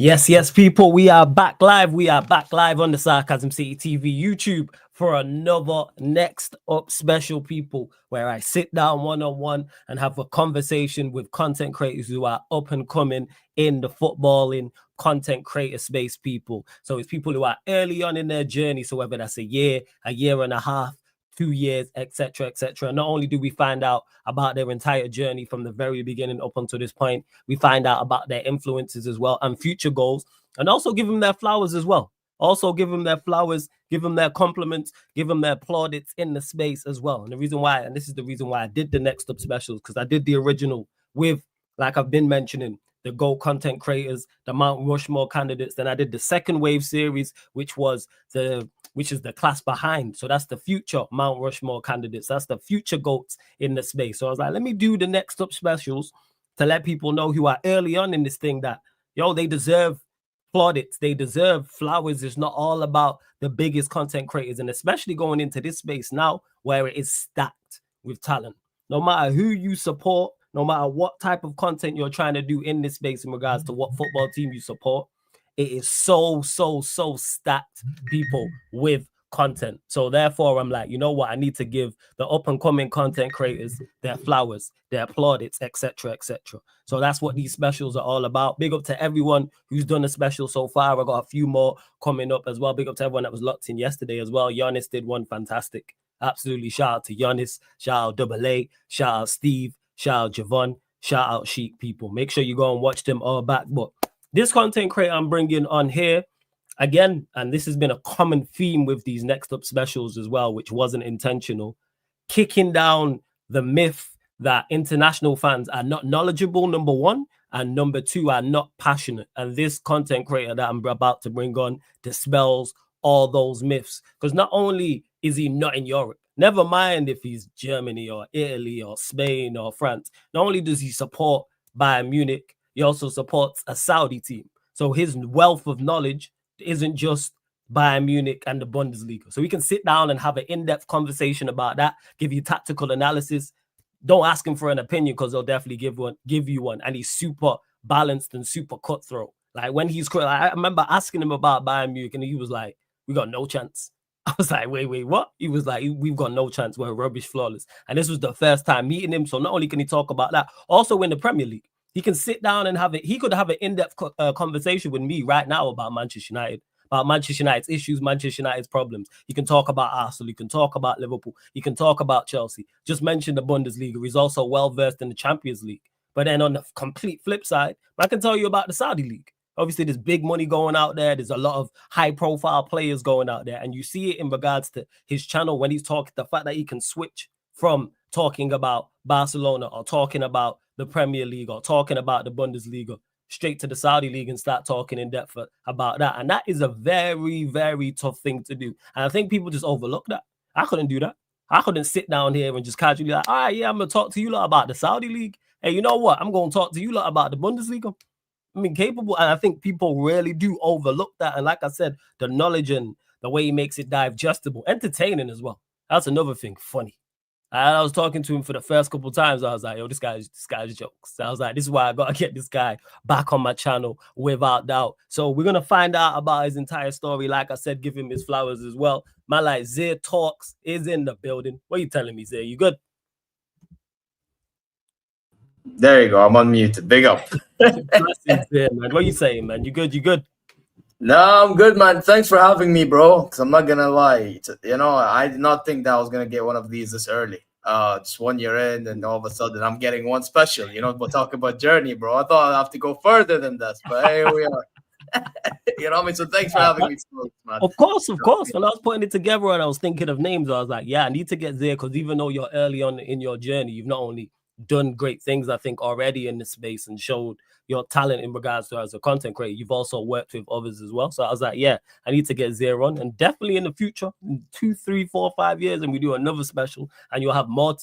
Yes, people, we are back live. We are back live on the Sarcasm City TV YouTube for another Next Up special, people, where I sit down one-on-one and have a conversation with content creators who are up and coming in the footballing content creator space, people. So it's people who are early on in their journey. So whether that's a year and a half, 2 years, etc., etc. Not only do we find out about their entire journey from the very beginning up until this point, we find out about their influences as well and future goals, and also give them their flowers as well. Also give them their flowers, give them their compliments, give them their plaudits in the space as well. And the reason why, and this is the reason why I did the Next Up specials, because I did the original with, like I've been mentioning, the GOAT content creators, the Mount Rushmore candidates. Then I did the second wave series, which is the class behind. So that's the future Mount Rushmore candidates. That's the future GOATs in the space. So I was like, let me do the Next Up specials to let people know who are early on in this thing that, they deserve plaudits. They deserve flowers. It's not all about the biggest content creators, and especially going into this space now where it is stacked with talent. No matter who you support, no matter what type of content you're trying to do in this space in regards to what football team you support, it is so stacked, people, with content. So therefore, I'm like, you know what? I need to give the up-and-coming content creators their flowers, their plaudits, etc., etc. So that's what these specials are all about. Big up to everyone who's done a special so far. I got a few more coming up as well. Big up to everyone that was locked in yesterday as well. Giannis did one fantastic. Absolutely. Shout out to Giannis. Shout out Double A. Shout out Steve. Shout out Javon. Shout out Chic, people. Make sure you go and watch them all back. But this content creator I'm bringing on here, again, and this has been a common theme with these Next Up specials as well, which wasn't intentional, kicking down the myth that international fans are not knowledgeable, number one, and number two, are not passionate. And this content creator that I'm about to bring on dispels all those myths, because not only is he not in Europe, never mind if he's Germany or Italy or Spain or France, not only does he support Bayern Munich, he also supports a Saudi team. So his wealth of knowledge isn't just Bayern Munich and the Bundesliga. So we can sit down and have an in-depth conversation about that, give you tactical analysis. Don't ask him for an opinion, because they'll definitely give you one. And he's super balanced and super cutthroat. Like when I remember asking him about Bayern Munich, and he was like, we got no chance. I was like, wait, what? He was like, we've got no chance. We're rubbish, flawless. And this was the first time meeting him. So not only can he talk about that, also in the Premier League, he can sit down and he could have an in-depth conversation with me right now about Manchester United, about Manchester United's issues, Manchester United's problems. He can talk about Arsenal. He can talk about Liverpool. He can talk about Chelsea. Just mention the Bundesliga. He's also well-versed in the Champions League. But then on the complete flip side, I can tell you about the Saudi League. Obviously, there's big money going out there. There's a lot of high-profile players going out there. And you see it in regards to his channel when he's talking, the fact that he can switch from talking about Barcelona or talking about the Premier League or talking about the Bundesliga straight to the Saudi League and start talking in depth about that. And that is a very, very tough thing to do. And I think people just overlook that. I couldn't do that. I couldn't sit down here and just casually like, all right, yeah, I'm going to talk to you lot about the Saudi League. Hey, you know what? I'm going to talk to you lot about the Bundesliga. I mean, capable. And I think people really do overlook that. And like I said, the knowledge and the way he makes it digestible, entertaining as well. That's another thing. Funny. And I was talking to him for the first couple of times. I was like, yo, this guy's jokes. So I was like, this is why I got to get this guy back on my channel without doubt. So we're going to find out about his entire story. Like I said, give him his flowers as well. My like Zay Talks is in the building. What are you telling me, Zay? You good? There you go. I'm unmuted. Big up. Man. What are you saying, man? You good? You good? No, I'm good, man. Thanks for having me, bro. Because I'm not going to lie. I did not think that I was going to get one of these this early. Just 1 year in, and all of a sudden I'm getting one special. We'll talk about journey, bro. I thought I'd have to go further than that. But here we are. You know what I mean? So thanks for having me, man. Of course. When I was putting it together and I was thinking of names, I was like, yeah, I need to get there, because even though you're early on in your journey, you've not only done great things, I think, already in this space and showed your talent in regards to as a content creator. You've also worked with others as well. So I was like, yeah, I need to get Zay on, and definitely in the future, in 2, 3, 4, 5 years, and we do another special, and you'll have more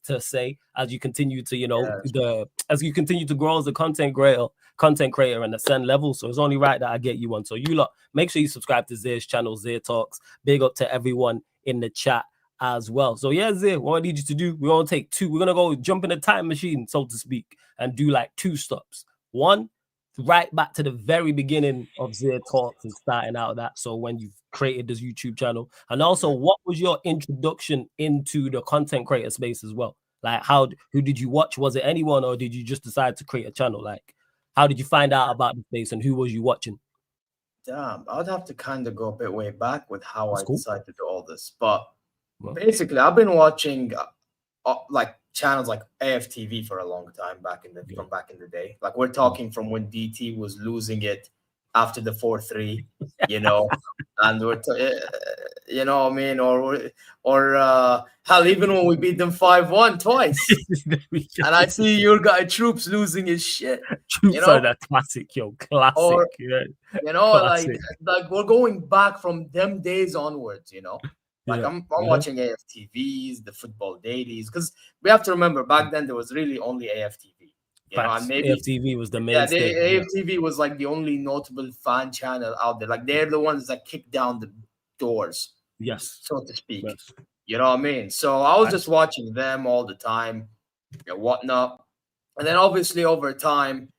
to say as you continue to, as you continue to grow as a content creator and ascend levels. So it's only right that I get you on. So you lot, make sure you subscribe to Zay's channel, Zay Talks. Big up to everyone in the chat as well. So yeah, Zay, what I need you to do, we're gonna take 2. We're gonna go jump in a time machine, so to speak, and do like 2 stops. 1, right back to the very beginning of Zia Talks and starting out of that. So when you've created this YouTube channel, and also what was your introduction into the content creator space as well? Like who did you watch? Was it anyone, or did you just decide to create a channel? Like, how did you find out about the space and who was you watching? Damn, I'd have to kind of go a bit way back with how That's I cool. decided to do all this. But Well, basically, I've been watching like channels like AFTV for a long time yeah. from back in the day. Like we're talking from when DT was losing it after the 4-3, you know, and you know what I mean, or hell, even when we beat them 5-1 twice, and I see your guy Troops losing his shit, you Troops are know, that classic, yo, classic. or Yeah, you know, classic. like we're going back from them days onwards, you know. Like Yeah. I'm watching AFTVs, the football dailies, because we have to remember back then there was really only AFTV, you know, and Facts. maybe AFTV was the yeah, the mainstay. Yeah. AFTV was like the only notable fan channel out there. Like they're the ones that kick down the doors, Yes. so to speak. Yes. You know what I mean? So I was just Facts. watching them all the time and whatnot. And then obviously over time,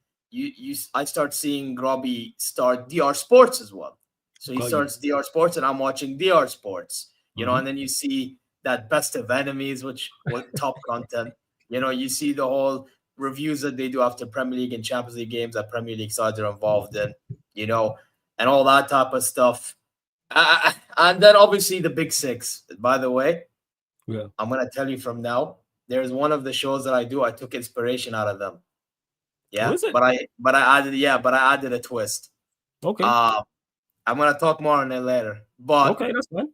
I start seeing Grobby start DR Sports as well. So he Got you. starts DR Sports, and I'm watching DR Sports. You know, Mhm. and then you see that Best of Enemies, which was top content. You know, you see the whole reviews that they do after Premier League and Champions League games that Premier League sides are involved in. You know, and all that type of stuff. And then obviously the Big Six. By the way, Yeah. I'm gonna tell you from now. There's one of the shows that I do. I took inspiration out of them. Who Yeah, is it? but I added a twist. Okay. Uh, I'm gonna talk more on it later. But Okay, that's fine.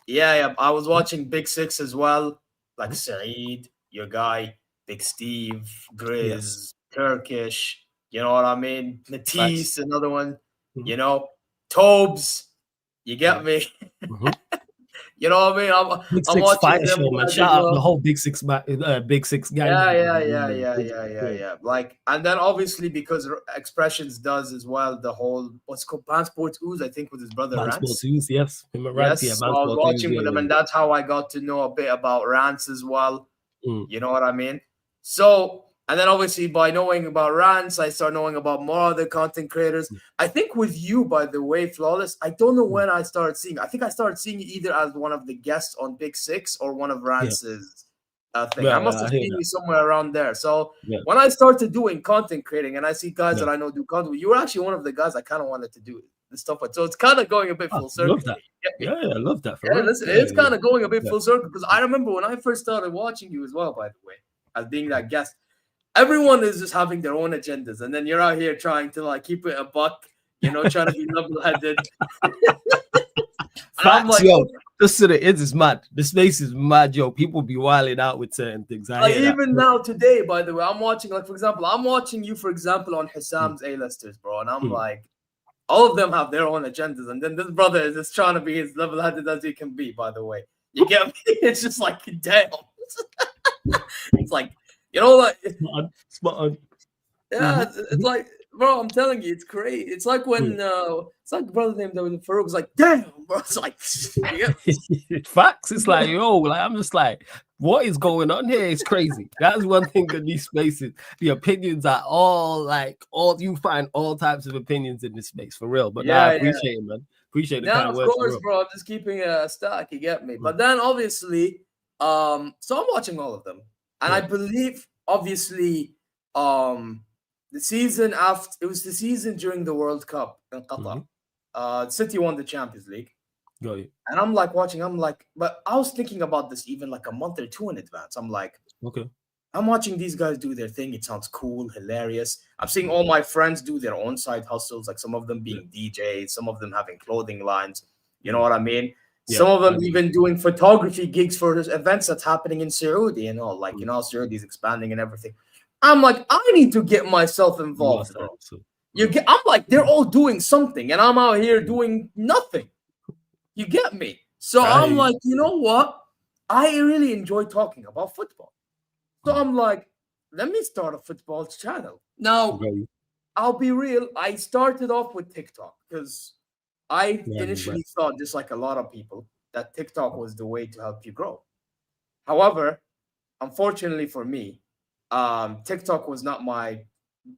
yeah, I was watching Big Six as well, like Saeed, your guy, Big Steve, Yes. Grizz, Turkish. You know what I mean? Facts. Matisse, another one. Mhm. You know, Tobes. You Yeah. get me? Mhm. You know what I mean? Big I'm Six watching Fighter them Show, man. guys as Shout out the well. whole Big Six gang. Yeah, Man. yeah, yeah, Yeah, yeah, Big yeah, Six, yeah, yeah. yeah. Like, and then obviously because Expressions does as well the whole what's called Band Sports Ooze, I think, with his brother Band Sports Rance. Use, yes. Him and Rance, yeah. Yes, so Band I was Sports Use, watching yeah, with him, yeah. and that's how I got to know a bit about Rance as well. Mm. You know what I mean? So, and then obviously by knowing about Rance, I start knowing about more other content creators. I think with you, by the way, Flawless, I don't know when I started seeing. I think I started seeing you either as one of the guests on Big Six or one of Yeah. Rance's thing. I Yeah, must I have hear seen that. you somewhere around there. So Yeah. when I started doing content creating, and I see guys Yeah. that I know do content, you were actually one of the guys I kind of wanted to do the stuff with. So it's kind of going a bit Oh, full circle. love that. You get me? Yeah, I love that for Yeah, real. listen, Yeah, it's yeah. kind of going a bit Yeah. full circle because I remember when I first started watching you as well, by the way, as being that guest. Everyone is just having their own agendas, and then you're out here trying to like keep it a buck, you know, trying to be level-headed. And I'm Facts, like, yo. Just so the is mad. The space is mad, yo. People be wilding out with certain things. I hear that. even now today, by the way, I'm watching, like, for example, I'm watching you, for example, on Husam's A-listers, bro, and I'm like, all of them have their own agendas, and then this brother is just trying to be as level-headed as he can be, by the way. You get me? It's just like, damn. It's like, you know, like, Spot on. yeah, it's like, bro, I'm telling you, it's crazy. It's like when it's like brother named Farouk was like, damn, bro. It's like, yeah. Facts. It's like, yo, like I'm just like, what is going on here? It's crazy. That's one thing in these spaces. The opinions are all you find all types of opinions in this space for real. But I appreciate it, man. Appreciate the Now, kind of words for course, real. bro, I'm just keeping a stack, you get me. But then obviously, so I'm watching all of them. And I believe obviously the season after it was the season during the World Cup in Qatar. City won the Champions League. Got you. And I'm like watching, I'm like, but I was thinking about this even like a month or two in advance. I'm like, Okay. I'm watching these guys do their thing. It sounds cool, hilarious. I'm seeing all my friends do their own side hustles, like some of them being DJs, some of them having clothing lines. You know what I mean? Yeah, Some of them even doing photography gigs for events that's happening in Saudi and all. Like, you know, Saudi's expanding and everything. I'm like, I need to get myself involved, bro. I'm like, they're all doing something, and I'm out here doing nothing. You get me? So I'm like, you know what? I really enjoy talking about football. So I'm like, let me start a football channel. Now, I'll be real. I started off with TikTok because I initially thought, just like a lot of people, that TikTok was the way to help you grow. However, unfortunately for me, TikTok was not my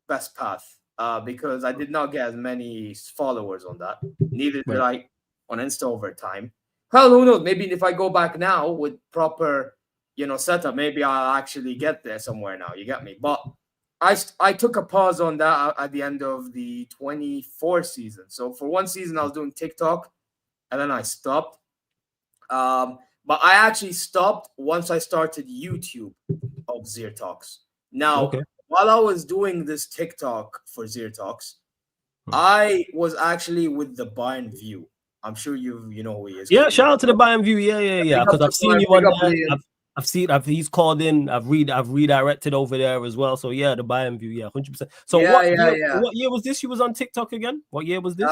best path because I did not get as many followers on that. Neither did Right. I on Insta over time. Hell, who knows? Maybe if I go back now with proper, setup, maybe I'll actually get there somewhere now. You get me? But I took a pause on that at the end of the 24 season. So for one season, I was doing TikTok, and then I stopped. But I actually stopped once I started YouTube of Zir Talks. Now, Okay. while I was doing this TikTok for Zir Talks, I was actually with the Bayern View. I'm sure you know who he is. Yeah, shout out to the Bayern View. Yeah. Big up Because to I've seen Bayern, you big on up there. Liam. I've seen. He's called in. I've redirected over there as well. So yeah, the Bayern View. Yeah, 100%. So Yeah, yeah. what year was this? You was on TikTok again? What year was this?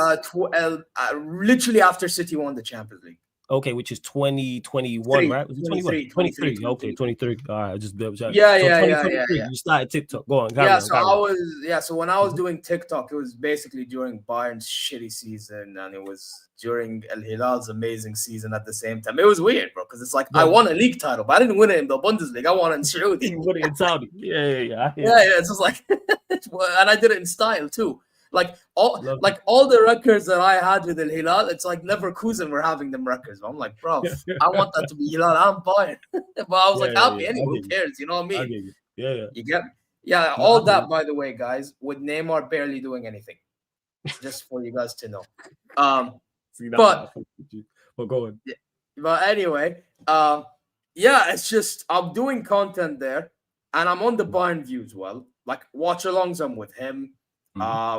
Literally after City won the Champions League. Okay, which is 2021, right? Was it 21? 23. Okay, 23. All right, just Yeah. 2023. You started TikTok. Go on. So when I was doing TikTok, it was basically during Bayern's shitty season, and it was during El Hilal's amazing season at the same time. It was weird, bro, because it's like I won a league title, but I didn't win it in the Bundesliga. I won it in Saudi. You won it in Saudi. Yeah. It's just like, and I did it in style too. Like all the records that I had with El Hilal, it's like Leverkusen were having them records. I'm like, bro, I want that to be Hilal. I'm buying. But I was happy anyway. Who cares? You know what I mean? Yeah. You get me? Yeah. All that, by the way, guys, with Neymar barely doing anything, just for you guys to know. But go on. But anyway, it's just I'm doing content there, and I'm on the Bayern View as well. Like watch-alongs, I'm with him.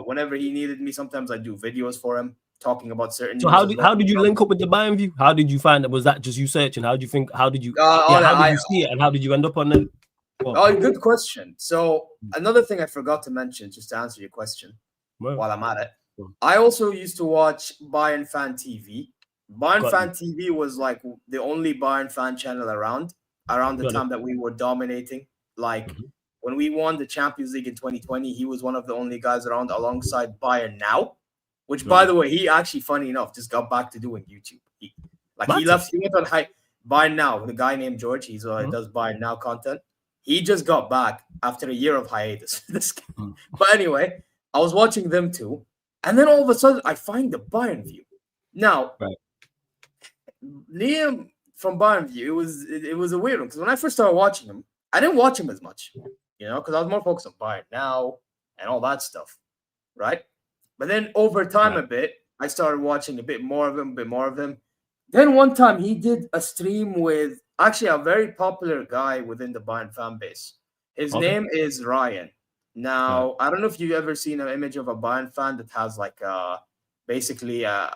Whenever he needed me, sometimes I do videos for him talking about certain. So how did you link up with the Bayern View? How did you find it? Was that just you searching? How did you see it, and how did you end up on it? Good question. So another thing I forgot to mention, just to answer your question, while I'm at it, I also used to watch Bayern Fan TV. Bayern Fan TV was like the only Bayern fan channel around the time that we were dominating. Like. When we won the Champions League in 2020, he was one of the only guys around alongside Bayern Now, which, by the way, he actually, funny enough, just got back to doing YouTube. He went on Bayern Now, the guy named George. He does Bayern Now content. He just got back after a year of hiatus. But anyway, I was watching them too. And then all of a sudden, I find the Bayern View. Now, Liam from Bayern View, it was a weird one. Because when I first started watching him, I didn't watch him as much. Because I was more focused on Bayern Now and all that stuff, right? But then over time a bit, I started watching a bit more of him. Then one time he did a stream with actually a very popular guy within the Bayern fan base. His name is Ryan. Now, I don't know if you've ever seen an image of a Bayern fan that has like basically I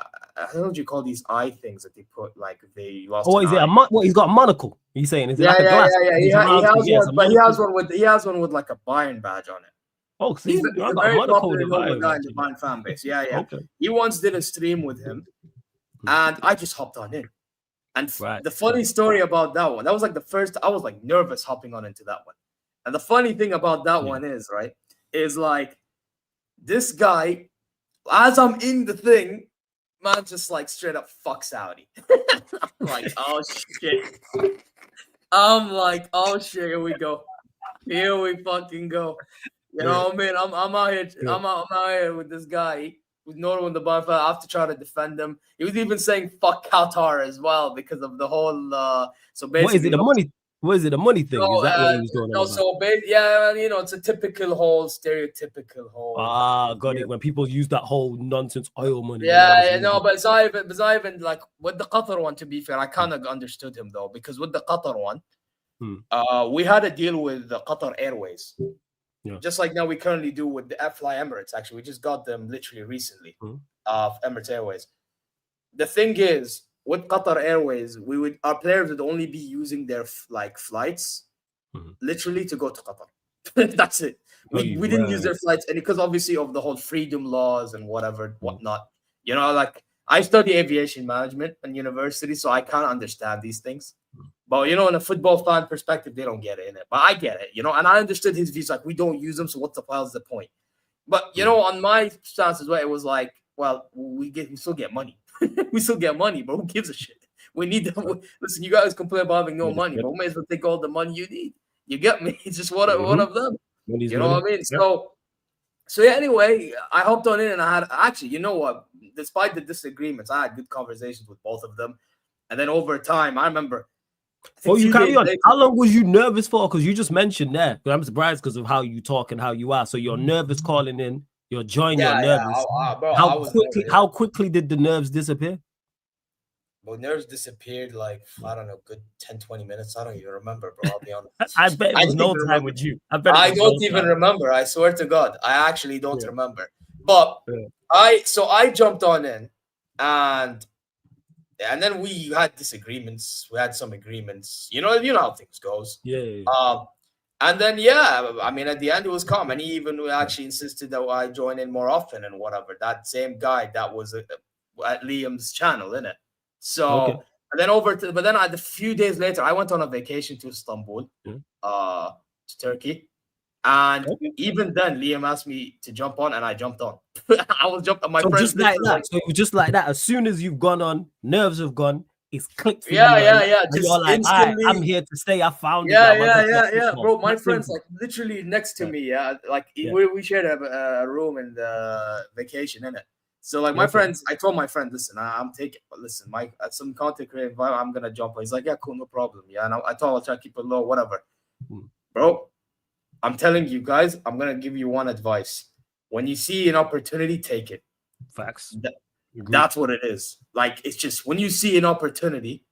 don't know what you call these eye things that they put like they lost. Oh, is it what he's got a monocle? He's saying is it like a glass? He has one with like a Bayern badge on it. Oh, see, he's a very popular guy in the Bayern fan base. Yeah. Okay. He once did a stream with him, and I just hopped on in. And the funny story about that one, that was like the first. I was like nervous hopping on into that one. And the funny thing about that one is like this guy. As I'm in the thing, man, just like straight up fuck Saudi. I'm like, oh shit. I'm like, oh shit, here we go. Here we fucking go. You know what I mean? I'm out here. I'm out here with this guy who's known on the Bayern. I have to try to defend him. He was even saying fuck Qatar as well because of the whole. So basically, what is it? The money? What is it? A money thing? Is that what he was doing? No, it's a typical whole, stereotypical whole. Got it. When people use that whole nonsense oil money. But it's not even like with the Qatar one. To be fair, I kind of understood him though, because with the Qatar one, we had a deal with the Qatar Airways, just like now we currently do with the Fly Emirates. Actually, we just got them literally recently, of Emirates Airways. The thing is, with Qatar Airways, our players would only be using their flights, literally to go to Qatar. That's it. We didn't use their flights, and because obviously of the whole freedom laws and whatnot. Like I study aviation management in university, so I can't understand these things. But in a football fan perspective, they don't get it in it. But I get it, and I understood his views. Like we don't use them, so what the hell's the point? But on my stance as well, it was like, well, we still get money. We still get money, bro. Who gives a shit? We need to listen. You guys complain about having no money, but we may as well take all the money you need. You get me? It's just one of them. You know what I mean? So yeah, anyway, I hopped on in and I had actually, you know what? Despite the disagreements, I had good conversations with both of them. And then over time, I remember I think Oh, a you few carry days on. later. How long was you nervous for? Because you just mentioned there. I'm surprised because of how you talk and how you are. So you're nervous calling in. You're joining. You're Yeah, yeah, nervous. bro, I How was quickly? nervous. How quickly did the nerves disappear? But nerves disappeared like, I don't know, good 10, 20 minutes. I don't even remember, bro. I'll be honest. I bet it I was don't no even time remember. with you. I bet it I was no don't even time. remember. I swear to God. I actually don't Yeah. remember. But Yeah. I jumped on in and then we had disagreements. We had some agreements. You know how things goes. Yeah. And then yeah, I mean at the end it was calm. And he even actually insisted that I join in more often and whatever. That same guy that was at Liam's channel, innit? Okay. So and then but then a few days later, I went on a vacation to Istanbul, Yeah. to Turkey. And Okay. even then, Liam asked me to jump on, and I jumped on. I was jumping. My So friends just like literally that. So just like that. As soon as you've gone on, nerves have gone. It's clicked for you, yeah. and you're Just like, all right, I'm instantly. here to stay. I found it now. Might as well push on. Bro. My That friends simple. like literally next to Yeah. me. Yeah, like Yeah. we shared a room in the vacation, innit? So like my Okay. friends, I told my friend, listen, I'm taking. But listen, my some content creative vibe, I'm gonna jump on. He's like, yeah, cool, no problem. Yeah, and I told him I'll try to keep it low, whatever. Bro, I'm telling you guys, I'm gonna give you one advice. When you see an opportunity, take it. Facts. That's what it is. Like it's just when you see an opportunity,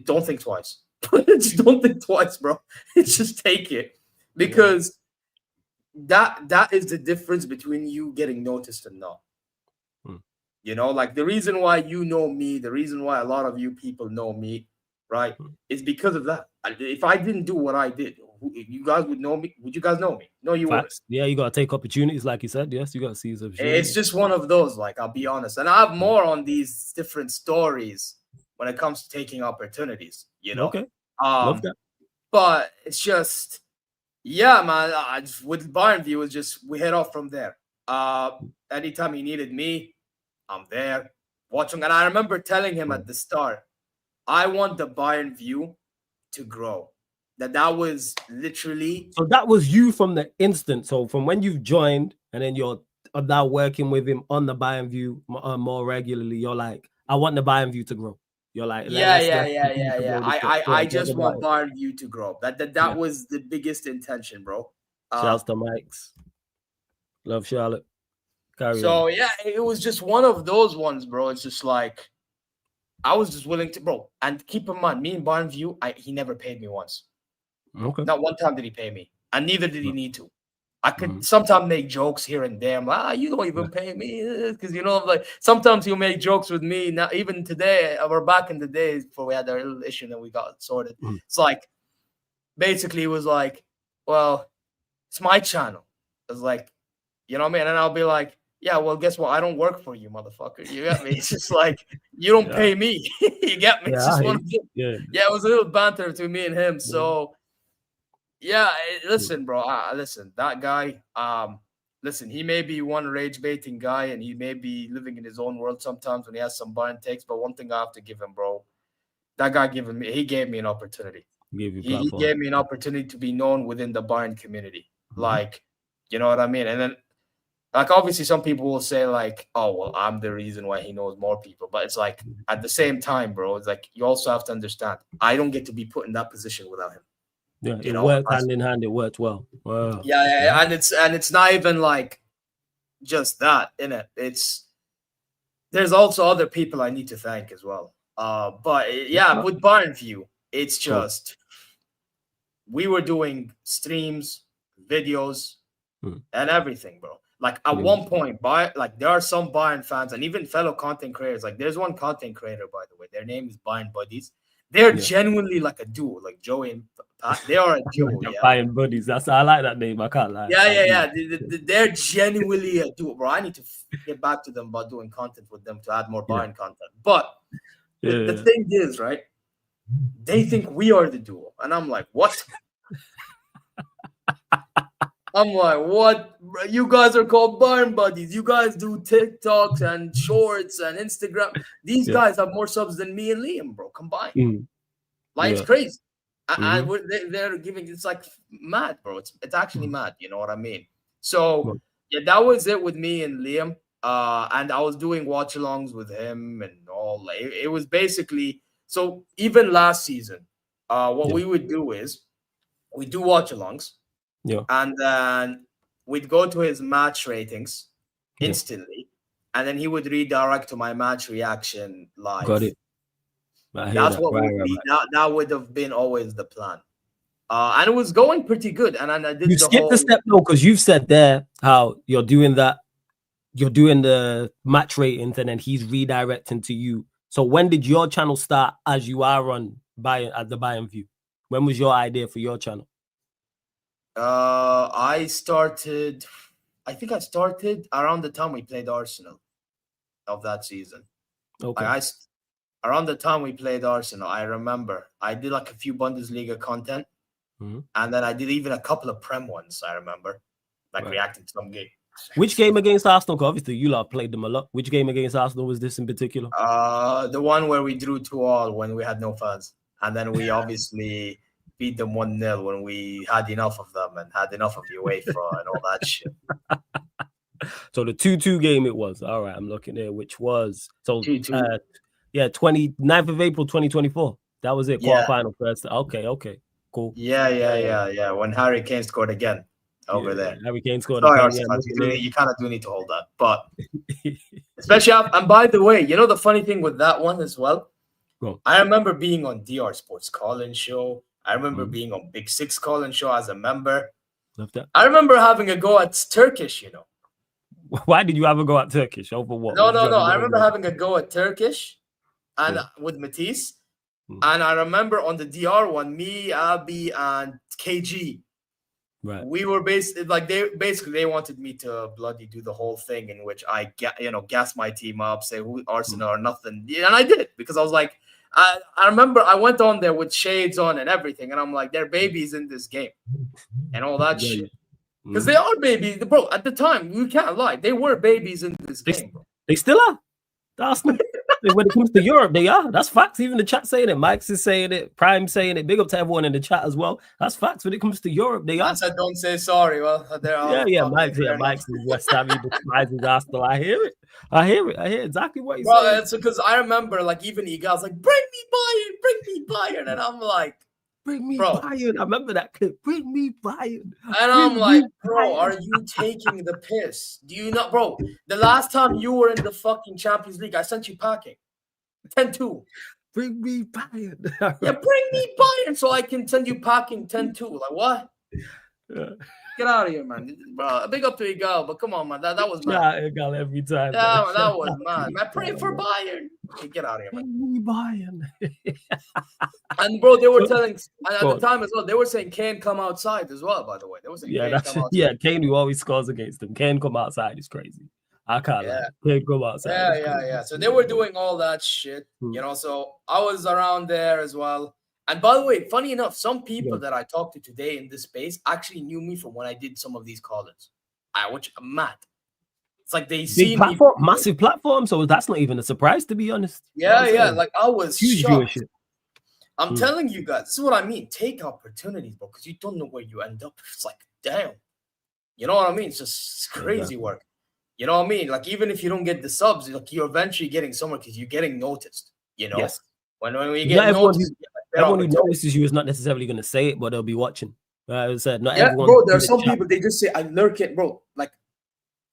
don't think twice. Just don't think twice, bro. Just take it because that is the difference between you getting noticed and not. You know, like the reason why you know me, the reason why a lot of you people know me, right, is because of that. If I didn't do what I did, you guys would know me. Would you guys know me? No, you wouldn't. Facts. Yeah, you gotta take opportunities, like you said. Yes, you gotta seize It's opportunities. just one of those, like, I'll be honest. And I have more on these different stories when it comes to taking opportunities, you know? Okay. Love that. But it's just, yeah, man, with Bayern View, it's just, we head off from there. Anytime he needed me, I'm there watching. And I remember telling him at the start, I want the Bayern View to grow. That was literally. So that was you from the instant. So from when you've joined and then you're now working with him on the Bayern View more regularly, you're like, I want the Bayern View to grow. You're like, Yeah. continue to grow this stuff. I Talk just about want it. Bayern View to grow. That was the biggest intention, bro. Shouts to Mike's. Love Charlotte. Carry So on. yeah, it was just one of those ones, bro. It's just like I was just willing to, bro. And keep in mind, me and Bayern View, he never paid me once. Okay. Not one time did he pay me, and neither did he need to. I could sometimes make jokes here and there. I'm like, you don't even pay me because you know, like sometimes he'll make jokes with me. Now, even today, we're back in the days before we had our little issue and we got sorted. It's like basically it was like, well, it's my channel. It's like, you know what I mean? And I'll be like, yeah, well, guess what? I don't work for you, motherfucker. You get me? It's just like you don't pay me. You get me? It's just one of the, it was a little banter between me and him. So yeah, listen, bro. Listen, that guy. Listen, he may be one rage baiting guy, and he may be living in his own world sometimes when he has some Bayern takes. But one thing I have to give him, bro, that guy he gave me an opportunity. He gave me an opportunity to be known within the Bayern community. Like, you know what I mean? And then, like, obviously, some people will say, like, oh, well, I'm the reason why he knows more people. But it's like, at the same time, bro, it's like, you also have to understand, I don't get to be put in that position without him. Yeah, it worked hand in hand. It worked well. Wow. Yeah, and it's not even like just that, innit? There's also other people I need to thank as well. But yeah, with Bayern View, it's just we were doing streams, videos, and everything, bro. Like at one point, there are some Bayern fans and even fellow content creators. Like there's one content creator, by the way, their name is Bayern Buddies. They're genuinely like a duo, like Joey and Pat. They are a duo. Yeah, Bayern Buddies. I like that name. I can't lie. Yeah. They're genuinely a duo, bro. I need to get back to them about doing content with them to add more Bayern content. But the thing is, right? They think we are the duo, and I'm like, what? I'm like, what? You guys are called Bayern Buddies. You guys do TikToks and shorts and Instagram. These guys have more subs than me and Liam, bro, combined. Like, it's crazy. And they're giving, it's like mad, bro. It's actually mad. You know what I mean? So yeah, that was it with me and Liam. And I was doing watch-alongs with him and all. It was basically so. Even last season, what we would do is we do watch-alongs, and then we'd go to his match ratings instantly, and then he would redirect to my match reaction live. Got it. That's what would be. That would have been always the plan. And it was going pretty good. And I did you skipped the step though, because you've said there how you're doing that. You're doing the match ratings, and then he's redirecting to you. So when did your channel start as you are on at the Bayern View? When was your idea for your channel? I think I started around the time we played Arsenal of that season. Okay. Around the time we played Arsenal, I remember I did like a few Bundesliga content, and then I did even a couple of Prem ones. I remember, reacting to some game. Which game against Arsenal? Because obviously you lot played them a lot. Which game against Arsenal was this in particular? The one where we drew 2-2 when we had no fans, and then we obviously beat them 1-0 when we had enough of them and had enough of the UEFA and all that shit. So the 2-2 game it was. All right, I'm looking there, which was 29th of April 2024. That was it. Quarterfinal first. Okay, cool. Yeah. When Harry Kane scored again over there. Harry Kane scored again. You kind of do need to hold that, but especially and by the way, you know the funny thing with that one as well. I remember being on DR Sports call-in show. I remember being on Big Six call-in show as a member. Love that. I remember having a go at Turkish, you know. Why did you have a go at Turkish? Over what? No. I remember having a go at Turkish and with Matisse. And I remember on the DR one, me, Abi, and KG. Right. We were they wanted me to bloody do the whole thing in which I gas my team up, say who Arsenal or nothing. And I did it because I was like, I remember I went on there with shades on and everything, and I'm like, they're babies in this game and all that shit. Because they are babies, bro. At the time, you can't lie. They were babies in this game, bro. They still are. Arsenal. When it comes to Europe, they are. That's facts. Even the chat saying it. Mike's is saying it. Prime saying it. Big up to everyone in the chat as well. That's facts. When it comes to Europe, they are. I said, don't say sorry. Well, they're all Mike's is West Ham. He despises Arsenal. I hear it. I hear exactly what he's saying. Well, it's because I remember, even you guys bring me Bayern, and I'm like, bring me Bayern. I remember that clip. Bring me Bayern. And I'm like, bro, are you taking the piss? Do you not, bro? The last time you were in the fucking Champions League, I sent you packing. 10-2. Bring me Bayern. Yeah, bring me Bayern so I can send you packing 10-2. Like, what? Yeah. Get out of here, man. Bro, big up to Igal, but come on, man. That was mad. Yeah, Igal every time. Yeah, that was mad. Man, pray for Bayern. Hey, get out of here, man. Bring me Bayern. And bro, they were telling, and at the time as well, they were saying Kane come outside as well, by the way. They were saying Kane come outside. Kane who always scores against them. Kane come outside is crazy. I can't lie. Kane come outside. Yeah. So they were doing all that shit, so I was around there as well. And by the way, funny enough, some people that I talked to today in this space actually knew me from when I did some of these call-ins. Which I'm mad. It's like they see me. Massive platform, so that's not even a surprise, to be honest. Yeah. Like I was huge shocked. Viewership. I'm telling you guys, this is what I mean. Take opportunities, bro, because you don't know where you end up. It's like, damn. You know what I mean? It's just crazy work. You know what I mean? Like, even if you don't get the subs, like you're eventually getting somewhere because you're getting noticed. You know? Yes. When we get noticed, everyone who notices you is not necessarily going to say it, but they'll be watching. I said, not everyone. Bro, there are some people, they just say, I lurk it, bro. Like,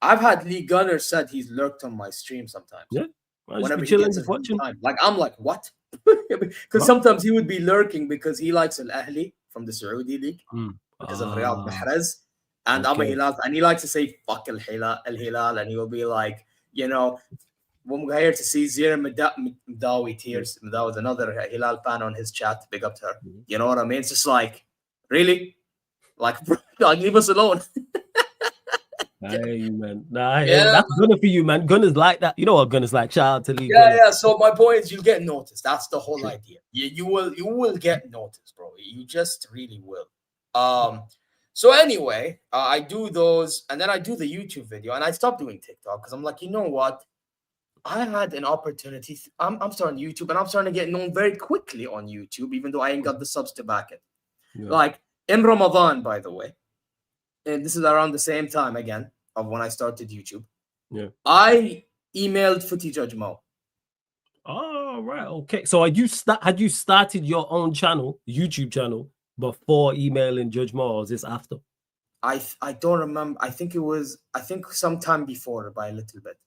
I've had Lee Gunner said he's lurked on my stream sometimes. Yeah. Whenever he gets watching. Like, I'm like, what? Because sometimes he would be lurking because he likes Al Ahli from the Saudi League because of Riyad Mahrez. And Abu Hilal, and he likes to say fuck Al Hilal, and he will be like, when we're here to see Zira Mdawi tears. That was another Hilal fan on his chat. Big up to her. You know what I mean? It's just like, really? Like, bro, leave us alone. Hey, man. That's Gunner for you, man. Gunner's like that. You know what Gunner's like? Shout out to Lee. Yeah. So my point is, you get noticed. That's the whole idea. You will get noticed, bro. You just really will. So anyway, I do those, and then I do the YouTube video, and I stopped doing TikTok because I'm like, you know what? I had an opportunity. I'm starting YouTube, and I'm starting to get known very quickly on YouTube, even though I ain't got the subs to back it. Yeah. Like in Ramadan, by the way, and this is around the same time again of when I started YouTube. Yeah. I emailed Footy Judge Mo. Oh, right. Okay. So had you started your own channel, YouTube channel, before emailing Judge Mo, or was this after? I don't remember. I think sometime before by a little bit.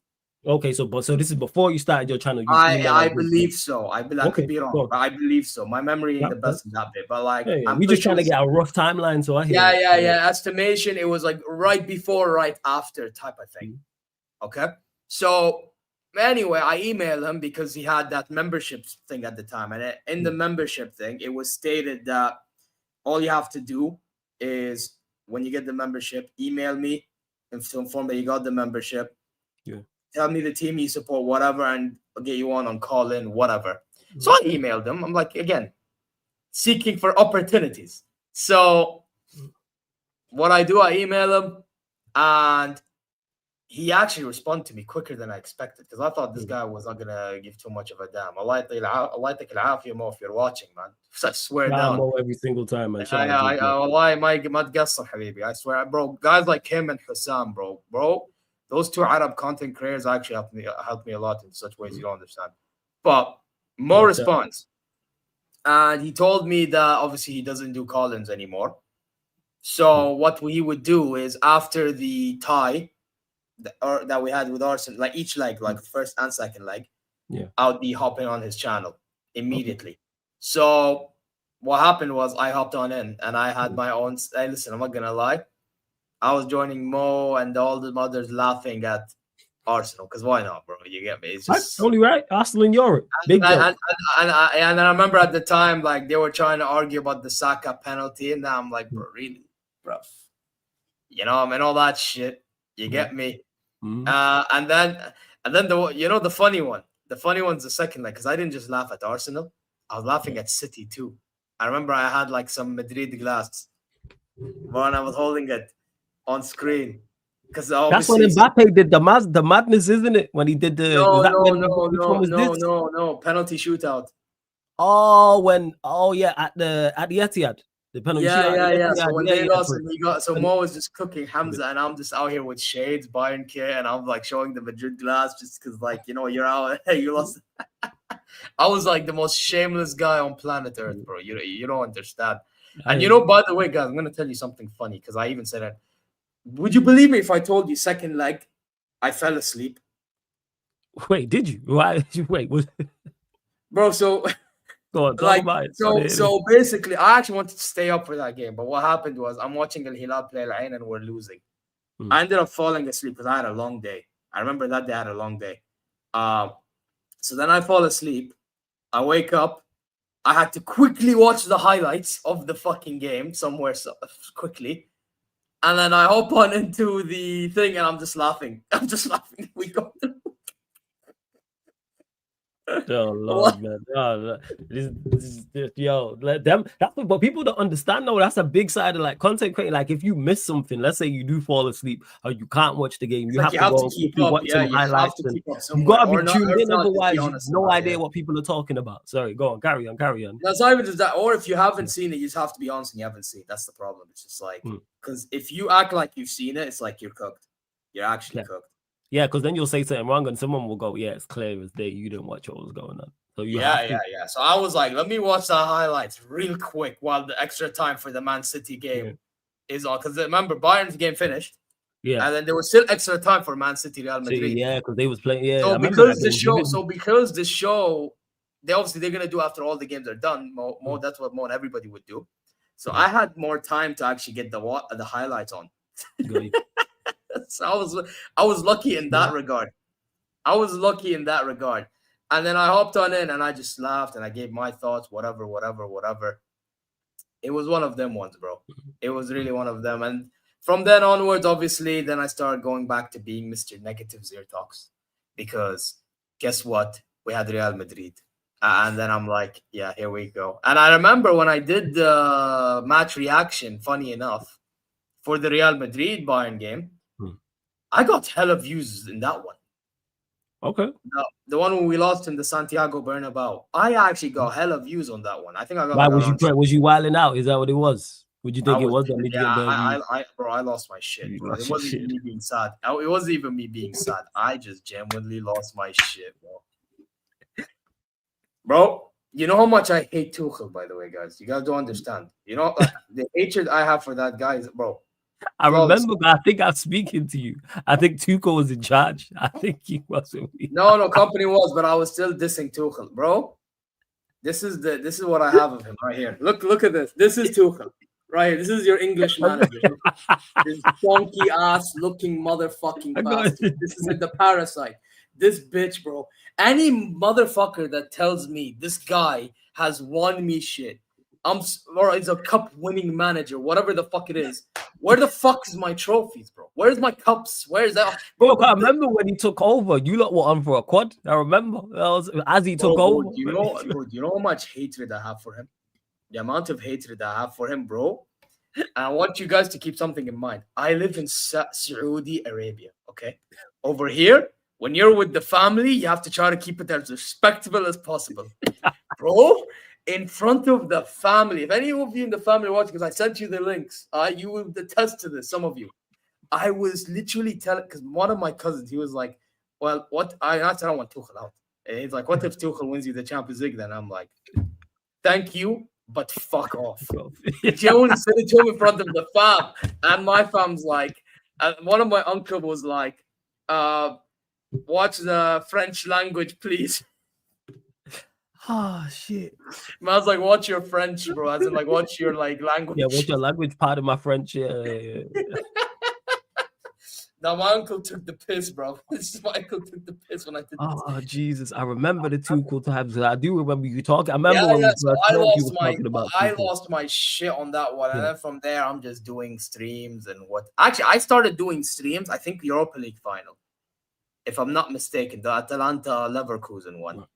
Okay, so this is before you started your channel. I believe so. I could be wrong, cool. but I believe so. My memory ain't the best in that bit, but like I'm we just trying to get a rough timeline. So I hear. Yeah. Estimation. It was like right before, right after type of thing. Okay. So anyway, I emailed him because he had that membership thing at the time, and in the membership thing, it was stated that all you have to do is when you get the membership, email me to inform that you got the membership. Yeah. Tell me the team you support, whatever, and I'll get you on call in, whatever. So I emailed him. I'm like, again, seeking for opportunities. So what I do, I email him, and he actually responded to me quicker than I expected, because I thought this guy was not gonna give too much of a damn. Allah يعطيك العافية Mo, if you're watching, man. I swear down. Mo every single time, man. والله ما تقصر حبيبي. I swear, bro. Guys like him and Husam, bro. Those two Arab content creators actually helped me a lot in such ways you don't understand. But Mo responds, and he told me that obviously he doesn't do call-ins anymore. So what he would do is after the tie that we had with Arsenal, like each leg, like first and second leg, I would be hopping on his channel immediately. Okay. So what happened was I hopped on in, and I had my own. Hey, listen, I'm not gonna lie. I was joining Mo and all the mothers laughing at Arsenal, because why not, bro? You get me? It's just only right. Arsenal in Europe, big and I remember at the time, like they were trying to argue about the Saka penalty, and now I'm like, bro, really, bro, you know, I mean, all that shit. You get me? And then the funny one. The funny one's the second leg, because I didn't just laugh at Arsenal. I was laughing at City too. I remember I had like some Madrid glass, when I was holding it on screen, because that's when Mbappe did the madness, isn't it? When he did the no penalty shootout. At the Etihad. The penalty yeah. So when they lost, and Mo was just cooking Hamza, and I'm just out here with shades, Bayern kit, and I'm like showing the Madrid glass just because, like, you know, you're out, you lost. I was like the most shameless guy on planet Earth, bro. You don't understand. And you know, by the way, guys, I'm gonna tell you something funny, because I even said it. Would you believe me if I told you second leg, I fell asleep? Wait, did you? Why? Wait, bro? So. So basically, I actually wanted to stay up for that game, but what happened was I'm watching Al Hilal play Al Ain, and we're losing. I ended up falling asleep because I had a long day. I remember that day I had a long day. So then I fall asleep. I wake up. I had to quickly watch the highlights of the fucking game somewhere quickly, and then I hop on into the thing, and I'm just laughing. We go. Oh Lord, man! Let them. That's what people don't understand. though. That's a big side of like content creating. Like if you miss something, let's say you do fall asleep or you can't watch the game, you have to go keep up. Watch some highlights. You gotta be tuned in, otherwise you have no idea what people are talking about. Sorry, go on, carry on. That's not even just that. Or if you haven't seen it, you just have to be honest and you haven't seen it. That's the problem. It's just like, because if you act like you've seen it, it's like you're cooked. You're actually cooked. Yeah, because then you'll say something wrong and someone will go, yeah, it's clear as day you didn't watch what was going on. So yeah. So I was like, let me watch the highlights real quick while the extra time for the Man City game is on. Because remember, Bayern's game finished. Yeah. And then there was still extra time for Man City Real Madrid. Yeah, because they was playing. Yeah. So because the show, they're gonna do after all the games are done. Mo that's what Mo and everybody would do. So I had more time to actually get the highlights on. So I was lucky in that regard. And then I hopped on in and I just laughed and I gave my thoughts, whatever. It was one of them ones, bro. It was really one of them. And from then onwards, obviously, then I started going back to being Mr. Negative Zero Talks, because guess what? We had Real Madrid. And then I'm like, yeah, here we go. And I remember when I did the match reaction, funny enough, for the Real Madrid Bayern game, I got hella views in that one. Okay. The one when we lost in the Santiago Bernabeu. I actually got hella views on that one. I think I got. Why was you wilding out? Is that what it was? Would you I think it was, was? Or did you yeah, get bare views? bro, I lost my shit, You bro. It lost your wasn't even shit. me being sad. It wasn't even me being sad. I just genuinely lost my shit, bro. Bro, you know how much I hate Tuchel, by the way, guys. You guys don't understand. You know, like the hatred I have for that guy is, bro. I Flawless. remember, but I think I'm speaking to you. I think Tuchel was in charge. I think he wasn't. No, company was, but I was still dissing Tuchel, bro. This is what I have of him right here. Look at this. This is Tuchel, right here. This is your English manager. This donkey ass looking motherfucking I got bastard. it. This is like the parasite. This bitch, bro. Any motherfucker that tells me this guy has won me shit, or is a cup winning manager, whatever the fuck it is. Where the fuck is my trophies, bro? Where's my cups? Where's that, bro? Look, I remember when he took over. You lot were on for a quad. I remember. That was as he took over. Bro, do you know how much hatred I have for him? The amount of hatred I have for him, bro. And I want you guys to keep something in mind. I live in Saudi Arabia, okay? Over here, when you're with the family, you have to try to keep it as respectable as possible. Bro, in front of the family, if any of you in the family watch, because I sent you the links, you will attest to this, some of you. I was literally telling, because one of my cousins, he was like, well, what? I said, I don't want Tuchel out. And he's like, what if Tuchel wins you the Champions League? Then I'm like, thank you, but fuck off. Joe said it to him in front of the fam, and my fam's like, one of my uncle was like, watch the French language, please. Oh shit. I was like, watch your French, bro. As in, like, watch your like language. Yeah, what's your language? Part of my French. Yeah. Now my uncle took the piss, bro. My uncle took the piss when I did this. Oh Jesus! I remember the two cool times. I do remember you talking. I remember when we So first you were talking about. I lost my shit on that one, and then from there I'm just doing streams and what. Actually, I started doing streams. I think Europa League final, if I'm not mistaken, the Atalanta Leverkusen one,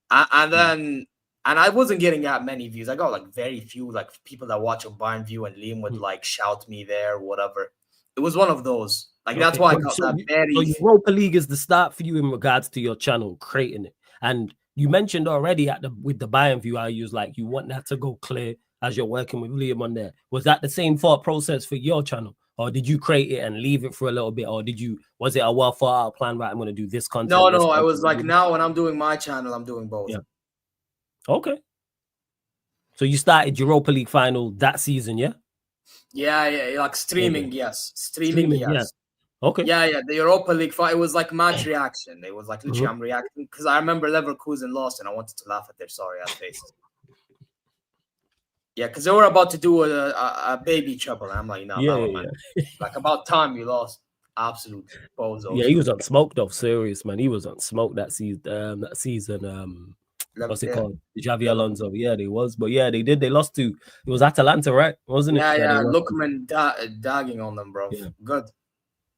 and then. And I wasn't getting that many views. I got like very few, like people that watch on Bayern View, and Liam would like shout me there, whatever. It was one of those. Like that's why I got that very. So Europa League is the start for you in regards to your channel creating it. And you mentioned already with the Bayern View, how you was like you want that to go clear as you're working with Liam on there. Was that the same thought process for your channel? Or did you create it and leave it for a little bit? Or was it a well thought out plan? Right, I'm gonna do this content. No, I was like, now when I'm doing my channel, I'm doing both. Yeah. Okay. So you started Europa League final that season, yeah? Yeah, like streaming, yes. Streaming, yes. Yeah. Okay. Yeah, the Europa League fight, it was like match reaction. It was like literally I'm reacting because I remember Leverkusen lost and I wanted to laugh at their sorry ass faces. Yeah, because they were about to do a baby trouble. And I'm like, no, man. Like about time you lost. Absolute bozo. Yeah, he was on smoke though. Serious, man. He was on smoke that season. What's it called? Xavi Alonso. Yeah, they was. But yeah, they did. They lost to, it was Atalanta, right? Wasn't it? Yeah. Lookman dagging on them, bro. Yeah. Good.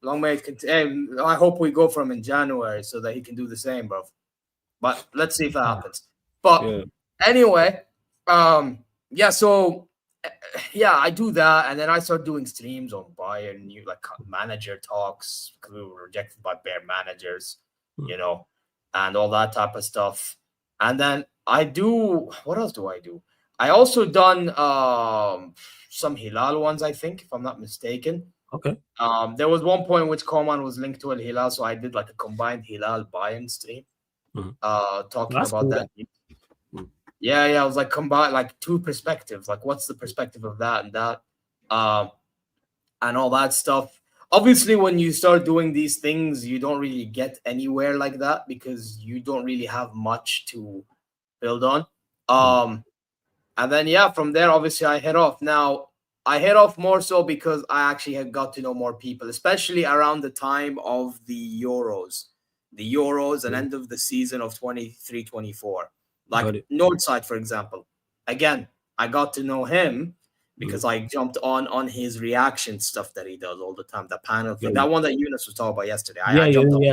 Long may it continue. I hope we go from in January so that he can do the same, bro. But let's see if that happens. But anyway, so I do that, and then I start doing streams on Bayern, like manager talks because we were rejected by bare managers, you know, and all that type of stuff. And then I do, what else do I do? I also done some Hilal ones, I think, if I'm not mistaken. Okay. There was one point in which Koman was linked to Al Hilal, so I did like a combined Hilal Bayern stream, talking about cool. That. Yeah, I was like combine like two perspectives, like what's the perspective of that and that, and all that stuff. Obviously, when you start doing these things, you don't really get anywhere like that because you don't really have much to build on. And then, from there, obviously, I head off. Now, I head off more so because I actually had got to know more people, especially around the time of the Euros. The Euros and end of the season of 23-24. Like Northside, for example. Again, I got to know him because I jumped on his reaction stuff that he does all the time. The panel thing, that one that Yunus was talking about yesterday.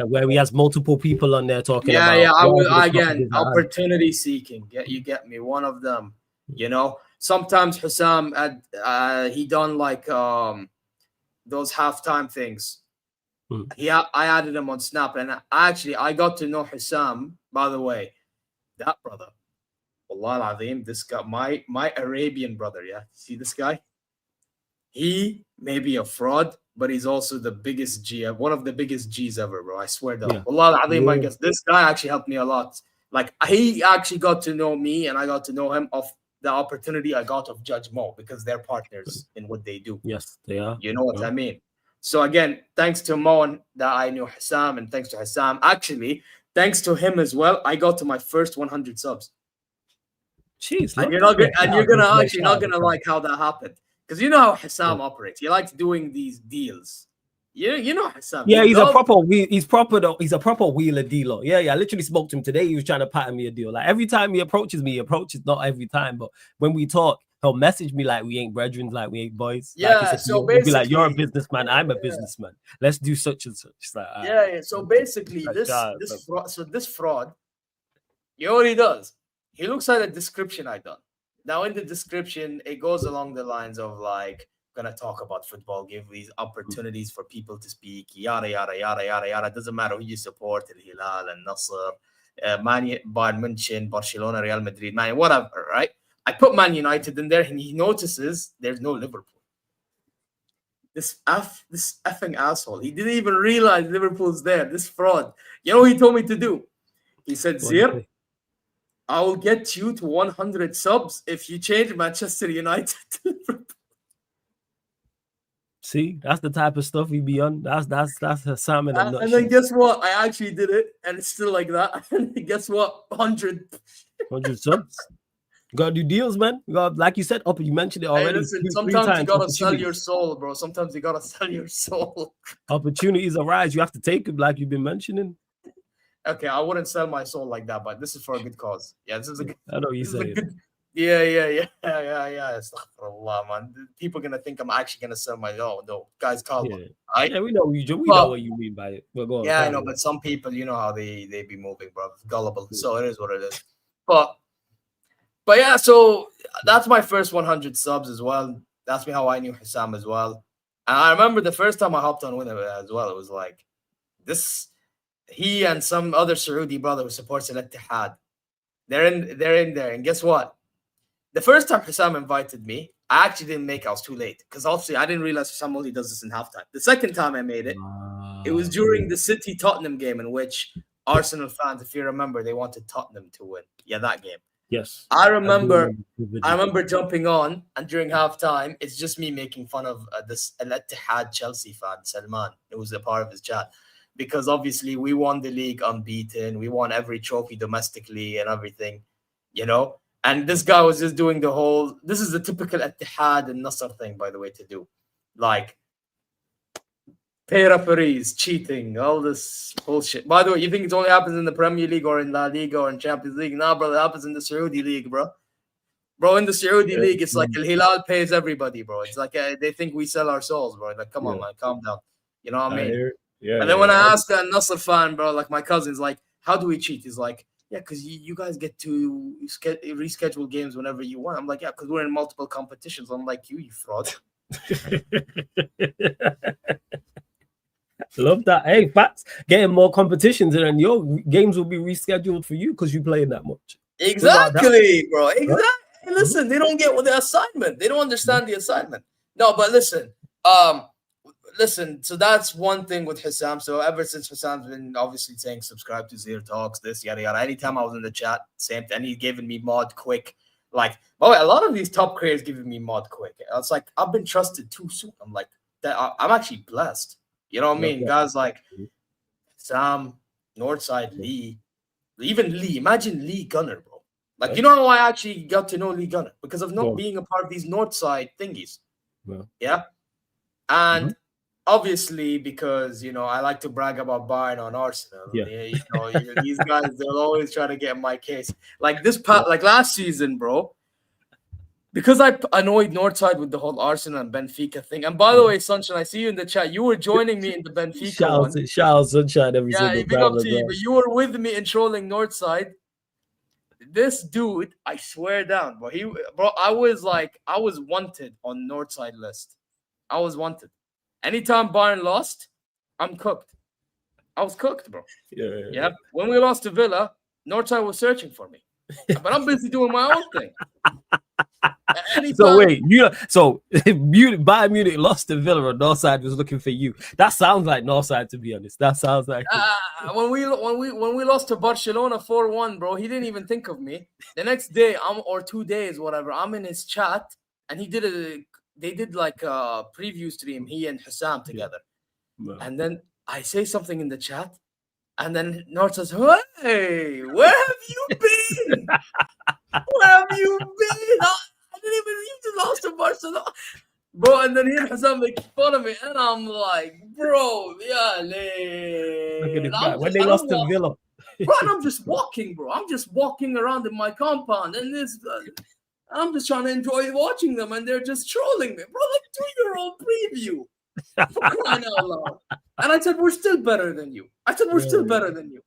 Where he has multiple people on there talking about. I was again opportunity seeking. You get me? One of them. You know, sometimes Husam he done like those halftime things. I added him on Snap, and I got to know Husam. By the way, that brother. Wallah al-Azim, this guy, my Arabian brother, see this guy? he may be a fraud, but he's also the biggest G, one of the biggest G's ever, bro. I swear to Yeah. Allah, Al-Azim, I Yeah. guess this guy actually helped me a lot. Like he actually got to know me, and I got to know him of the opportunity I got of Judge Mo because they're partners in what they do. Yes, they are. You know what I mean? So again, thanks to Mo that I knew Husam, and thanks to Husam, actually, thanks to him as well, I got to my first 100 subs. Jeez, And look. you're gonna actually not gonna like how that happened because you know how Husam operates. He likes doing these deals. You know Husam. Yeah, he's a proper wheeler dealer. Yeah, I literally spoke to him today. He was trying to pattern me a deal. Like every time he approaches me, not every time, but when we talk, he'll message me like we ain't brethren, like we ain't boys. Yeah, like so he'll be like, basically, you're a businessman, I'm a businessman. Let's do such and such. It's like, yeah. So basically, this fraud, you know what he does? He looks at the description I done. Now in the description, it goes along the lines of like, gonna talk about football, give these opportunities for people to speak, yada yada yada yada yada. Doesn't matter who you support, Al Hilal and Nasr, Bayern München, Barcelona, Real Madrid, man, whatever, right? I put Man United in there, and he notices there's no Liverpool. This effing asshole. He didn't even realize Liverpool's there. This fraud. You know what he told me to do? He said, Zir, I will get you to 100 subs if you change Manchester United to Liverpool. See, that's the type of stuff we be on. That's Husam in a nutshell. And then guess what? I actually did it, and it's still like that. And guess what? 100 subs. You gotta do deals, man. You got, like you said, you mentioned it already. Hey, listen, sometimes you gotta sell your soul, bro. Sometimes you gotta sell your soul. Opportunities arise. You have to take them, like you've been mentioning. Okay, I wouldn't sell my soul like that, but this is for a good cause. Yeah, this is a good. I know you say it. Yeah. Astaghfirullah, man. People are gonna think I'm actually gonna sell my. No, guys, calm. Yeah, we know what you mean by it. But go on, yeah, I know, but some people, you know how they be moving, bro. Gullible. So it is what it is. But yeah, so that's my first 100 subs as well. That's me how I knew Husam as well. And I remember the first time I hopped on with him as well. It was like this. He and some other Saudi brother who supports Al Ittihad. They're in there, and guess what? The first time Husam invited me, I actually didn't make it. I was too late because obviously I didn't realize Husam only does this in halftime. The second time I made it, it was during the City Tottenham game in which Arsenal fans, if you remember, they wanted Tottenham to win. Yeah, that game. Yes. I remember jumping on, and during halftime, it's just me making fun of this Al Ittihad Chelsea fan, Salman. It was a part of his chat. Because obviously we won the league unbeaten. We won every trophy domestically and everything, you know? And this guy was just doing the whole, this is the typical Ittihad and Nasr thing, by the way, to do. Like, pay referees, cheating, all this bullshit. By the way, you think it only happens in the Premier League or in La Liga or in Champions League? Nah, brother, it happens in the Saudi League, bro. Bro, in the Saudi League, it's like Al Hilal pays everybody, bro. It's like they think we sell our souls, bro. Like, come on, man, calm down. You know what I mean? Yeah. And then when I asked that Nasr fan, bro, like my cousin's like, how do we cheat? He's like, yeah, because you guys get to reschedule games whenever you want. I'm like, yeah, because we're in multiple competitions. I'm like, you fraud. Love that. Hey, facts. Getting more competitions and your games will be rescheduled for you because you playing that much. Exactly, bro. Exactly. Hey, listen, they don't get the assignment. They don't understand the assignment. No, but listen, so that's one thing with Husam. So ever since Husam's been obviously saying subscribe to Zir Talks, this, yada, yada. Anytime I was in the chat, same thing. And he's giving me mod quick. Like, oh, a lot of these top creators giving me mod quick. It's like, I've been trusted too soon. I'm like, I'm actually blessed. You know what I mean? Guys like Sam, Northside, Lee, even Lee. Imagine Lee Gunner, bro. Like, you know how I actually got to know Lee Gunner? Because of not being a part of these Northside thingies. Yeah. And obviously, because, you know, I like to brag about Bayern on Arsenal. Yeah. You know, these guys, they'll always try to get in my case. Like like last season, bro, because I annoyed Northside with the whole Arsenal and Benfica thing. And by the way, Sunshine, I see you in the chat. You were joining me in the Benfica one. Shout out Sunshine every single big up to you. But you were with me in trolling Northside. This dude, I swear down, bro. I was wanted on Northside list. I was wanted. Anytime Bayern lost, I'm cooked. I was cooked, bro. Yeah. When we lost to Villa, Northside was searching for me. But I'm busy doing my own thing. So wait, Bayern Munich lost to Villa, and Northside was looking for you. That sounds like Northside, to be honest. That sounds like when we lost to Barcelona 4-1, bro, he didn't even think of me. The next day, or 2 days, whatever, I'm in his chat, and they did like a preview stream, he and Husam together. Yeah. And then I say something in the chat, and then North says, "Hey, where have you been? Where have you been? I didn't even you just lost to Barcelona." Bro, and then he and Husam make fun of me, and I'm like, bro, yeah, when they lost to Villa. Bro, and I'm just walking, bro. I'm just walking around in my compound, and I'm just trying to enjoy watching them, and they're just trolling me. Bro, like 2-year-old preview. For crying out loud. And I said, we're still better than you. Better than you.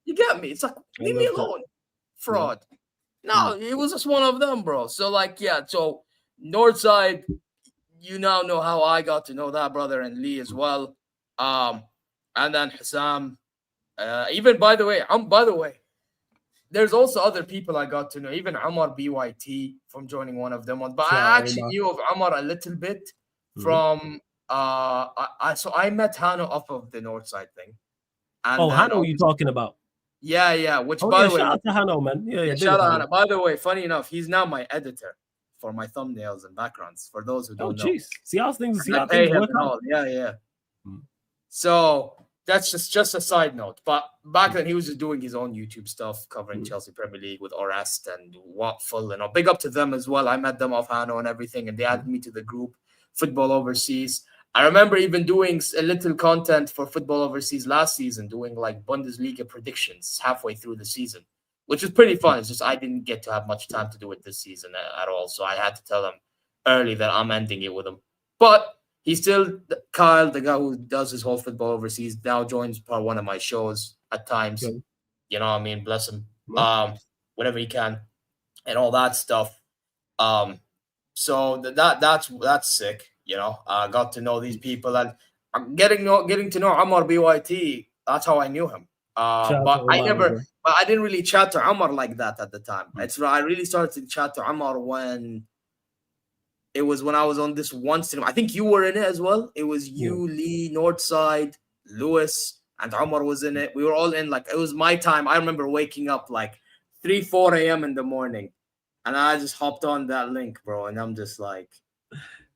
You get me? It's like, leave me alone. Fraud. No, it was just one of them, bro. So, like, yeah, so Northside, you now know how I got to know that brother and Lee as well. And then Husam. Even by the way, there's also other people I got to know, even Omar BYT from joining one of them. But I actually knew of Omar a little bit from I met Hano off of the Northside thing. And Hano you talking about? Yeah. Which by the way, shout out to Hano, man. Yeah, shout out Hano. By the way, funny enough, he's now my editor for my thumbnails and backgrounds. For those who don't know, see how things work out. Yeah. So that's just a side note. But back then, he was just doing his own YouTube stuff, covering Chelsea Premier League with Orest and Watful, and big up to them as well. I met them off Hano and everything, and they added me to the group Football Overseas. I remember even doing a little content for Football Overseas last season, doing like Bundesliga predictions halfway through the season, which was pretty fun. It's just I didn't get to have much time to do it this season at all, so I had to tell them early that I'm ending it with him. But he's still Kyle, the guy who does his whole Football Overseas, now joins one of my shows at times. Okay. You know what I mean? Bless him. Whenever he can, and all that stuff. So that's sick. You know, I got to know these people, and I'm getting to know Omar BYT. That's how I knew him. But I didn't really chat to Omar like that at the time. I really started to chat to Omar when I was on this one stream. I think you were in it as well. It was you, Lee, Northside, Lewis, and Omar was in it. We were all in, like, it was my time. I remember waking up like 4 a.m. in the morning, and I just hopped on that link, bro, and I'm just like,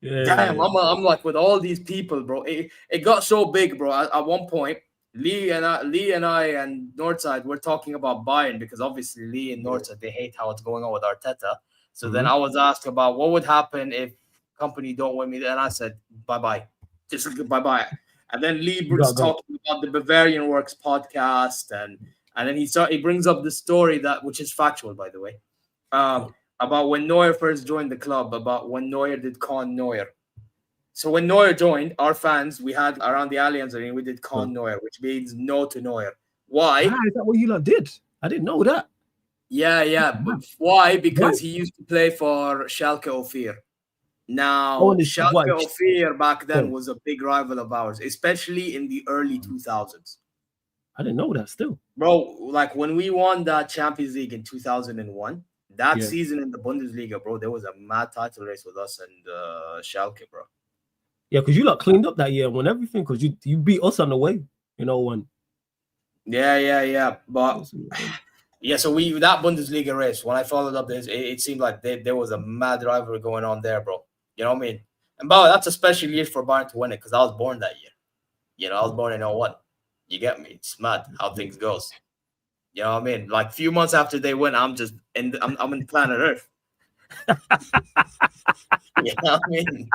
damn, I'm like with all these people, bro. It got so big, bro. At one point, Lee and I and Northside were talking about Bayern, because obviously Lee and Northside, they hate how it's going on with Arteta. So then I was asked about what would happen if company don't win me, and I said bye-bye, just bye-bye. And then Lee was talking about the Bavarian Works podcast, and then he brings up the story which is factual, by the way. About when Neuer first joined the club, about when Neuer did Con Neuer. So when Neuer joined, our fans, we had around the Allianz Arena, we did Con Neuer, which means no to Neuer. Why? Is that what you lot did? I didn't know that. Yeah. But why? Because he used to play for Schalke 04. Now, Schalke 04 back then was a big rival of ours, especially in the early 2000s. I didn't know that still. Bro, like when we won that Champions League in 2001, that season in the Bundesliga, bro, there was a mad title race with us and Schalke, bro. Yeah, because you lot cleaned up that year and won everything, because you beat us on the way, when. Yeah. But yeah, so that Bundesliga race, when I followed up this, it seemed like there was a mad rivalry going on there, bro. You know what I mean? And bro, that's a special year for Bayern to win it, because I was born that year. I was born in 01. You get me? It's mad how things goes. You know what I mean? Like a few months after they win, I'm just I'm in planet Earth. You know what I mean?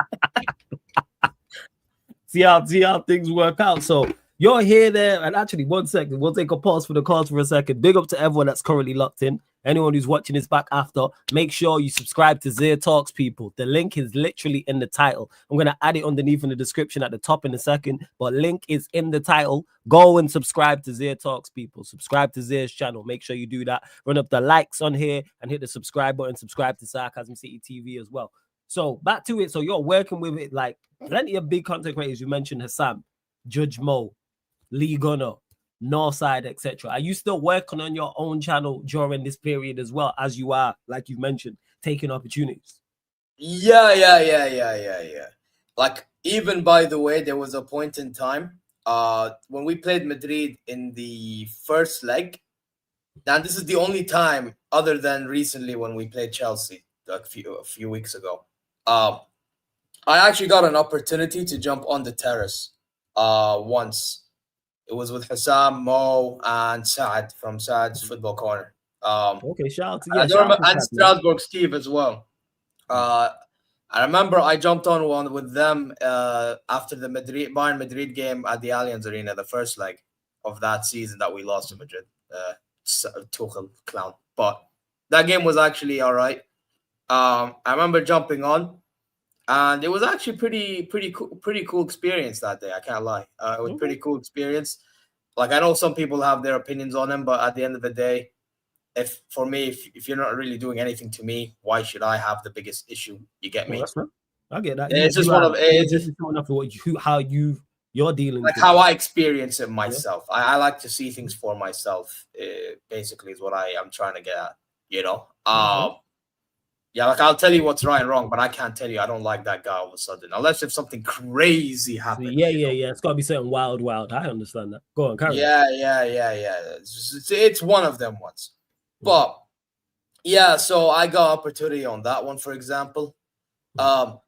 See how things work out. So you're here, there, and actually, 1 second, we'll take a pause for the calls for a second. Big up to everyone that's currently locked in. Anyone who's watching this back after, make sure you subscribe to Zir Talks, people. The link is literally in the title. I'm going to add it underneath in the description at the top in a second, but link is in the title. Go and subscribe to Zir Talks, people. Subscribe to Zir's channel. Make sure you do that. Run up the likes on here and hit the subscribe button. Subscribe to Sarcasm City TV as well. So back to it. So you're working with it, like plenty of big content creators. You mentioned Husam, Judge Mo, Lee Gunner, Northside, etc. Are you still working on your own channel during this period as well, as you are, like you mentioned, taking opportunities? Yeah. Like, even by the way, there was a point in time when we played Madrid in the first leg. And this is the only time, other than recently when we played Chelsea like a few weeks ago. I actually got an opportunity to jump on the terrace once. It was with Husam, Mo, and Saad from Saad's Football Corner. Okay, shout out to I don't shout out remember, to and Sad, man. Strasbourg Steve as well. I remember I jumped on one with them after the Bayern Madrid game at the Allianz Arena, the first leg of that season that we lost to Madrid. Tuchel clown, but that game was actually all right. I remember jumping on, and it was actually pretty cool experience that day. I can't lie. It was pretty cool experience. Like, I know some people have their opinions on him, but at the end of the day, if you're not really doing anything to me, why should I have the biggest issue? You get me? That's right. I get that. It's just one of it's just how you're dealing like with how it. I experience it myself. I like to see things for myself. Basically, is what I'm trying to get at. You know. Yeah, like, I'll tell you what's right and wrong, but I can't tell you I don't like that guy all of a sudden, unless if something crazy happens. Yeah. It's got to be something wild. I understand that. Go on, carry on. Yeah. It's one of them ones. But yeah, so I got opportunity on that one, for example. I'm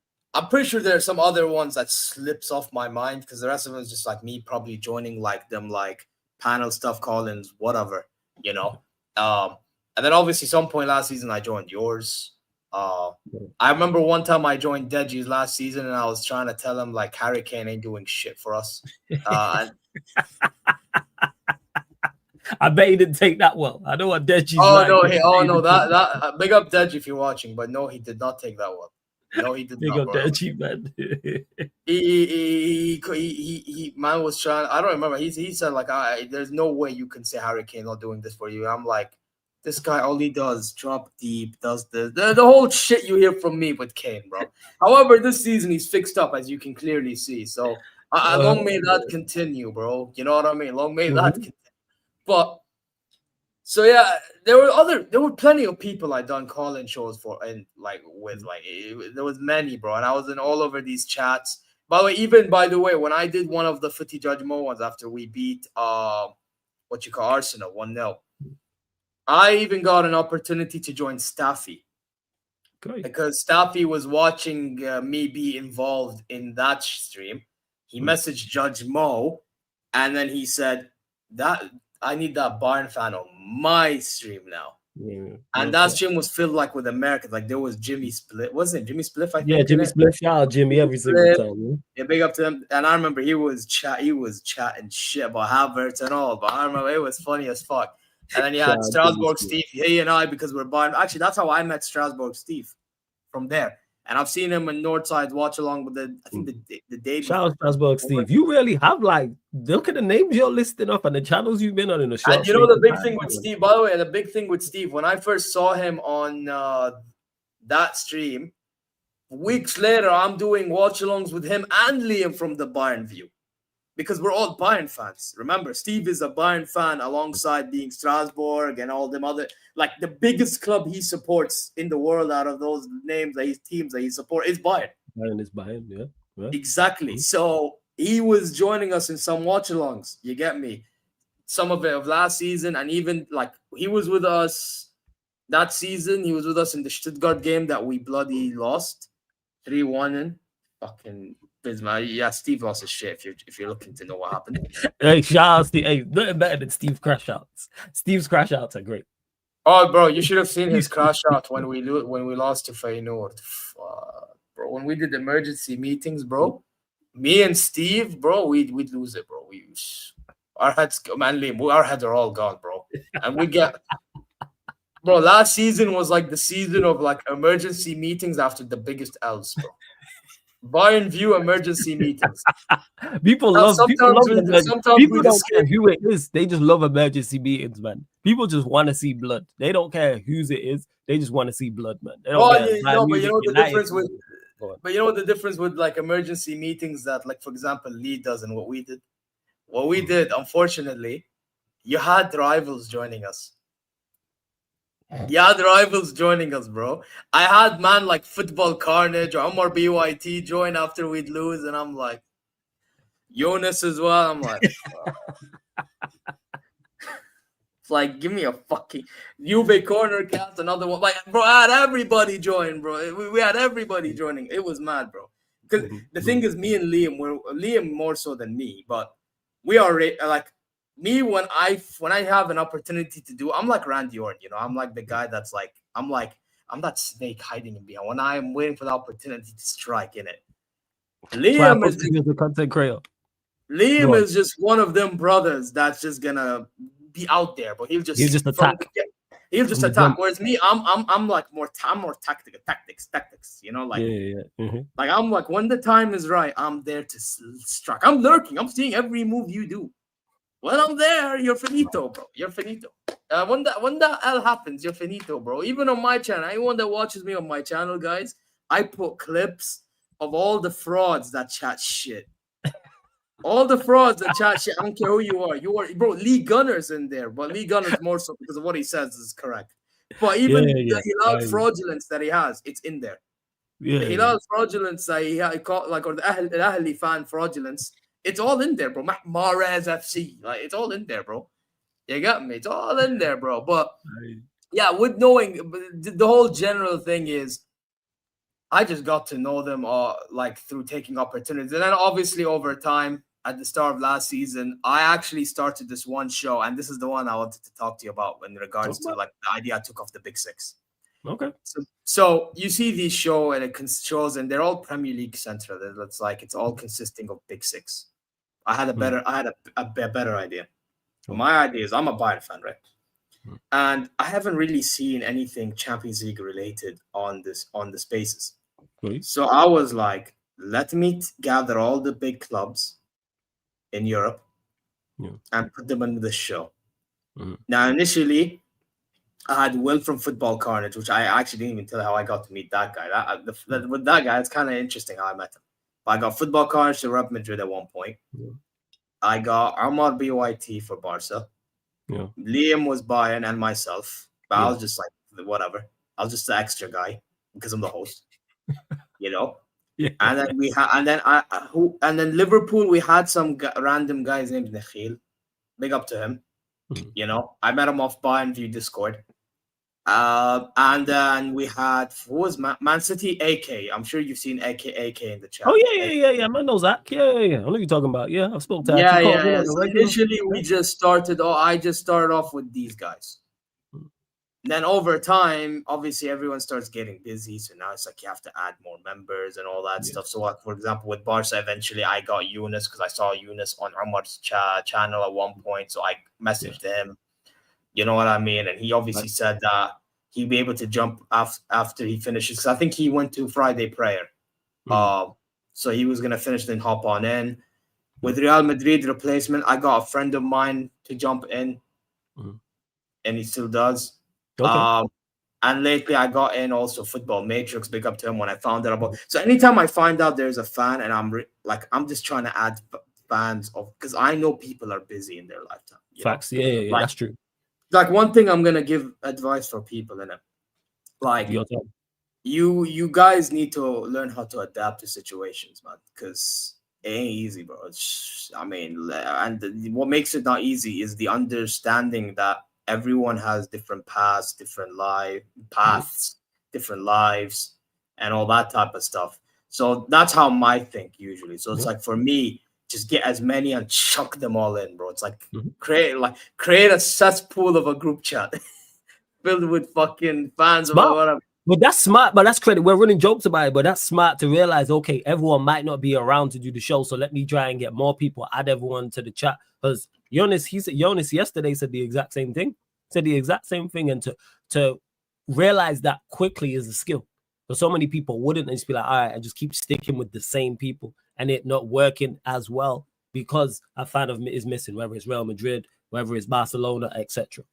pretty sure there are some other ones that slips off my mind, because the rest of them is just like me probably joining like them, like panel stuff, call-ins, whatever, you know. And then obviously some point last season I joined yours. I remember one time I joined Deji's last season, and I was trying to tell him like Harry Kane ain't doing shit for us. I bet he didn't take that well. I know what Deji's like. That big up Deji if you're watching, but no, he did not take that well. No, he did big not. Big up Deji, man. he man was trying. I don't remember. He said like, there's no way you can say Harry Kane not doing this for you. I'm like, this guy, all he does drop deep, does the whole shit you hear from me with Kane, bro. However, this season he's fixed up, as you can clearly see. So long may that continue, bro. You know what I mean? Long may that continue. But so yeah, there were plenty of people I done call-in shows for, and like with there was many, bro, and I was in all over these chats. By the way, when I did one of the Footy Judge Mo ones after we beat Arsenal 1-0, I even got an opportunity to join Staffy. Great. Because Staffy was watching me be involved in that stream. He messaged Judge Mo, and then he said that I need that Bayern fan on my stream now. And that stream was filled like with Americans. Like, there was Jimmy Split. Wasn't it Jimmy Spliff? I think. Yeah, Jimmy Spliff. Shout out Jimmy every single time. Yeah, big up to him. And I remember he was chatting shit about Havertz and all. But I remember it was funny as fuck. And then you had Strasbourg Steve, he and I, because we're Bayern. Actually, that's how I met Strasbourg Steve, from there. And I've seen him in Northside watch along with the day. Shout out Strasbourg Steve. You really have, like, look at the names you're listing up and the channels you've been on in the show. And you know the big thing with Steve, by the way, the big thing with Steve, when I first saw him on that stream, weeks later, I'm doing watch alongs with him and Liam from the Bayern View. Because we're all Bayern fans. Remember, Steve is a Bayern fan alongside being Strasbourg and all them other, like, the biggest club he supports in the world out of those names, these teams that he supports, is Bayern. Bayern is Bayern, yeah. Exactly. So he was joining us in some watch alongs. You get me? Some of it of last season, and even like he was with us that season. He was with us in the Stuttgart game that we bloody lost 3-1 in. Fucking Bismarck. Yeah, Steve lost his shit if you're looking to know what happened. Hey, shout out Steve. Hey, nothing better than Steve's crash outs. Steve's crash outs are great. Oh, bro, you should have seen his crash out when we lost to Feyenoord. Bro, when we did emergency meetings, bro, me and Steve, bro, we'd lose it, bro. Our heads are all gone, bro. And we get, bro, last season was like the season of like emergency meetings after the biggest L's, bro. Bayern View emergency meetings. People don't care who it is. They just love emergency meetings, man. People just want to see blood. They don't care whose it is. They just want to see blood, man. They don't care. But you know the difference with. But you know the difference with like emergency meetings that, like, for example, Lee does and what we did. What we did, unfortunately, You had rivals joining us. You had rivals joining us, bro. I had man like Football Carnage or Omar BYT join after we'd lose, and I'm like, Jonas as well. I'm like, it's like, give me a fucking Juve corner cast, another one. Like, bro, I had everybody join, bro. We had everybody joining. It was mad, bro. Because the thing is, me and Liam more so than me, but we are like me when I have an opportunity to do. I'm like Randy Orton, you know. I'm like the guy that's like I'm that snake hiding in behind when I am waiting for the opportunity to strike in it. Liam is the content creator. Liam is just one of them brothers that's just gonna be out there, but he'll just attack. He'll just attack. Whereas me, I'm like more tactics. You know, like like I'm like when the time is right, I'm there to strike. I'm lurking. I'm seeing every move you do. When I'm there, you're finito, bro. You're finito. When that L happens, you're finito, bro. Even on my channel, anyone that watches me on my channel, guys, I put clips of all the frauds that chat shit. All the frauds that chat shit. I don't care who you are. You are, bro. Lee Gunner's in there, but Lee Gunner's more so because of what he says is correct. But even the Hilal fraudulence that he has, it's in there. The Hilal fraudulence that he called like, or the Ahli fan fraudulence, it's all in there, bro. Mahrez FC, like it's all in there, bro. You got me. It's all in there, bro. But yeah, with knowing the whole general thing is, I just got to know them like through taking opportunities, and then obviously over time. At the start of last season, I actually started this one show, and this is the one I wanted to talk to you about in regards to like the idea I took off the Big Six. Okay. So you see these shows, and it shows, and they're all Premier League central. It's all consisting of Big Six. I had a better idea. My idea is I'm a Bayern fan, right? And I haven't really seen anything Champions League related on the spaces. So I was like, let me gather all the big clubs in Europe and put them into the show. Now, initially, I had Will from Football Carnage, which I actually didn't even tell how I got to meet that guy. With that guy, it's kind of interesting how I met him. But I got Football Carnage to Real Madrid at one point. I got Omar BYT for Barca. Liam was Bayern and myself. But I was just like, whatever. I was just the extra guy because I'm the host. You know? And then we had, and then Liverpool. We had some random guys named Nikhil. Big up to him. You know, I met him off Bayern View Discord. And then we had who was Man City AK. I'm sure you've seen AK in the chat. Oh yeah. Man knows that. Yeah. I know what you're talking about. Yeah, I've spoken to. Yeah. So initially, we just started. I just started off with these guys. Then over time, obviously, everyone starts getting busy. So now it's like you have to add more members and all that stuff. So, like, for example, with Barca, eventually I got Yunus because I saw Yunus on Omar's channel at one point. So I messaged him. You know what I mean? And he obviously said that he'd be able to jump after he finishes. Because I think he went to Friday prayer. So he was going to finish then hop on in. With Real Madrid replacement, I got a friend of mine to jump in. And he still does. Okay. And lately I got in also Football Matrix. Big up to him when I found out about. So anytime I find out there's a fan, and I'm just trying to add fans of, because I know people are busy in their lifetime. Facts. Yeah, like, that's true. Like one thing I'm gonna give advice for people in it. Like you guys need to learn how to adapt to situations, man, because it ain't easy, bro. And what makes it not easy is the understanding that everyone has different paths, different different lives, and all that type of stuff. So that's how I think usually. So it's like for me, just get as many and chuck them all in, bro. It's like create a cesspool of a group chat filled with fucking fans or whatever. But that's smart, but that's credit. We're running jokes about it, but that's smart to realize, okay, everyone might not be around to do the show. So let me try and get more people, add everyone to the chat. Because Jonas yesterday said the exact same thing. And to realize that quickly is a skill. So many people wouldn't just be like, all right, I just keep sticking with the same people and it not working as well because a fan of is missing, whether it's Real Madrid, whether it's Barcelona, etc.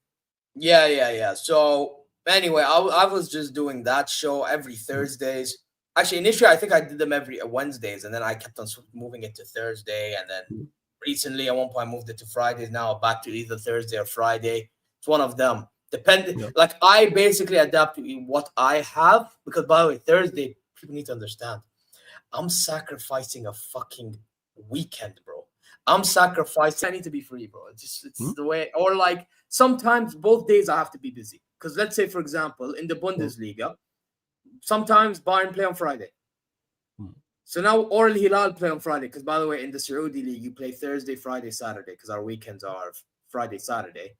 Yeah. So anyway, I was just doing that show every Thursdays. Actually, initially, I think I did them every Wednesdays, and then I kept on moving it to Thursday, and then recently. At one point, I moved it to Fridays. Now back to either Thursday or Friday. It's one of them. Yeah. Like I basically adapt to what I have because, by the way, Thursday people need to understand. I'm sacrificing a fucking weekend, bro. I'm sacrificing. I need to be free, bro. It's the way. Or like sometimes both days I have to be busy. Because let's say, for example, in the Bundesliga, sometimes Bayern play on Friday. So now Or Al Hilal play on Friday. Because by the way, in the Saudi League, you play Thursday, Friday, Saturday. Because our weekends are Friday, Saturday.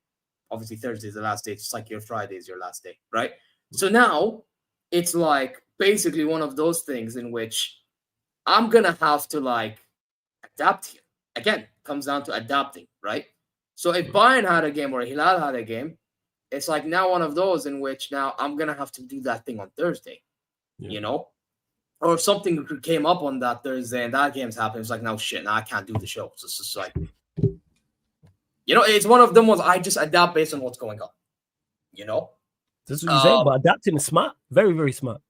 Obviously, Thursday is the last day. Just like your Friday is your last day, right? So now it's like basically one of those things in which I'm gonna have to like adapt here. Again, comes down to adapting, right? So if Bayern had a game or Hilal had a game, it's like now one of those in which now I'm gonna have to do that thing on Thursday, you know? Or if something came up on that Thursday and that game's happening, it's like, no shit, now I can't do the show. So it's just like, you know, it's one of them ones I just adapt based on what's going on, you know? That's what you're saying, but adapting is smart. Very, very smart.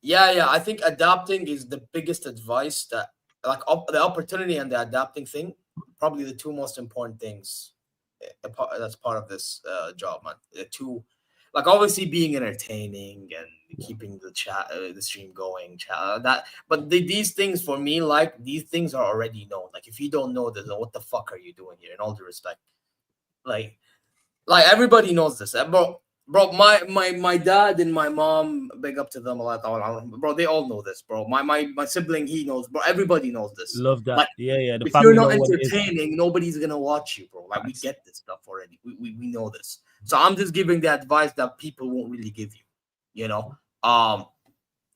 Yeah. I think adapting is the biggest advice that, like, the opportunity and the adapting thing, probably the two most important things that's part of this job, man. The two, like, obviously being entertaining and keeping the chat, the stream going, but these things for me, like, these things are already known. Like, if you don't know this, then what the fuck are you doing here? In all due respect, like everybody knows this, bro. My dad and my mom, big up to them a lot, bro. They all know this, bro. My sibling, he knows, bro. Everybody knows this. Love that. Like, yeah. If you're not entertaining, nobody's gonna watch you, bro. Like, we get this stuff already. We know this. So I'm just giving the advice that people won't really give you. You know,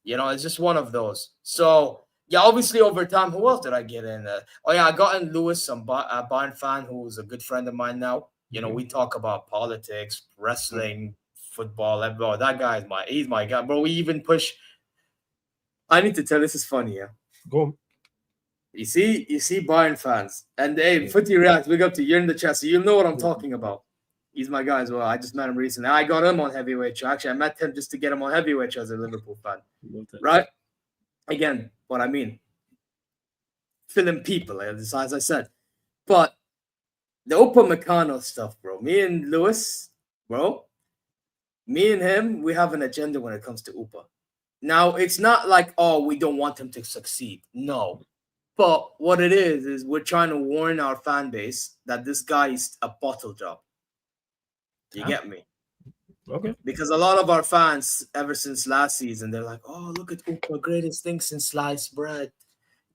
it's just one of those. So yeah, obviously over time, who else did I get in? I got in Lewis, a Bayern fan who's a good friend of mine now. You know, we talk about politics, wrestling, football. Bro, that guy he's my guy, bro. We even push. I need to tell. This is funny, yeah. Go on. You see Bayern fans, and hey, Footy React, big up to you in the chat, so you'll know what I'm talking about. He's my guy as well. I just met him recently. I got him on heavyweight show. Actually, I met him just to get him on heavyweight show as a Liverpool fan. Right? Again, what I mean. Filling people, as I said. But the Upamecano stuff, bro. Me and Lewis, bro. Me and him, we have an agenda when it comes to Upa. Now, it's not like, oh, we don't want him to succeed. No. But what it is we're trying to warn our fan base that this guy is a bottle job. You get me? Okay. Because a lot of our fans, ever since last season, they're like, oh, look at Upa, greatest thing since sliced bread.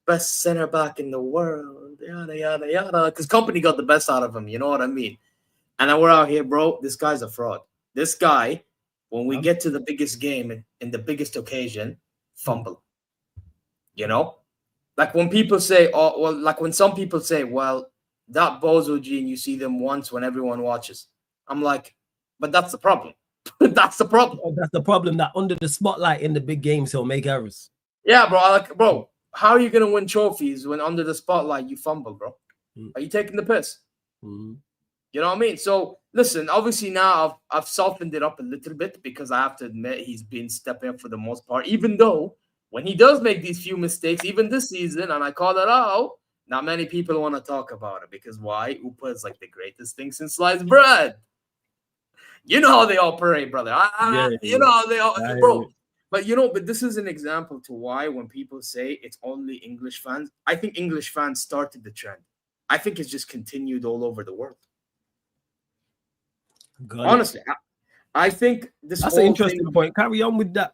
Best center back in the world. Yada, yada, yada. Because company got the best out of him. You know what I mean? And now we're out here, bro. This guy's a fraud. This guy, when we get to the biggest game in the biggest occasion, fumble. You know? Like when people say, oh, well, like when some people say, well, that Bozo gene, you see them once when everyone watches. I'm like, but that's the problem. That's the problem. That's the problem, that under the spotlight in the big games, he'll make errors. Yeah, bro, how are you going to win trophies when under the spotlight you fumble, bro? Are you taking the piss? You know what I mean? So, listen, obviously now I've softened it up a little bit because I have to admit he's been stepping up for the most part, even though when he does make these few mistakes, even this season, and I call it out, not many people want to talk about it because why? Upa is like the greatest thing since sliced bread. You know how they operate, brother. You know how they all, bro. But but this is an example to why when people say it's only English fans, I think English fans started the trend. I think it's just continued all over the world. Honestly, I think that's an interesting point. Carry on with that,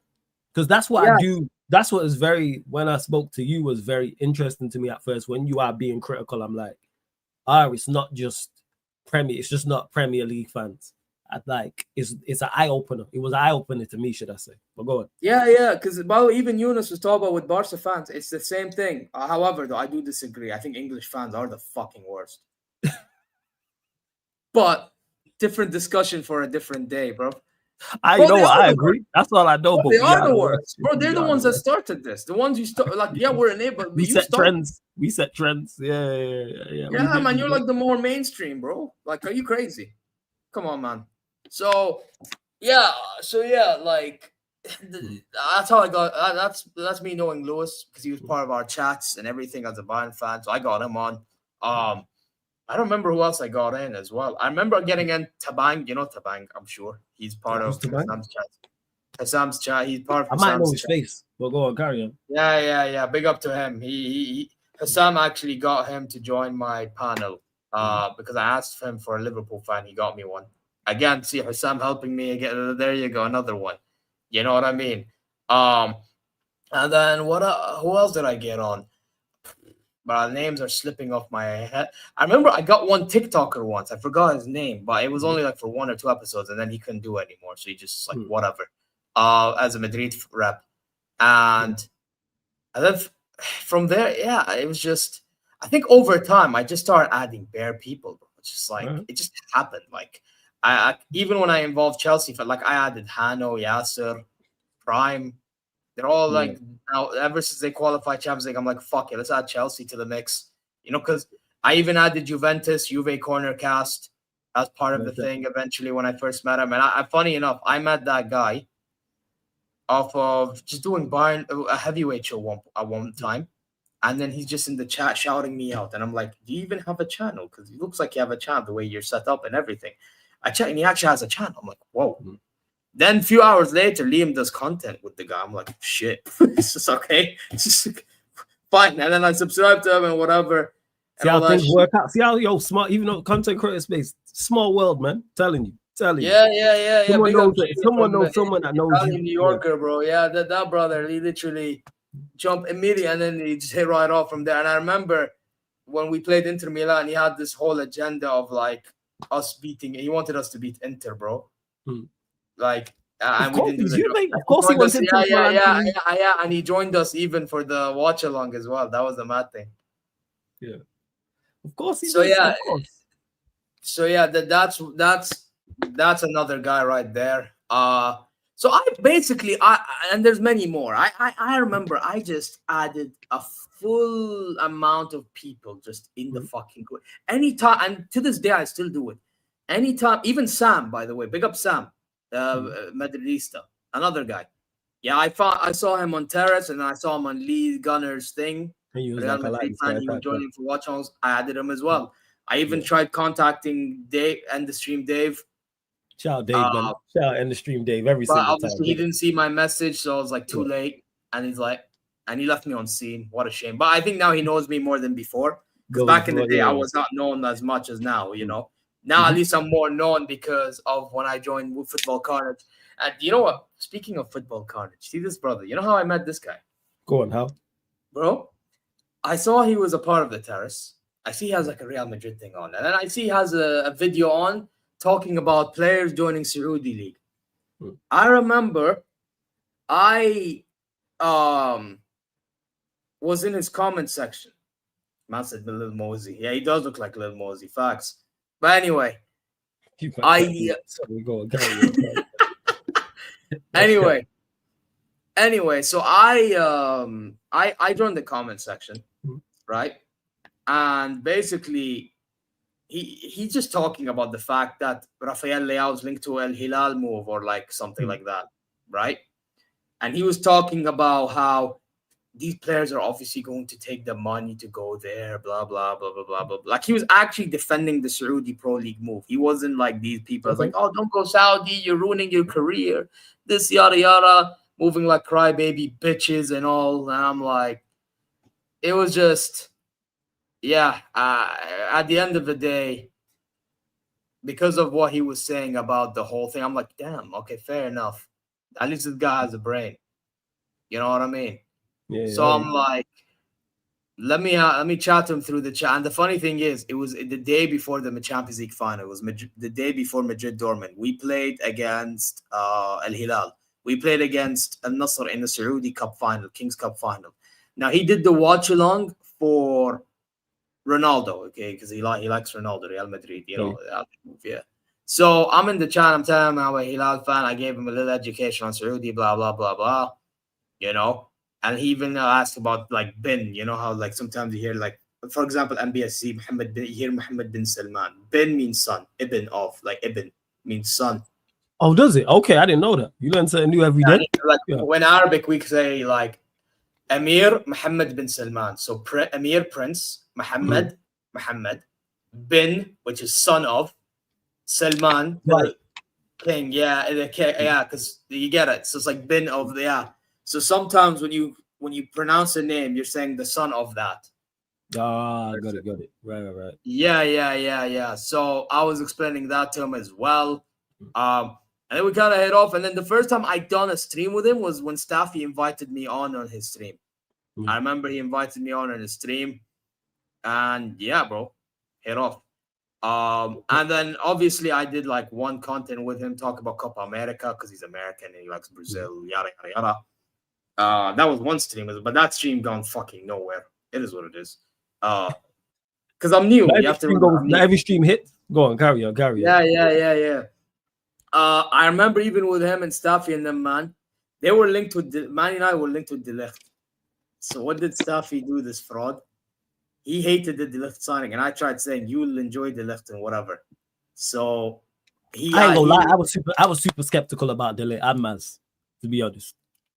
because that's what I do. That's what is when I spoke to you, was very interesting to me at first. When you are being critical, I'm like, it's not just Premier. It's just not Premier League fans. It's an eye opener. It was an eye opener to me, should I say? But go on. Yeah. Because by the way, even Yunus was talking about with Barca fans. It's the same thing. However, though, I do disagree. I think English fans are the fucking worst. But different discussion for a different day, bro. I agree. That's all I know. Bro, they are the worst, bro. They're the ones that started this. The ones you start, like, we're enabled. We set trends. We set trends. Yeah. Yeah, man, you're like the more mainstream, bro. Like, are you crazy? Come on, man. So yeah, like that's how I got. That's me knowing Lewis because he was part of our chats and everything as a Bayern fan. So I got him on. I don't remember who else I got in as well. I remember getting in Tabang. You know Tabang, I'm sure. He's part Who's of the man? Hassam's chat. Hassam's chat. He's part I of might know Hassam's his chat. face. But go on, carry on. Yeah. Big up to him. Hassam actually got him to join my panel because I asked him for a Liverpool fan. He got me one. Again, see Hassam helping me again. There you go, another one. You know what I mean? And then what? Who else did I get on? But names are slipping off my head. I remember I got one TikToker once. I forgot his name, but it was only like for 1 or 2 episodes, and then he couldn't do it anymore. So he just like whatever. As a Madrid rep, and then from there, yeah, it was just. I think over time, I just started adding bare people. Bro. It's just like it just happened. Like I even when I involved Chelsea, felt like I added Hano, Yasser, Prime. They're all like now ever since they qualified Champions League, I'm like, fuck it, let's add Chelsea to the mix. You know, because I even added Juve Corner Cast as part of the thing eventually when I first met him. And I funny enough, I met that guy off of just doing Bayern a heavyweight show at one time. And then he's just in the chat shouting me out. And I'm like, do you even have a channel? Because it looks like you have a channel the way you're set up and everything. I check and he actually has a channel. I'm like, whoa. Then a few hours later, Liam does content with the guy. I'm like, shit, it's just okay. It's just fine. And then I subscribe to him and whatever. See how things work out. See how smart, even though content creator space, small world, man. Telling you. Yeah. Someone knows someone that knows you. New Yorker, bro. Yeah, that brother, he literally jumped immediately and then he just hit right off from there. And I remember when we played Inter Milan, he had this whole agenda of like us beating. He wanted us to beat Inter, bro. Like, and we didn't do that. Of course, he wanted to. Yeah. And he joined us even for the watch along as well. That was the mad thing. Yeah, of course. So yeah, that's another guy right there. So I basically and there's many more. I remember I just added a full amount of people just in the fucking group. Anytime, and to this day I still do it. Anytime, even Sam, by the way, big up Sam. Madridista, another guy. Yeah, I saw him on Terrace and I saw him on Lee Gunner's thing. Real Madrid fan, he was joining for watch alongs. I added him as well. I even tried contacting Dave and the stream Dave. Shout out Dave, man. Shout out and the stream Dave every single time. Obviously he didn't see my message, so I was like too late. And he's like, and he left me on scene. What a shame. But I think now he knows me more than before. Because back in the day, I was not known as much as now, you know. Now at least I'm more known because of when I joined Football Carnage. And you know what? Speaking of Football Carnage, see this brother. You know how I met this guy? Go on, how? Bro, I saw he was a part of the Terrace. I see he has like a Real Madrid thing on. And then I see he has a video on talking about players joining Saudi League. I remember I was in his comment section. Man said Lil Mosey. Yeah, he does look like Lil Mosey. Facts. But anyway, anyway, so I joined the comment section, right? And basically, he's just talking about the fact that Rafael Leao's linked to El Hilal move or like something like that, right? And he was talking about how these players are obviously going to take the money to go there, blah, blah, blah, blah, blah, blah. Like, he was actually defending the Saudi Pro League move. He wasn't like these people. Like, oh, don't go Saudi. You're ruining your career. This, yada, yada. Moving like crybaby bitches and all. And I'm like, it was just, yeah. At the end of the day, because of what he was saying about the whole thing, I'm like, damn, okay, fair enough. At least this guy has a brain. You know what I mean? Yeah, so I'm like, let me chat him through the chat. And the funny thing is, it was the day before the Champions League final. It was the day before Madrid Dortmund. We played against Al Hilal. We played against Al Nasr in the Saudi Cup final, Kings Cup final. Now he did the watch along for Ronaldo, okay, because he likes Ronaldo, Real Madrid, you know, yeah. So I'm in the chat. I'm telling him I'm a Hilal fan. I gave him a little education on Saudi, blah blah blah blah, you know. And he even asked about like bin, you know how like sometimes you hear like, for example, MBSC, Muhammad bin, you hear Muhammad bin Salman. Bin means son, ibn of, like ibn means son. Oh, does it? Okay, I didn't know that. You learn something new every day. Like when Arabic we say like Amir Muhammad bin Salman. So Amir Prince, Muhammad, bin, which is son of Salman, Right. king. Yeah, yeah, because you get it. So it's like bin of the yeah. So sometimes when you pronounce a name, you're saying the son of that. Got it. Right. Yeah. So I was explaining that to him as well. And then we kind of hit off. And then the first time I done a stream with him was when Staffy invited me on his stream. I remember he invited me on his stream, and yeah, bro, hit off. And then obviously I did like one content with him, talk about Copa America because he's American and he likes Brazil, yada yada yada. That was one stream, but that stream gone fucking nowhere. It is what it is. Because I'm new. You have to remember, I'm new. Not every stream hit. Go on, carry on. Yeah. I remember even with him and Staffy and them, man, they were linked with Man United were linked with De Ligt. So what did Staffy do? This fraud. He hated the De Ligt signing, and I tried saying you will enjoy De Ligt and whatever. So I ain't gonna lie, I was super skeptical about De Ligt and Maz, to be honest.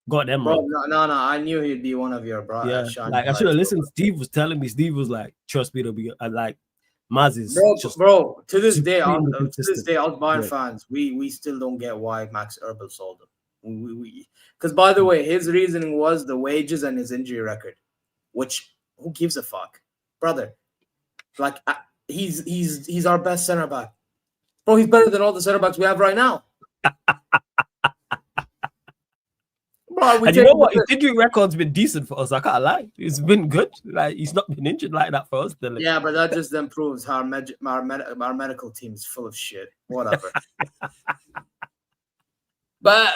Got them bro. wrong. No. I knew he'd be one of your bro. Yeah, like I should have listened. Steve was telling me. Steve was like, "Trust me, it'll be like Maz is bro. To this day, us Bayern fans, we still don't get why Max Erbel sold him. Because by the way, his reasoning was the wages and his injury record, which who gives a fuck, brother? Like he's our best center back, bro. He's better than all the center backs we have right now. Bro, and you know what? His injury record's been decent for us. I can't lie. It's been good. Like he's not been injured like that for us. Yeah, but that just then proves how our medical team is full of shit. Whatever. but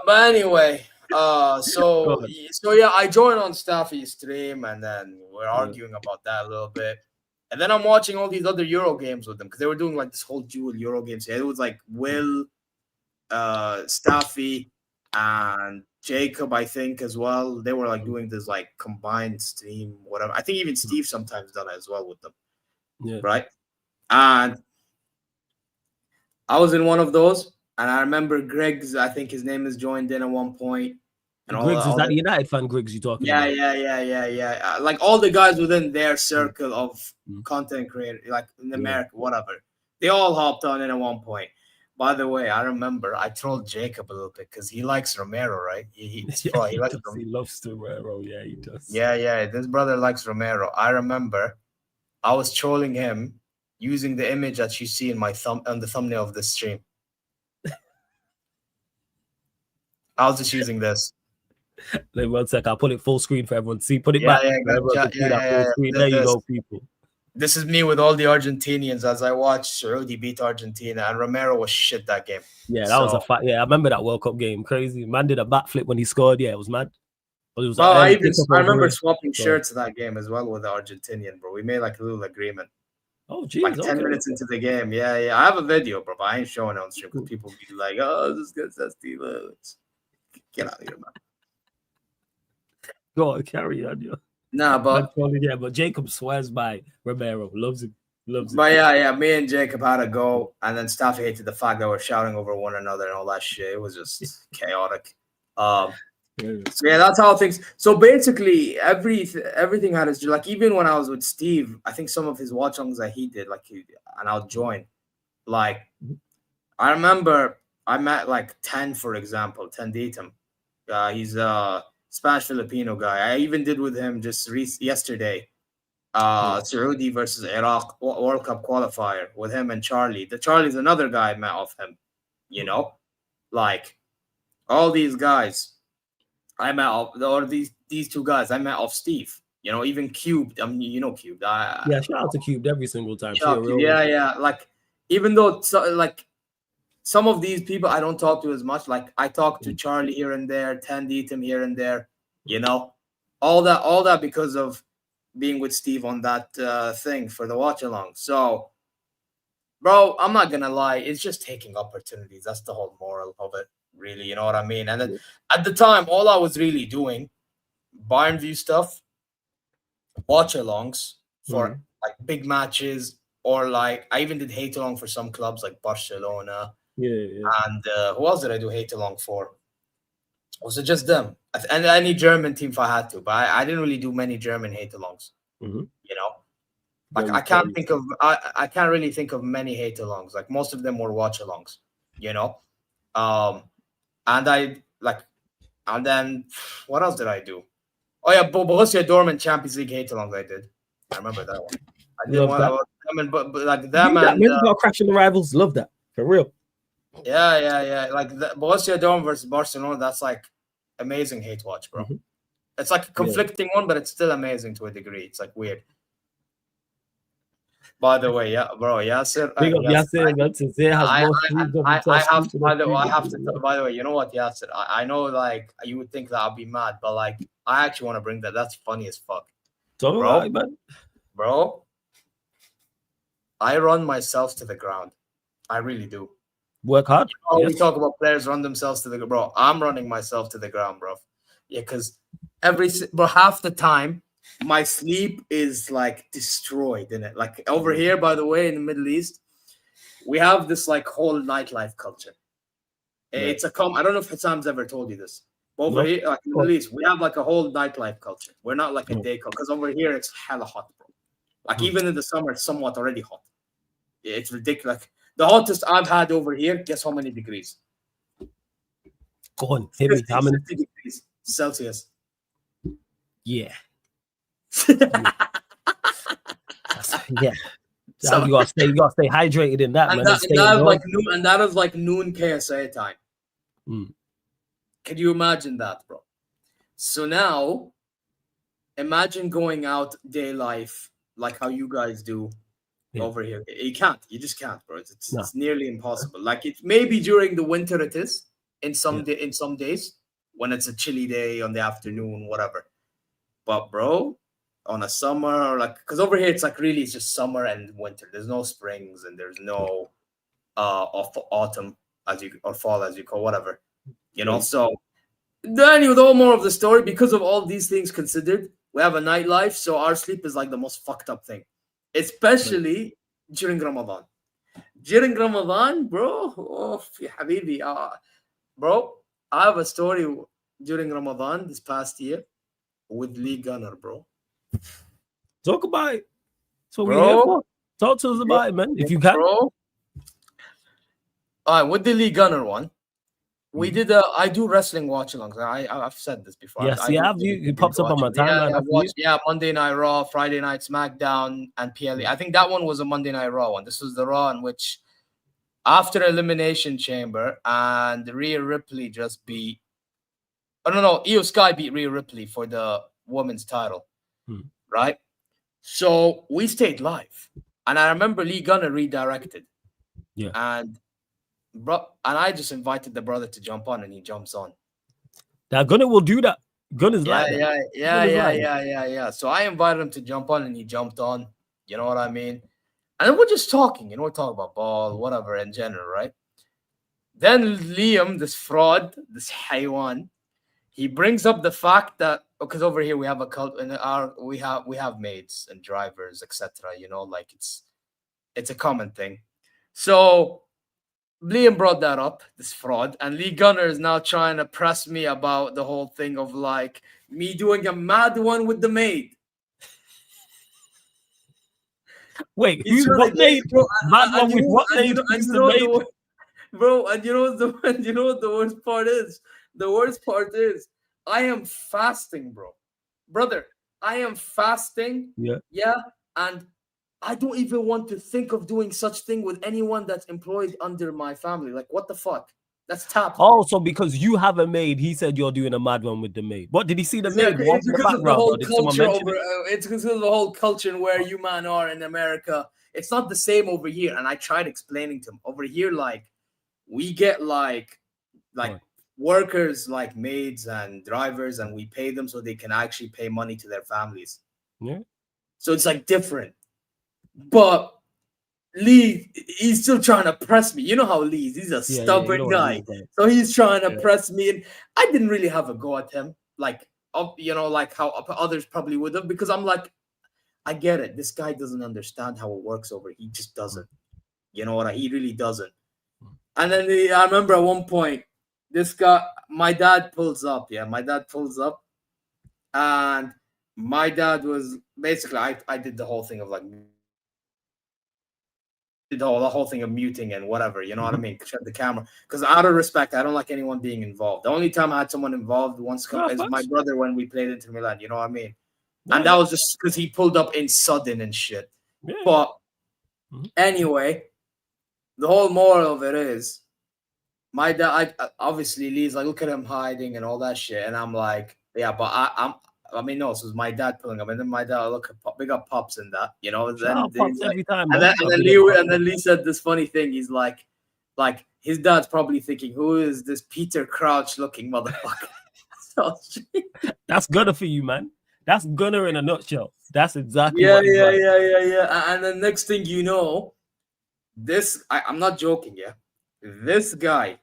anyway, so yeah, I joined on Staffy's stream, and then we're arguing about that a little bit. And then I'm watching all these other Euro games with them because they were doing like this whole dual Euro games. It was like Will, Staffy, and Jacob, I think, as well. They were like doing this like combined stream, whatever. I think even Steve sometimes done it as well with them. Yeah. Right. And I was in one of those, and I remember Greg's, I think his name is joined in at one point. And Griggs, is that the United fan Griggs you talking about? Yeah. Like all the guys within their circle of content creators, like in America, whatever. They all hopped on in at one point. By the way, I remember I trolled Jacob a little bit because he likes Romero, right? He loves Romero. Yeah, he does. Yeah. This brother likes Romero. I remember I was trolling him using the image that you see in my on the thumbnail of this stream. I was just using this. Like 1 sec, I'll put it full screen for everyone to see. Put it back. Full screen. There you go, people. This is me with all the Argentinians as I watched Saudi beat Argentina, and Romero was shit that game. Yeah, that was a fight. Yeah, I remember that World Cup game. Crazy. Man did a backflip when he scored. Yeah, it was mad. It was I remember swapping shirts in that game as well with the Argentinian, bro. We made like a little agreement. Oh, geez. Like 10 minutes into the game. Yeah. I have a video, bro, but I ain't showing it on stream because people be like, oh, this guy's that Steelers. Get out of here, man. Go on, carry on, yo. Nah, but Jacob swears by Romero, loves him. But yeah, me and Jacob had a go, and then Staffy hated the fact that we're shouting over one another and all that shit. It was just chaotic. So yeah, that's how things. So basically, everything had its like. Even when I was with Steve, I think some of his watch-alongs that he did, and I'll join. Like, I remember I met like 10, for example, 10 Datum. He's a Spanish Filipino guy. I even did with him just yesterday. Saudi versus Iraq World Cup qualifier with him and Charlie. Charlie's another guy I met off him. You know, like all these guys I met off, or these two guys I met off Steve. You know, even Cubed. I mean, you know Cubed. Yeah, shout out to Cubed every single time. Yeah. Like even though some of these people I don't talk to as much. Like I talk to Charlie here and there, Tanditum here and there. You know, all that because of being with Steve on that thing for the watch along. So, bro, I'm not gonna lie, it's just taking opportunities. That's the whole moral of it, really. You know what I mean? And then at the time, all I was really doing, Bayern View stuff, watch alongs for like big matches, or like I even did hate along for some clubs like Barcelona. Yeah. And who else did I do hate along for? Was it just them? And any German team if I had to, but I didn't really do many German hate alongs. You know, Like Very I can't funny. think of I can't really think of many hate alongs. Like most of them were watch alongs, you know. And I like and then what else did I do? Oh yeah, Borussia Dortmund Champions League hate alongs I did. I remember that one. I did Love one. that. I mean, but like them Do that, and man. You got crashing the rivals. Love that. For real. yeah. Like the Borussia Dortmund versus Barcelona. That's like amazing hate watch, bro. Mhm. It's like a Yeah. conflicting one, but it's still amazing to a degree. It's like weird. By the way, yeah, bro, Yasser, Big up Yasser, man. Sincere has I, more streams of I himself have to, speaking by of the way, I streaming. have to, by the way, you know what, Yasser? I know, like, you would think that I'll be mad, but like, I actually want to bring that. That's funny as fuck, It's all bro. right, man. Bro, I run myself to the ground. I really do. Work hard. Oh, Yes. we talk about players run themselves to the bro. I'm running myself to the ground, bro. Yeah, because half the time my sleep is like destroyed in it. Like over here, by the way, in the Middle East, we have this like whole nightlife culture. It's a I don't know if Hassam's ever told you this. But over here, like in the Middle East, we have like a whole nightlife culture. We're not like a day culture because over here it's hella hot, bro. Like even in the summer, it's somewhat already hot. It's ridiculous. The hottest I've had over here, guess how many degrees? Go on, hit me. How many? 50 degrees Celsius. Yeah. Yeah. So you gotta stay hydrated in that, and man. That is like noon KSA time. Can you imagine that, bro? So now imagine going out day life like how you guys do over here. You can't. You just can't, bro. It's nearly impossible. Like it maybe during the winter it is in some days when it's a chilly day on the afternoon, whatever. But bro, on a summer or like because over here it's like really it's just summer and winter. There's no springs and there's no autumn or fall as you call whatever. You know, so then with all more of the story, because of all these things considered, we have a nightlife, so our sleep is like the most fucked up thing. Especially during Ramadan. During Ramadan, bro, oh habibi, bro, I have a story during Ramadan this past year with Lee Gunner, bro. Talk about it. So we're here for. Talk to us about it, man. If you can. Bro. All right, with the Lee Gunner one, we did I do wrestling watch-alongs. I've said this before. Yes, it pops up on my timeline. Monday Night Raw, Friday Night SmackDown, and PLE. I think that one was a Monday Night Raw one. This was the Raw in which after Elimination Chamber and Rhea Ripley just beat Io Sky beat Rhea Ripley for the women's title. Right? So we stayed live. And I remember Lee Gunner redirected. Yeah. And I just invited the brother to jump on and he jumps on. That Gunner will do that. Gunner's like that. Yeah. So I invited him to jump on and he jumped on. You know what I mean? And then we're just talking, we're talking about ball, whatever in general, right? Then Liam, this fraud, this haywan, he brings up the fact that because over here we have a cult and we have maids and drivers, etc. Like it's a common thing. So Liam brought that up, this fraud, and Lee Gunner is now trying to press me about the whole thing of like me doing a mad one with the maid. Wait, what maid? Mad one with what maid? Bro, and you know what the worst part is? The worst part is I am fasting, brother. I am fasting. Yeah, and I don't even want to think of doing such thing with anyone that's employed under my family. Like, what the fuck? That's tapped. Oh, so because you have a maid, he said you're doing a mad one with the maid. What did he see the maid? It's because of the whole culture it's because of the whole culture and where you man are in America. It's not the same over here. And I tried explaining to him over here, like we get like workers, like maids and drivers, and we pay them so they can actually pay money to their families. Yeah. So it's like different. But Lee, he's still trying to press me. You know how Lee is. He's a stubborn guy. So he's trying to press me. And I didn't really have a go at him. Like how others probably would have. Because I'm like, I get it. This guy doesn't understand how it works over. He just doesn't. You know what? He really doesn't. And then I remember at one point, this guy, my dad pulls up. Yeah, my dad pulls up. And my dad was basically, I did the whole thing of like the whole thing of muting and whatever, you know what I mean? Shut the camera. Because out of respect, I don't like anyone being involved. The only time I had someone involved is my brother when we played Inter Milan, you know what I mean? And that was just because he pulled up in sudden and shit. Yeah. But anyway, the whole moral of it is, my dad, obviously Lee's like, look at him hiding and all that shit. And I'm like, yeah, but I mean, no, so it was my dad pulling him. And then my dad, look at big up Pops in that, you know. Then Pops every time, and then Lee said this funny thing. He's like his dad's probably thinking, who is this Peter Crouch looking motherfucker? So, that's Gunner for you, man. That's Gunner in a nutshell. That's exactly yeah. And the next thing you know, I'm not joking, yeah. This guy,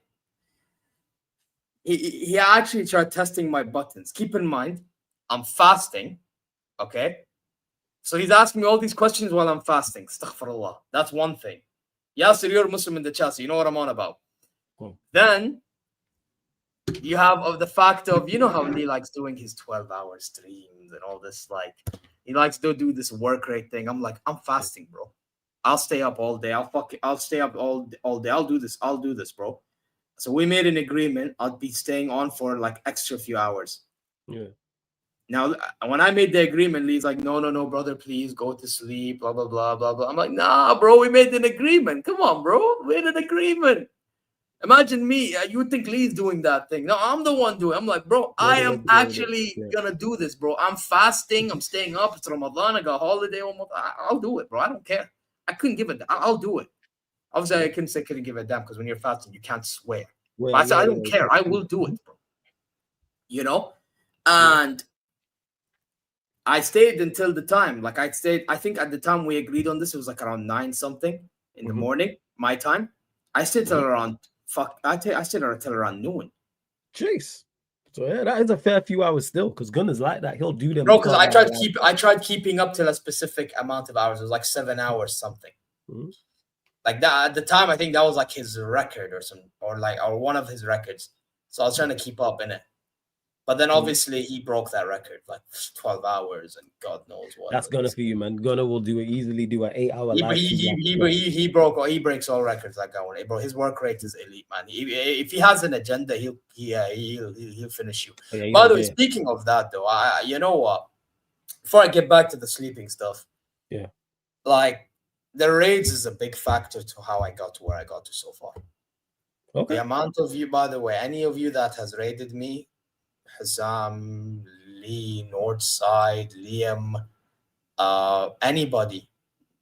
he actually tried testing my buttons. Keep in mind, I'm fasting, okay? So he's asking me all these questions while I'm fasting. Astaghfirullah. That's one thing. Yasir, you're a Muslim in the chat, so you know what I'm on about. Cool. Then you have the fact of, you know how he likes doing his 12-hour streams and all this, like, he likes to do this work rate thing. I'm like, I'm fasting, bro. I'll stay up all day. I'll stay up all day. I'll do this, bro. So we made an agreement. I'll be staying on for like extra few hours. Yeah. Now, when I made the agreement, Lee's like, no, brother, please go to sleep, blah, blah, blah, blah, blah. I'm like, nah, bro, we made an agreement. Come on, bro. We made an agreement. Imagine me. You would think Lee's doing that thing. No, I'm the one doing it. I'm like, bro, I am actually going to do this, bro. I'm fasting. I'm staying up. It's Ramadan. I got holiday. I'll do it, bro. I don't care. I couldn't give it. I'll do it. Obviously, I couldn't give a damn because when you're fasting, you can't swear. But I said, I don't care. I will do it, bro. You know? And I stayed until the time. Like I think at the time we agreed on this, it was like around 9 something in the morning, my time. I stayed till around I stayed until around noon. Jeez. So yeah, that is a fair few hours still, because Gunner's like that. He'll do them. Bro, because I tried keeping up till a specific amount of hours. It was like 7 hours something. Like that at the time, I think that was like his record or one of his records. So I was trying to keep up in it. But then obviously he broke that record, like 12 hours and God knows what. That's Gunner for you, man. Gunner will easily do an 8-hour live. He breaks all records like that one. Bro, his work rate is elite, man. If he has an agenda, he'll finish you. Yeah, by the way, speaking of that though, you know what? Before I get back to the sleeping stuff, like the raids is a big factor to how I got to where I got to so far. Okay. The amount of you, by the way, any of you that has raided me, Husam, Lee, Northside, Liam, anybody,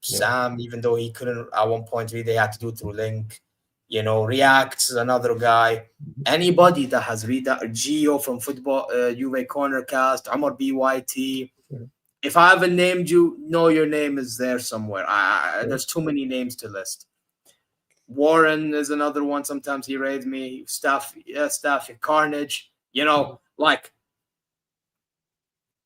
Sam, even though he couldn't at one point, they had to do it through link, you know, React's another guy, anybody that has read that, Gio from Football, Juve Cornercast, Amar BYT. If I haven't named you, know your name is there somewhere. There's too many names to list. Warren is another one. Sometimes he raids me. Staff, Carnage, you know. Like,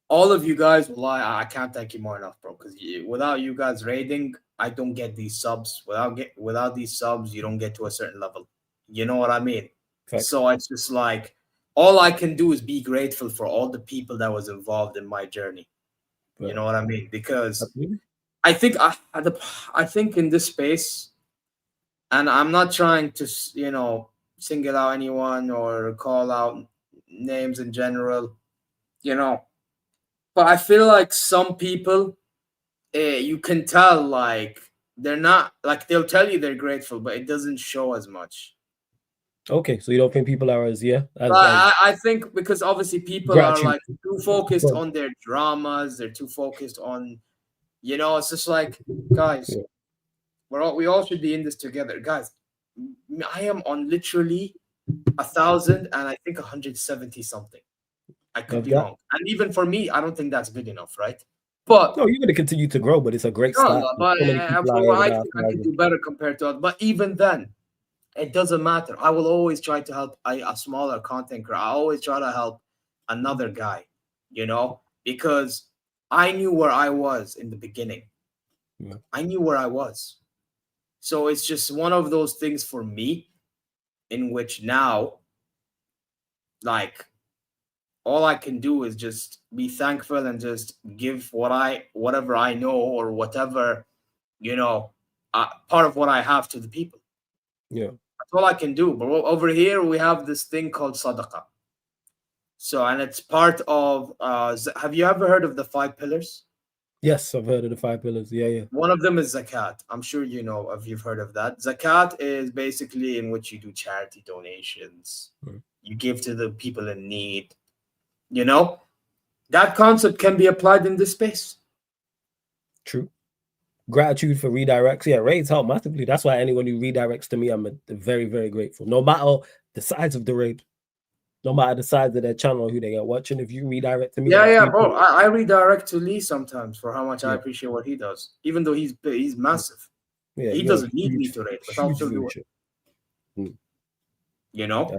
all of you guys, I can't thank you more enough, bro. Because without you guys raiding, I don't get these subs. Without these subs, you don't get to a certain level. You know what I mean? Okay. So it's just like, all I can do is be grateful for all the people that was involved in my journey. You know what I mean? Because I think I think in this space, and I'm not trying to, you know, single out anyone or call out names in general, you know, but I feel like some people, you can tell, like, they're not, like, they'll tell you they're grateful, but it doesn't show as much. Okay, so you don't think people are I think because obviously people are like too focused on their dramas, they're too focused on, you know, it's just like, guys, we all should be in this together, guys. I am on literally 1,000 and I think 170 something. I could be wrong. And even for me, I don't think that's good enough, right? But no, you're going to continue to grow, but it's a great start. But I think I can do better compared to others. But even then, it doesn't matter. I will always try to help a smaller content creator. I always try to help another guy, you know, because I knew where I was in the beginning. Yeah. I knew where I was. So it's just one of those things for me in which now, like, all I can do is just be thankful and just give whatever I know or whatever, you know, part of what I have to the people. Yeah. That's all I can do. But over here, we have this thing called sadaqah. So, and it's part of, have you ever heard of the 5 pillars? Yes, I've heard of the 5 pillars. Yeah, yeah. One of them is zakat. I'm sure you know if you've heard of that. Zakat is basically in which you do charity donations. You give to the people in need. You know, that concept can be applied in this space. True. Gratitude for redirects. Yeah, raids help massively. That's why anyone who redirects to me, I'm very, very grateful. No matter the size of the raid, no matter the size of their channel, who they get watching, if you redirect to me, yeah, bro. I redirect to Lee sometimes for how much I appreciate what he does, even though he's massive. Yeah, he doesn't need me to raid, but I'll still do it. You know?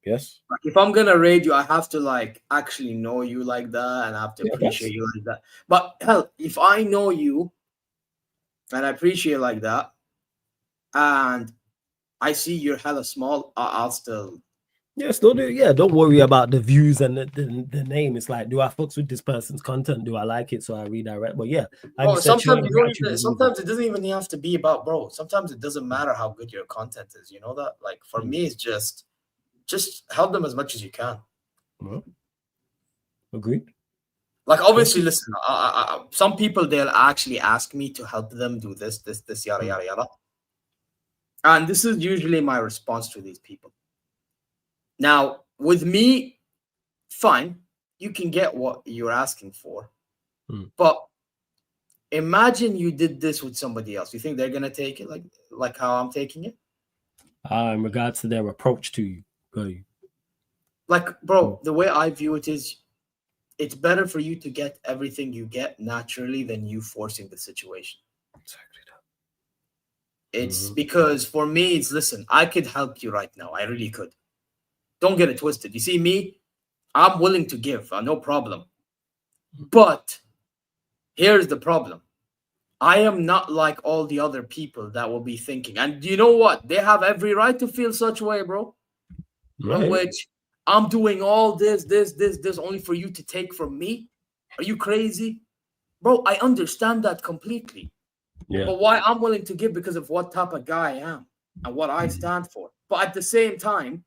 Yes. Like if I'm gonna raid you, I have to like actually know you like that, and I have to appreciate you like that. But hell, if I know you and I appreciate like that, and I see you're hella small, I'll still. Yeah, still do. Yeah, don't worry about the views and the name. It's like, do I fucks with this person's content? Do I like it? So I redirect. But yeah, like sometimes sometimes it doesn't even have to be about, bro. Sometimes it doesn't matter how good your content is. You know that? Like for me, it's just help them as much as you can. Agreed. Like obviously, listen. Some people, they'll actually ask me to help them do this, yada yada yada. And this is usually my response to these people. Now, with me, fine, you can get what you're asking for. But imagine you did this with somebody else. You think they're gonna take it like how I'm taking it? In regards to their approach to you. Like, bro, the way I view it is, it's better for you to get everything you get naturally than you forcing the situation. Exactly that. It's because for me, it's, listen, I could help you right now. I really could. Don't get it twisted. You see me, I'm willing to give, no problem. But here's the problem. I am not like all the other people that will be thinking. And you know what? They have every right to feel such a way, bro. In which I'm doing all this only for you to take from me. Are you crazy? Bro, I understand that completely. Yeah. But why I'm willing to give because of what type of guy I am and what I stand for. But at the same time,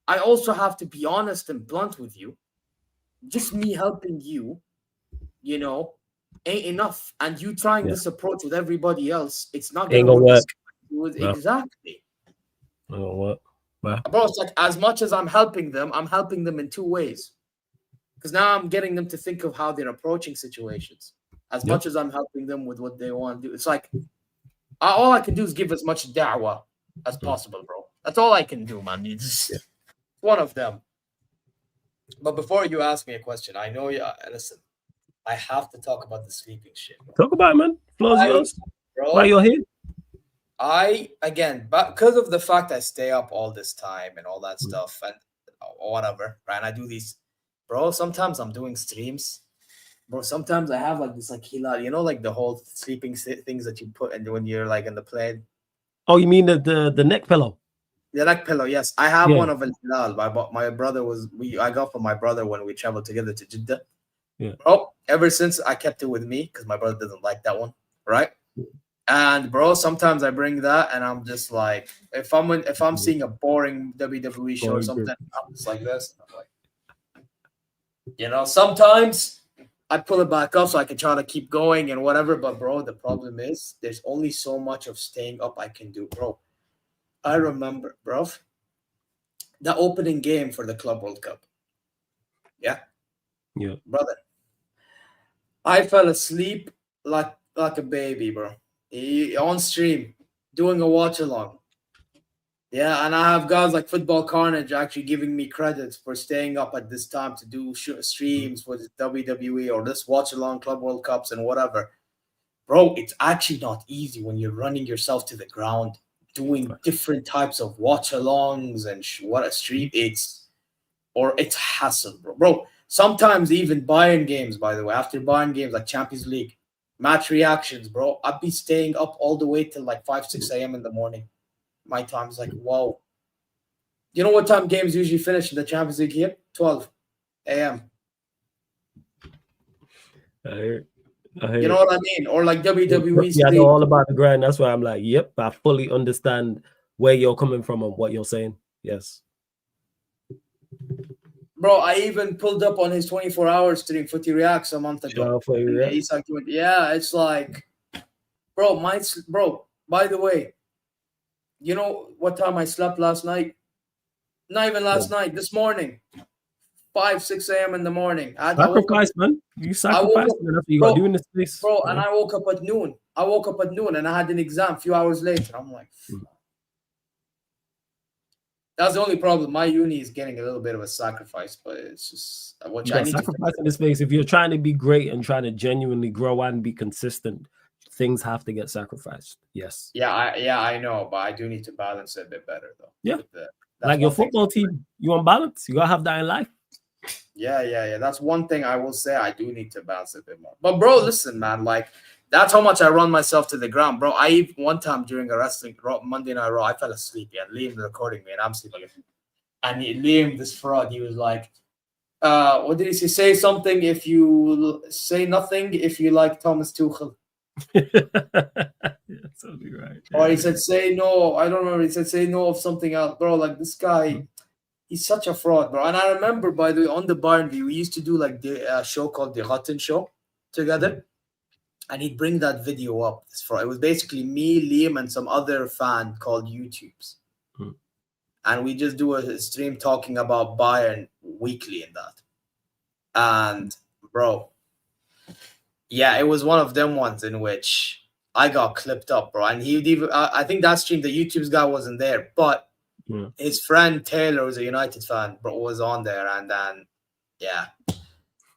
I also have to be honest and blunt with you. Just me helping you, you know, ain't enough. And you trying this approach with everybody else, it's not gonna work. Exactly. Oh, what? Bro, it's like as much as I'm helping them in 2 ways. Because now I'm getting them to think of how they're approaching situations. As much as I'm helping them with what they want to do. It's like all I can do is give as much da'wah as possible, bro. That's all I can do, man. It's one of them. But before you ask me a question, I know you. Listen, I have to talk about the sleeping shit. Bro. Talk about it, man. Floor's yours. Bro, why you're here? But because of the fact I stay up all this time and all that stuff and whatever, right? And I do these, bro. Sometimes I'm doing streams, bro. Sometimes I have like this, like hilal, you know, like the whole sleeping things that you put in when you're like in the plane. Oh, you mean the neck pillow? The neck pillow, yes. I have one of hilal. I got from my brother when we traveled together to Jeddah. Yeah. Bro, ever since I kept it with me because my brother doesn't like that one, right? And bro, sometimes I bring that, and I'm just like, if I'm seeing a boring WWE show or something, I'm just like this. I'm like, you know, sometimes I pull it back up so I can try to keep going and whatever. But bro, the problem is there's only so much of staying up I can do, bro. I remember, bro, the opening game for the Club World Cup. Yeah, brother. I fell asleep like a baby, bro. On stream, doing a watch along. Yeah, and I have guys like Football Carnage actually giving me credits for staying up at this time to do streams for the WWE or this watch along Club World Cups and whatever. Bro, it's actually not easy when you're running yourself to the ground, doing different types of watch alongs and what a stream. It's hassle, bro. Sometimes even Bayern games, by the way, after Bayern games like Champions League, match reactions, bro. I'd be staying up all the way till like 5, 6 a.m. in the morning. My time is like, wow. You know what time games usually finish in the Champions League here? 12 a.m. You know what I mean? Or like WWE Yeah, I know sleep. all about the grind. That's why I'm like, yep, I fully understand where you're coming from and what you're saying. Yes. Bro, I even pulled up on his 24-hour stream, Footy Reacts, a month ago. Shout out for you, And he's like, yeah, it's like, bro, by the way, you know what time I slept last night? Not even last night, this morning. 5, 6 a.m. in the morning. I woke up. Sacrifice, man. You I woke sacrifice, up, man. That's what you got to bro, do in this place. bro, Yeah. and I woke up at noon. And I had an exam a few hours later. I'm like, that's the only problem. My uni is getting a little bit of a sacrifice, but it's just what You I got need to sacrifice in this space. If you're trying to be great and trying to genuinely grow and be consistent, things have to get sacrificed. Yes. Yeah, I know, but I do need to balance it a bit better though. Yeah. That's like your football team, you want balance. You gotta have that in life. Yeah. That's one thing I will say. I do need to balance it a bit more. But bro, listen, man, like that's how much I run myself to the ground, bro. One time during a wrestling Monday Night Raw, I fell asleep. Yeah, Liam recording me, and I'm sleeping. And Liam, this fraud, he was like, what did he say? Say something if you say nothing if you like Thomas Tuchel. That's totally right. Or he said, say no. I don't remember. He said, say no of something else, bro. Like this guy, he's such a fraud, bro. And I remember, by the way, on the Barnby, we used to do like the show called the Rotten Show together. And he'd bring that video up. It was basically me, Liam, and some other fan called YouTubes. And we just do a stream talking about Bayern weekly in that. And bro, yeah, it was one of them ones in which I got clipped up, bro. And he'd even, I think that stream, the YouTube's guy wasn't there, but his friend Taylor, was a United fan, bro, was on there. And then, yeah,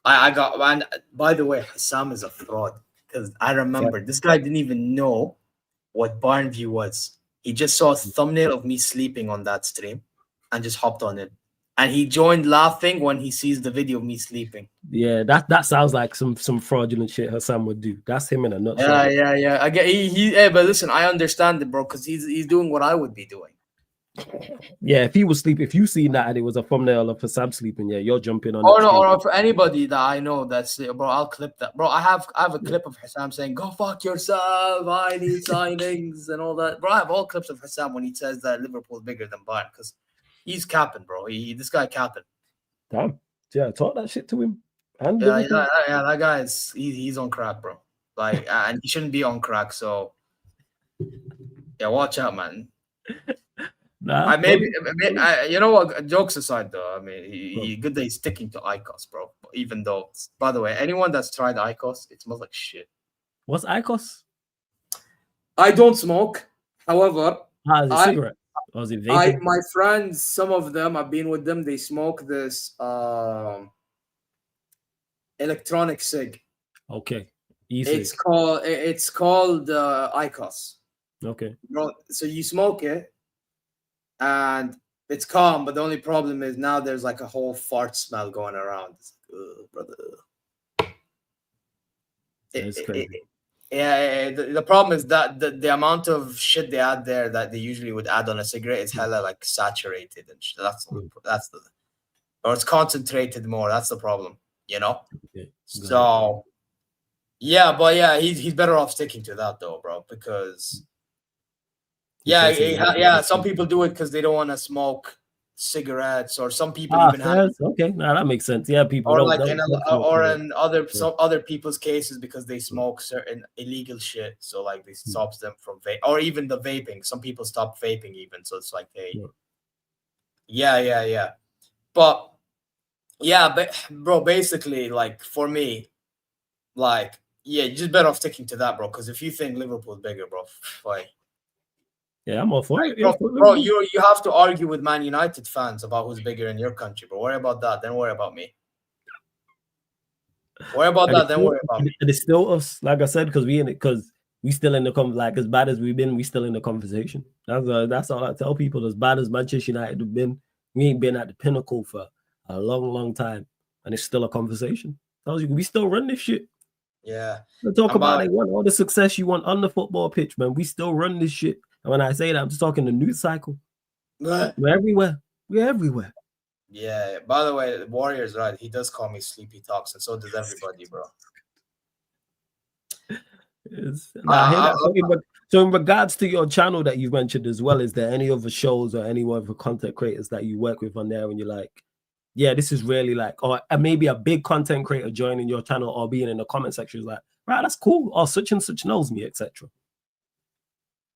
I got, and by the way, Husam is a fraud. Because I remember this guy didn't even know what Barnview was. He just saw a thumbnail of me sleeping on that stream and just hopped on it. And he joined laughing when he sees the video of me sleeping. Yeah, that sounds like some fraudulent shit Husam would do. That's him in a nutshell. Yeah. I get hey, but listen, I understand it, bro, because he's doing what I would be doing. Yeah, if he was sleeping, if you seen that and it was a thumbnail of Husam sleeping, yeah, you're jumping on. Or for anybody that I know that's bro, I'll clip that, bro. I have a clip of Husam saying, "Go fuck yourself. I need signings and all that." Bro, I have all clips of Husam when he says that Liverpool's bigger than Bayern because he's capping, bro. This guy capping. Damn, yeah, talk that shit to him. And yeah, that guy is he's on crack, bro. Like, and he shouldn't be on crack. So, yeah, watch out, man. Nah, you know what? Jokes aside, though, I mean, he good that he's sticking to IQOS, bro. Even though, by the way, anyone that's tried IQOS, it smells like shit. What's IQOS? I don't smoke. However, is it cigarette? Or is it vaping? My friends, some of them, I've been with them. They smoke this electronic cig. Okay, it's called IQOS. Okay, bro. So you smoke it. And it's calm, but the only problem is now there's like a whole fart smell going around. It's like, brother. The problem is that the amount of shit they add there that they usually would add on a cigarette is hella like saturated and shit. Or it's concentrated more. That's the problem, you know. Okay. So, yeah, but yeah, he's better off sticking to that though, bro, because. Yeah. Some people do it because they don't want to smoke cigarettes, or some people even have. Okay, now that makes sense. Yeah, people. Or in other people's cases because they smoke certain illegal shit, so like they stops them from vape, or even the vaping. Some people stop vaping even, so it's like hey, yeah. But bro, basically, like for me, like you're just better off sticking to that, bro. Because if you think Liverpool's bigger, bro, like. Yeah, I'm all for it. Bro, you have to argue with Man United fans about who's bigger in your country, bro. Worry about that, then worry about me. Worry about that, then worry about me. It's still us, like I said, because we still in the like as bad as we've been, we still in the conversation. That's all I tell people. As bad as Manchester United have been, we ain't been at the pinnacle for a long time, and it's still a conversation. Tells you we still run this shit. Yeah. Talk about it. Want all the success you want on the football pitch, man. We still run this shit. And when I say that, I'm just talking the news cycle. We're everywhere. We're everywhere. Yeah. By the way, Warrior's right. He does call me Sleepy Talks, and so does everybody, bro. I hear that. So in regards to your channel that you've mentioned as well, is there any other shows or any other content creators that you work with on there and you're like, yeah, this is really like, or maybe a big content creator joining your channel or being in the comment section is like, right, that's cool, or such and such knows me, etc.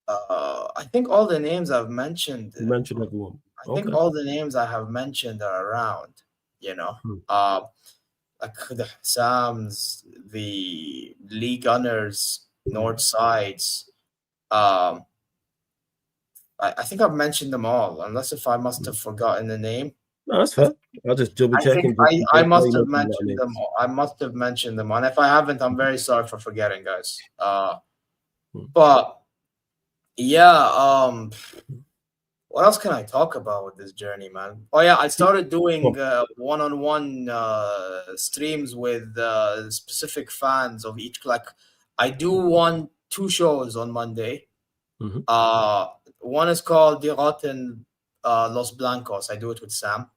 I think all the names I've mentioned. You mentioned everyone. I think all the names I have mentioned are around. You know, like the Husams, the Lee Gunners, Northsides. I think I've mentioned them all, unless if I must have forgotten the name. No, that's fair. I'll just double check. I must have mentioned them. I must have mentioned them, and if I haven't, I'm very sorry for forgetting, guys. But yeah, what else can I talk about with this journey, man? Oh yeah, I started doing one-on-one streams with specific fans of each. Like, I do 2 shows on Monday. One is called Die Roten Los Blancos. I do it with Sam,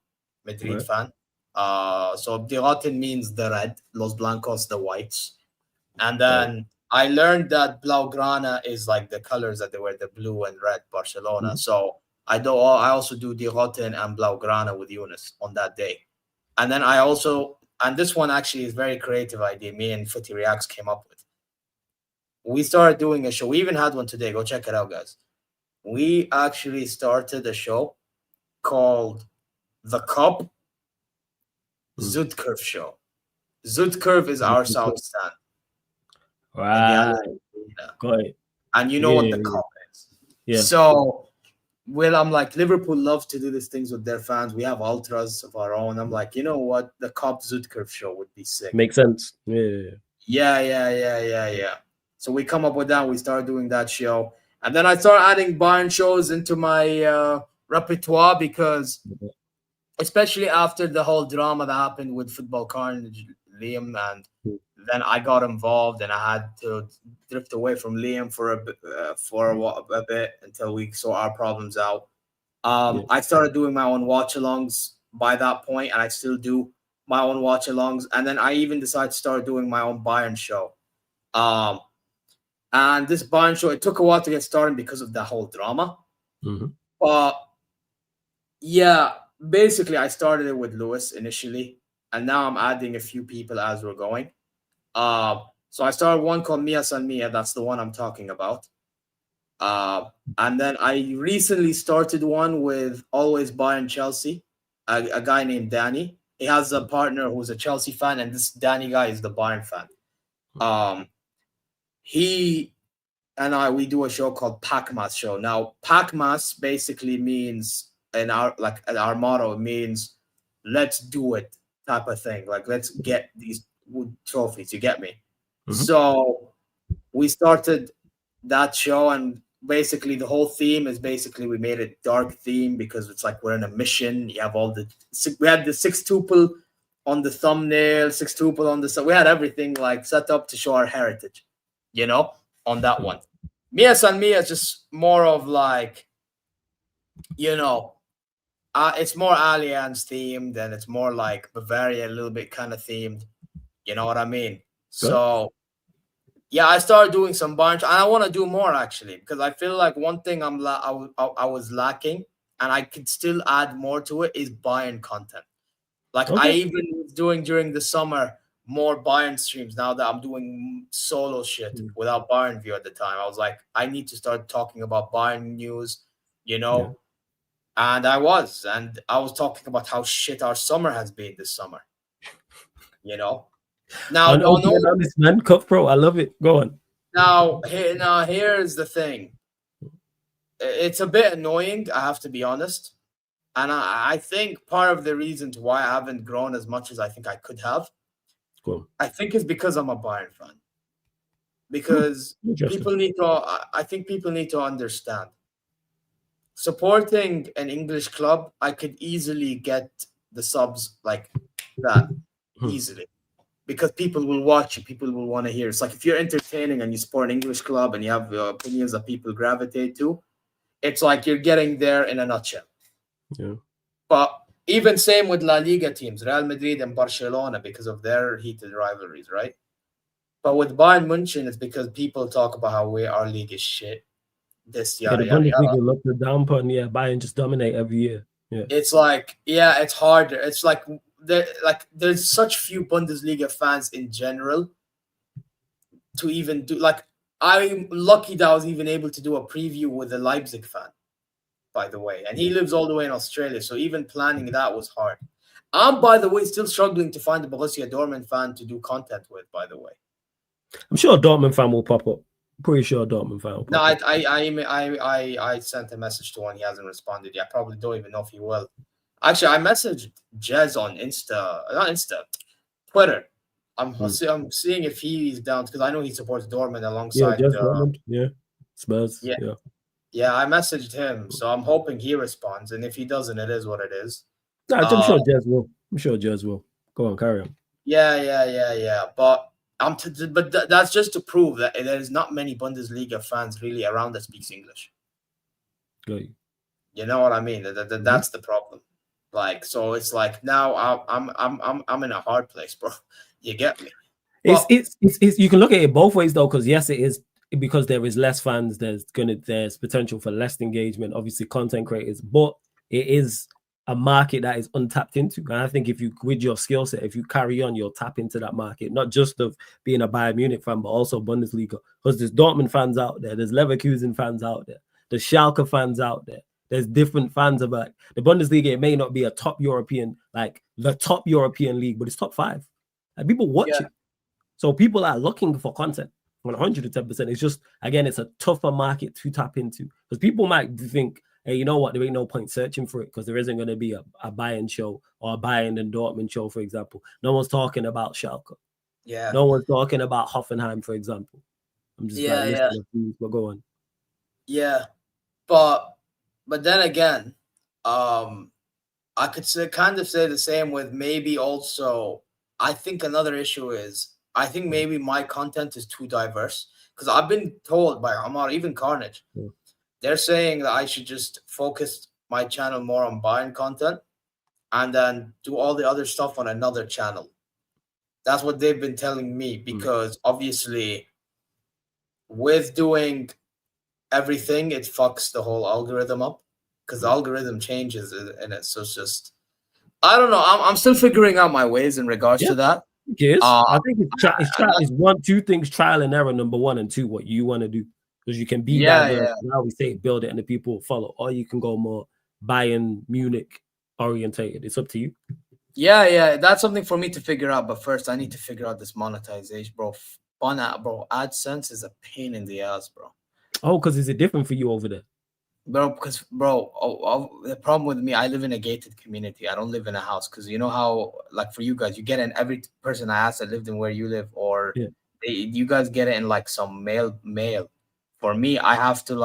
Madrid fan. So Die Roten means the red, Los Blancos the whites, and then I learned that Blaugrana is like the colors that they wear, the blue and red Barcelona. So I also do Die Roten and Blaugrana with Yunus on that day, and then and this one actually is very creative idea. Me and Footy Reacts came up with. We started doing a show. We even had one today. Go check it out, guys. We actually started a show called The Cup Zoetcurve Show. Zoetcurve is our sound stand. Right. Got it. And you know what the cup is. Yeah. So, I'm like, Liverpool love to do these things with their fans. We have ultras of our own. I'm like, you know what? The Cup Zoetcurve Show would be sick. Makes sense. Yeah. So we come up with that. We start doing that show. And then I start adding Bayern shows into my repertoire because, especially after the whole drama that happened with Football Carnage, Liam, and then I got involved and I had to drift away from Liam for a bit until we saw our problems out. I started doing my own watch-alongs by that point, and I still do my own watch-alongs. And then I even decided to start doing my own Bayern show. And this Bayern show, it took a while to get started because of the whole drama. But yeah, basically I started it with Lewis initially, and now I'm adding a few people as we're going. So I started one called Mia San Mia. That's the one I'm talking about. And then I recently started one with Always Bayern Chelsea, a guy named Danny. He has a partner who's a Chelsea fan, and this Danny guy is the Bayern fan. He and we do a show called Packmas Show. Now, Packmas basically means, our motto means, let's do it type of thing. Like, let's get these trophies. You get me? So we started that show, and basically the whole theme is we made a dark theme because it's like we're in a mission. You have we had the sextuple on the thumbnail, sextuple on the, we had everything like set up to show our heritage, on that one. Mia San Mia is just more of like, it's more Allianz themed, and it's more like Bavaria, a little bit kind of themed. You know what I mean? Good. So, yeah, I started doing some bunch, and I want to do more actually, because I feel like one thing I was lacking, and I could still add more to it, is Bayern content. Like, I even was doing during the summer more Bayern streams. Now that I'm doing solo shit without Bayern view at the time, I was like, I need to start talking about Bayern news, and I was talking about how shit our summer has been this summer, Now, honest, man, cutthroat, I love it. Go on. Now, here's the thing. It's a bit annoying, I have to be honest, and I think part of the reason why I haven't grown as much as I think I could have, I think is because I'm a Bayern fan. Because I think people need to understand. Supporting an English club, I could easily get the subs like that, easily. Because people will watch you, people will want to hear. It's like if you're entertaining and you support an English club and you have opinions that people gravitate to, it's like you're getting there in a nutshell. Yeah. But even same with La Liga teams, Real Madrid and Barcelona, because of their heated rivalries, right? But with Bayern Munchen, it's because people talk about how our league is shit. This Yeah, the yada yada Bundesliga yada. looked the downput. Yeah, Bayern just dominate every year. Yeah. It's like, yeah, it's harder. It's like there's such few Bundesliga fans in general to even do like. I'm lucky that I was even able to do a preview with a Leipzig fan, by the way, and he lives all the way in Australia, so even planning that was hard. I'm, by the way, still struggling to find a Borussia Dortmund fan to do content with, by the way. I'm sure a Dortmund fan will pop up. Pretty sure a Dortmund fan will No, pop up. I sent a message to one. He hasn't responded yet. Probably don't even know if he will. Actually, I messaged Jez on Twitter. I'm seeing if he's down because I know he supports Dortmund Yeah, alongside. just Dortmund. Yeah, Spurs. Yeah, Yeah. yeah. I messaged him, so I'm hoping he responds. And if he doesn't, it is what it is. No, I'm sure Jez will. I'm sure Jez will. Go on, carry on. Yeah. But that's just to prove that there's not many Bundesliga fans really around that speaks English. Good. You know what I mean? That's the problem. Like, so it's like now I'm in a hard place, bro. You get me? It's you can look at it both ways though, because yes, it is because there is less fans. There's potential for less engagement. Obviously, content creators, but it is a market that is untapped into. And I think if you, with your skill set, if you carry on, you'll tap into that market, not just of being a Bayern Munich fan, but also Bundesliga. Because there's Dortmund fans out there, there's Leverkusen fans out there, there's Schalke fans out there. There's different fans of like the Bundesliga. It may not be a top European, like the top European league, but it's top 5. Like people watch it. So people are looking for content 110%. It's just, again, it's a tougher market to tap into because people might think, hey, you know what? There ain't no point searching for it because there isn't going to be a Bayern show or a Bayern and Dortmund show, for example. No one's talking about Schalke. Yeah. No one's talking about Hoffenheim, for example. I'm just listening to these, but go on. Yeah. But then again, I could kind of say the same with maybe also, I think another issue is, I think maybe my content is too diverse because I've been told by Amar, even Carnage, they're saying that I should just focus my channel more on Bayern content and then do all the other stuff on another channel. That's what they've been telling me because obviously with doing everything, it fucks the whole algorithm up because the algorithm changes in it. So it's just, I don't know. I'm still figuring out my ways in regards to that. Yes, I think it's two things: trial and error. Number 1 and 2, what you want to do, because you can be diverse. Now we say build it, and the people will follow, or you can go more Bayern Munich orientated. It's up to you. Yeah, that's something for me to figure out. But first, I need to figure out this monetization, bro. Bro, AdSense is a pain in the ass, bro. Oh, because is it different for you over there? Bro, because the problem with me, I live in a gated community. I don't live in a house because you know how, like for you guys, you get in every person I asked that lived in where you live, or you guys get it in like some mail. For me, I have to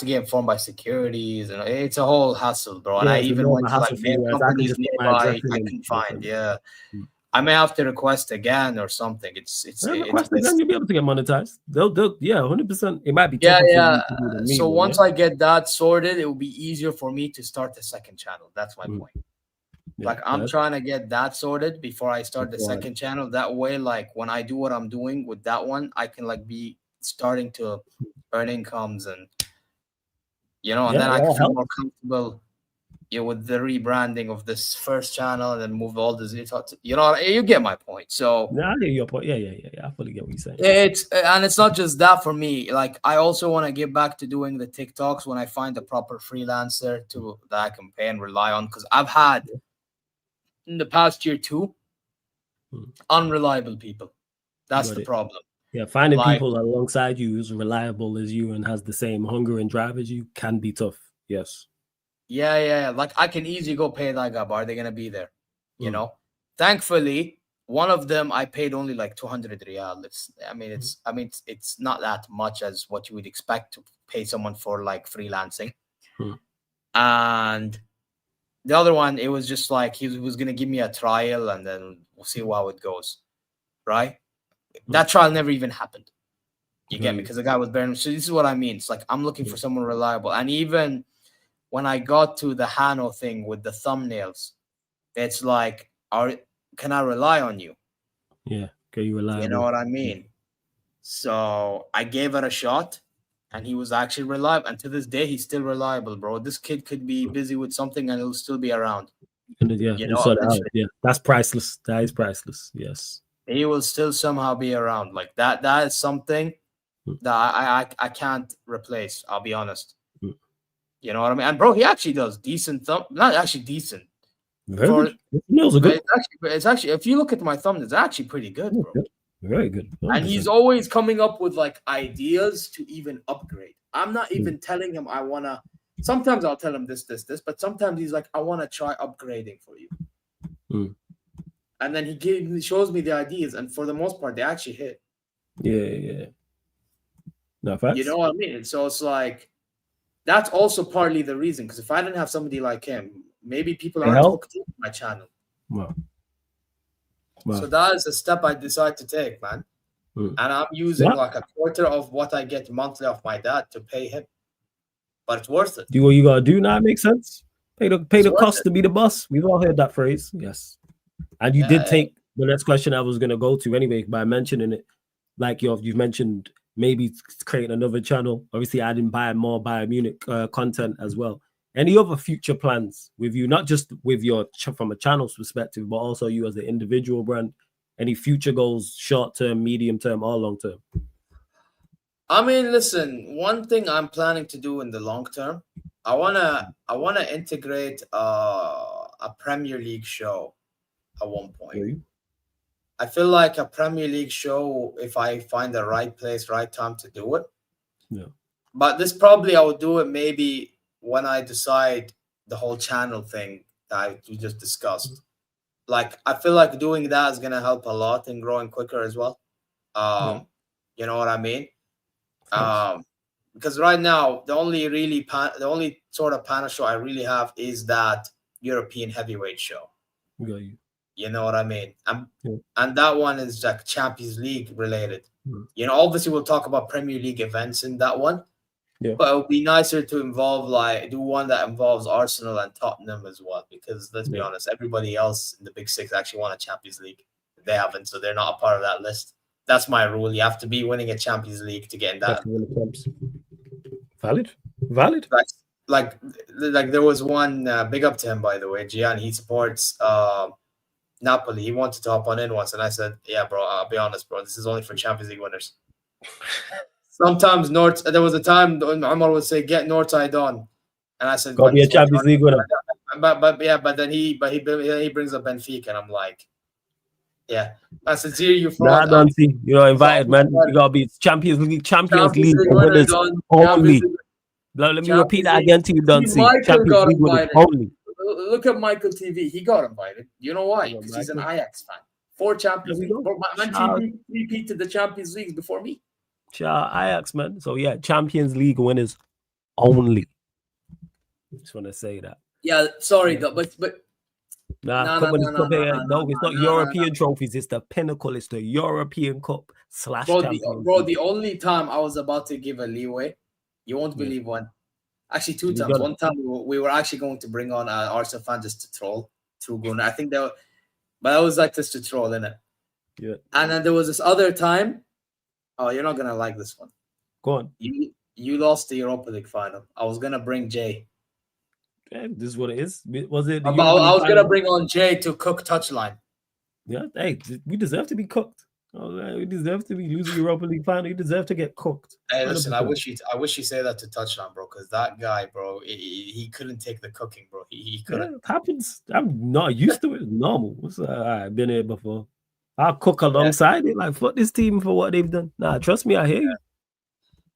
get informed by securities, and it's a whole hassle, bro. And I even went to like mail companies nearby. I couldn't find. Yeah. I may have to request again or something. Request again, you'll be able to get monetized. They'll 100%. It might be tougher for you to do than me, so once I get that sorted, it will be easier for me to start the second channel. That's my point. Like I'm trying to get that sorted before I start the second channel. That way, like when I do what I'm doing with that one, I can like be starting to earn incomes and and then I can feel more comfortable with the rebranding of this first channel and then move all this, you get my point. So I get your point. Yeah. I fully get what you're saying. It's not just that for me. Like I also want to get back to doing the TikToks when I find a proper freelancer that I can pay and rely on, because I've had in the past year 2 unreliable people. That's the problem. Yeah, finding people alongside you who's reliable as you and has the same hunger and drive as you can be tough. Yes. Yeah. Like I can easily go pay that guy, but are they gonna be there? Thankfully, one of them I paid only like 200 riyal. It's not that much as what you would expect to pay someone for like freelancing. And the other one, it was just like he was gonna give me a trial and then we'll see how it goes. Right? That trial never even happened. You get me? Because the guy was bearing. So this is what I mean. It's like I'm looking for someone reliable. And even when I got to the Hano thing with the thumbnails, it's like, can I rely on you? Yeah. Okay, you reliable. You know what I mean? So I gave it a shot, and he was actually reliable. And to this day, he's still reliable, bro. This kid could be busy with something, and he'll still be around. Yeah, You we'll know, sort it out. eventually, Yeah, that's priceless. That is priceless. Yes. he will still somehow be around. Like that. That is something Mm. that I can't replace. I'll be honest. Mm. You know what I mean? And bro, he actually does decent not actually decent. Very good. Nails are But good. it's actually if you look at my thumbnails, they're actually pretty good, bro. Good. Very good. 100%. And he's always coming up with like ideas to even upgrade. I'm not even telling him I wanna. Sometimes I'll tell him this, but sometimes he's like, I want to try upgrading for you. Mm. And then he shows me the ideas, and for the most part, they actually hit. Yeah. No facts. You know what I mean? So it's like that's also partly the reason. Because if I didn't have somebody like him, maybe people aren't hooked into my channel. Wow. So that is a step I decided to take, man. And I'm using like a quarter of what I get monthly off my dad to pay him. But it's worth it. Do what you gotta do now. It makes sense. Pay the cost to be the boss. We've all heard that phrase. Yes. And you did take the next question I was gonna go to anyway by mentioning it. Like you've mentioned maybe creating another channel, obviously adding more Bayern Munich content as well. Any other future plans with you, not just with your from a channel's perspective, but also you as an individual brand? Any future goals, short term, medium term, or long term? I mean, listen, one thing I'm planning to do in the long term, I wanna integrate a Premier League show at one point. I feel like a Premier League show, if I find the right place, right time to do it. Yeah. But this probably I would do it maybe when I decide the whole channel thing that we just discussed. Like I feel like doing that is gonna help a lot in growing quicker as well. You know what I mean? Because right now the only sort of panel show I really have is that European heavyweight show. You know what I mean? And that one is like Champions League related. You know, obviously we'll talk about Premier League events in that one. Yeah. But it would be nicer to do one that involves Arsenal and Tottenham as well. Because let's be honest, everybody else in the Big Six actually won a Champions League. They haven't, so they're not a part of that list. That's my rule. You have to be winning a Champions League to get in that. Valid. Like there was one big up to him, by the way, Gian. He supports Napoli. He wanted to hop on in once, and I said, "Yeah, bro. I'll be honest, bro. This is only for Champions League winners." Sometimes there was a time Omar would say, "Get Northside on," and I said, "Gotta be a Champions League winner." But then he brings up Benfica, and I'm like, "Yeah." I said, "Here you fraud." Nah, don't see. You're invited, man. You gotta be Champions League winners only. Let me repeat that again to you, Duncy. Champions League winners only. Look at Michael TV. He got invited. You know why? Because he's an Ajax fan. 4 Champions League. Man TV repeated the Champions Leagues before me. Ajax, man. So yeah, Champions League winners only. Just want to say that. Yeah, sorry, but no, it's not European trophies. It's the pinnacle. It's the European Cup / Champions. Bro, the only time I was about to give a leeway, you won't believe when. Actually, 2 times. One time we were actually going to bring on an Arsenal fan just to troll through Gunnar. I think but that was like just to troll, innit? Yeah. And then there was this other time. Oh, you're not gonna like this one. Go on. You lost the Europa League final. I was gonna bring Jay. Yeah, this is what it is. Was it? I was gonna bring on Jay to cook touchline. Yeah, hey, we deserve to be cooked. Oh, we deserve to be losing Europa League final. You deserve to get cooked. Hey, listen, 100%. I wish you say that to touchline, bro, because that guy, bro, he couldn't take the cooking, bro. He couldn't. Yeah, it happens. I'm not used to it. It's normal. I've been here before. I'll cook alongside it. Like, fuck this team for what they've done. Nah, trust me, I hear you.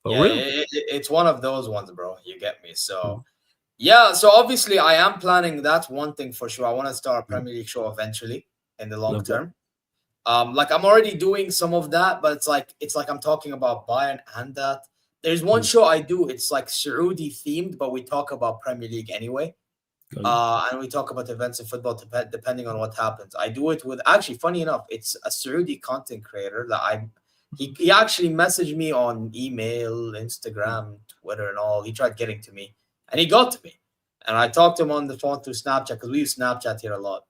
For real. It's one of those ones, bro. You get me. So, yeah. So obviously, I am planning that one thing for sure. I want to start a Premier League show eventually in the long term. Like I'm already doing some of that, but it's like I'm talking about Bayern and that. There's one show I do. It's like Saudi themed, but we talk about Premier League anyway. And we talk about events in football depending on what happens. I do it with actually, funny enough, it's a Saudi content creator that he actually messaged me on email, Instagram, Twitter, and all. He tried getting to me, and he got to me, and I talked to him on the phone through Snapchat because we use Snapchat here a lot.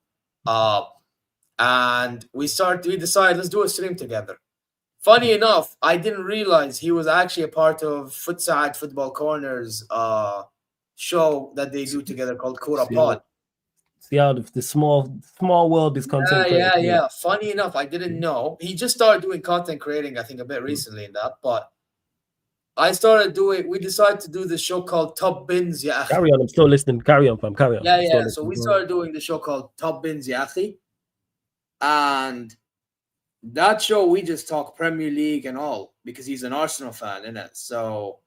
and we decided let's do a stream together. Funny enough, I didn't realize he was actually a part of Futsal Football Corner's show that they do together called Kura Pod. See how the small world is content creating. Yeah. Funny enough, I didn't know. He just started doing content creating, I think, a bit recently in that, but we decided to do the show called Top Bins, yeah. Carry on, I'm still listening. Carry on, fam. Carry on. Yeah. So we started doing the show called Top Bins, yeah. And that show we just talk Premier League and all because he's an Arsenal fan, innit? So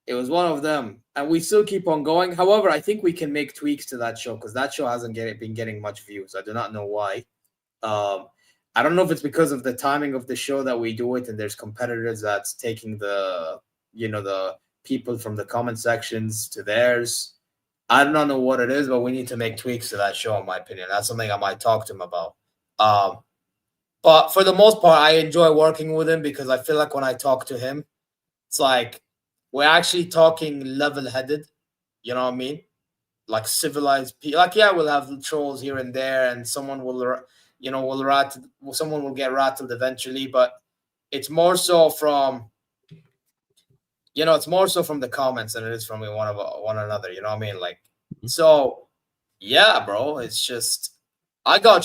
it was one of them. And we still keep on going. However, I think we can make tweaks to that show because that show hasn't been getting much views. I do not know why. I don't know if it's because of the timing of the show that we do it and there's competitors that's taking the people from the comment sections to theirs. I do not know what it is, but we need to make tweaks to that show, in my opinion. That's something I might talk to him about. But for the most part, I enjoy working with him because I feel like when I talk to him, it's like we're actually talking level-headed. You know what I mean? Like civilized people. Like, yeah, we'll have trolls here and there, and someone will someone will get rattled eventually, but it's more so from the comments than it is from one another. You know what I mean? Like, so yeah, bro. It's just I got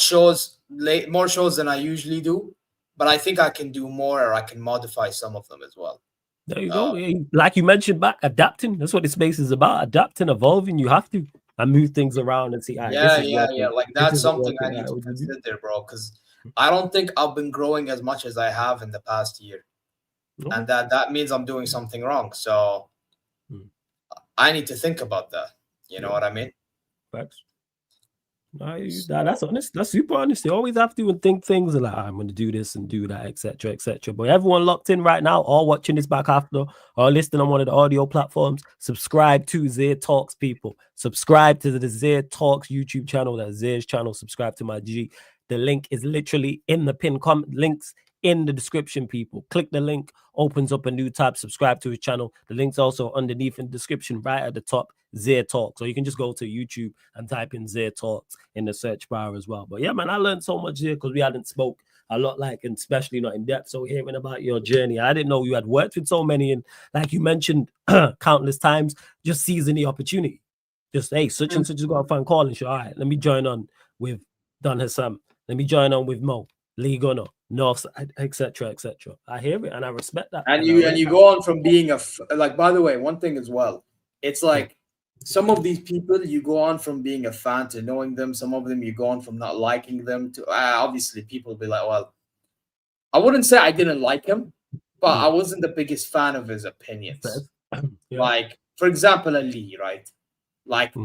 more shows than I usually do, but I think I can do more, or I can modify some of them as well. There you go. Like you mentioned back, adapting. That's what this space is about. Adapting, evolving. You have to and move things around and see. Yeah. Like that's something I need to consider, bro. Because I don't think I've been growing as much as I have in the past year, and that means I'm doing something wrong. So I need to think about that. You know what I mean? Facts. That's honest. That's super honest. You always have to and think things like I'm going to do this and do that, etc., etc. But everyone locked in right now, or watching this back after, or listening on one of the audio platforms, subscribe to Zir Talks, people. Subscribe to the Zir Talks YouTube channel. That's Zir's channel. Subscribe to my G. The link is literally in the pinned comment. Links in the description, people. Click the link, opens up a new tab. Subscribe to his channel. The link's also underneath in the description, right at the top. Zir Talks, or you can just go to YouTube and type in Zir Talks in the search bar as well. But yeah, man, I learned so much here because we hadn't spoke a lot, like, and especially not in depth. So hearing about your journey, I didn't know you had worked with so many, and like you mentioned countless times, just seizing the opportunity. Just hey, such and such has got a phone call and shit. All right, let me join on with Don Husam. Let me join on with Mo, Lee Gunner, Northside, etc., etc. I hear it and I respect that. And you go on from being like. By the way, one thing as well, it's like. Some of these people, you go on from being a fan to knowing them. Some of them, you go on from not liking them to obviously people will be like, well, I wouldn't say I didn't like him, but I wasn't the biggest fan of his opinions. Like, for example, Ali, right? Like,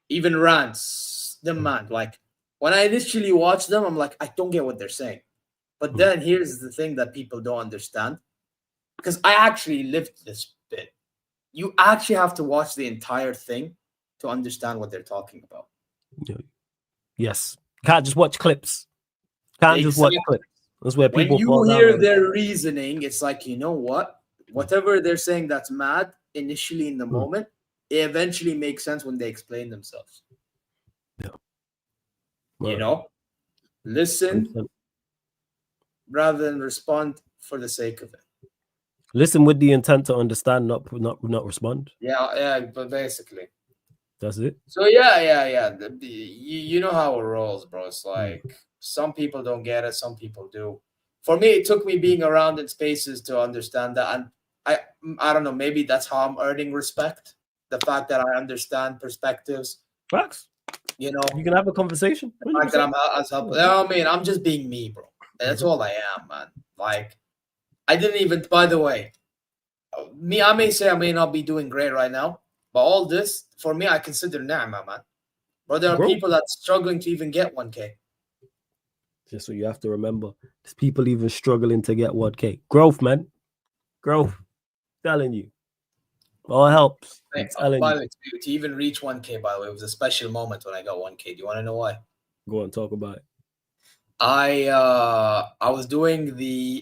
even rants, the man. Like, when I initially watched them, I'm like, I don't get what they're saying. But then here's the thing that people don't understand. Because I actually lived this bit. You actually have to watch the entire thing to understand what they're talking about. Yes. Can't just watch clips. Can't just watch clips. That's where people when you hear their reasoning, it's like, you know what? Whatever they're saying that's mad initially in the moment, it eventually makes sense when they explain themselves. Yeah. You know? Listen rather than respond for the sake of it. Listen with the intent to understand, not respond. Yeah, but basically. That's it. So yeah. You know how it rolls, bro. It's like some people don't get it, some people do. For me, it took me being around in spaces to understand that, and I don't know, maybe that's how I'm earning respect. The fact that I understand perspectives. Facts. You know, you can have a conversation. The fact that I'm as helpful. I mean, I'm just being me, bro. That's all I am, man. Like, I didn't even. By the way, I may say I may not be doing great right now, but all this for me, I consider ni'mah, man. But there are people that's struggling to even get 1K. Just so you have to remember, there's people even struggling to get 1K. Growth, man. Growth. I'm telling you. All helps. By the way, to even reach 1K, by the way, it was a special moment when I got 1K. Do you want to know why? Go on, talk about it. I was doing the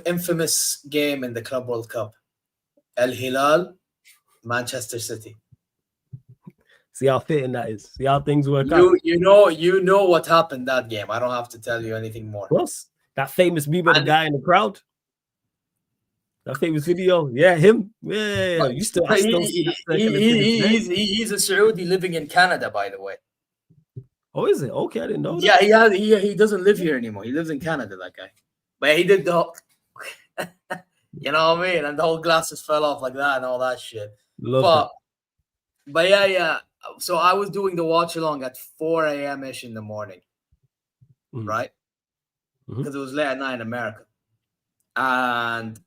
infamous game in the Club World Cup. Al Hilal, Manchester City. See how fitting that is. See how things work out. You know what happened that game. I don't have to tell you anything more. Of course, that famous meme of the guy in the crowd. That famous video, yeah, him. Yeah, I still see that he's a Saudi living in Canada, by the way. Oh, is it? Okay, I didn't know that. Yeah, he doesn't live here anymore. He lives in Canada, that guy. But he did the whole, you know what I mean? And the whole glasses fell off like that and all that shit. But yeah. So I was doing the watch along at 4 a.m. ish in the morning, right? Because it was late at night in America. And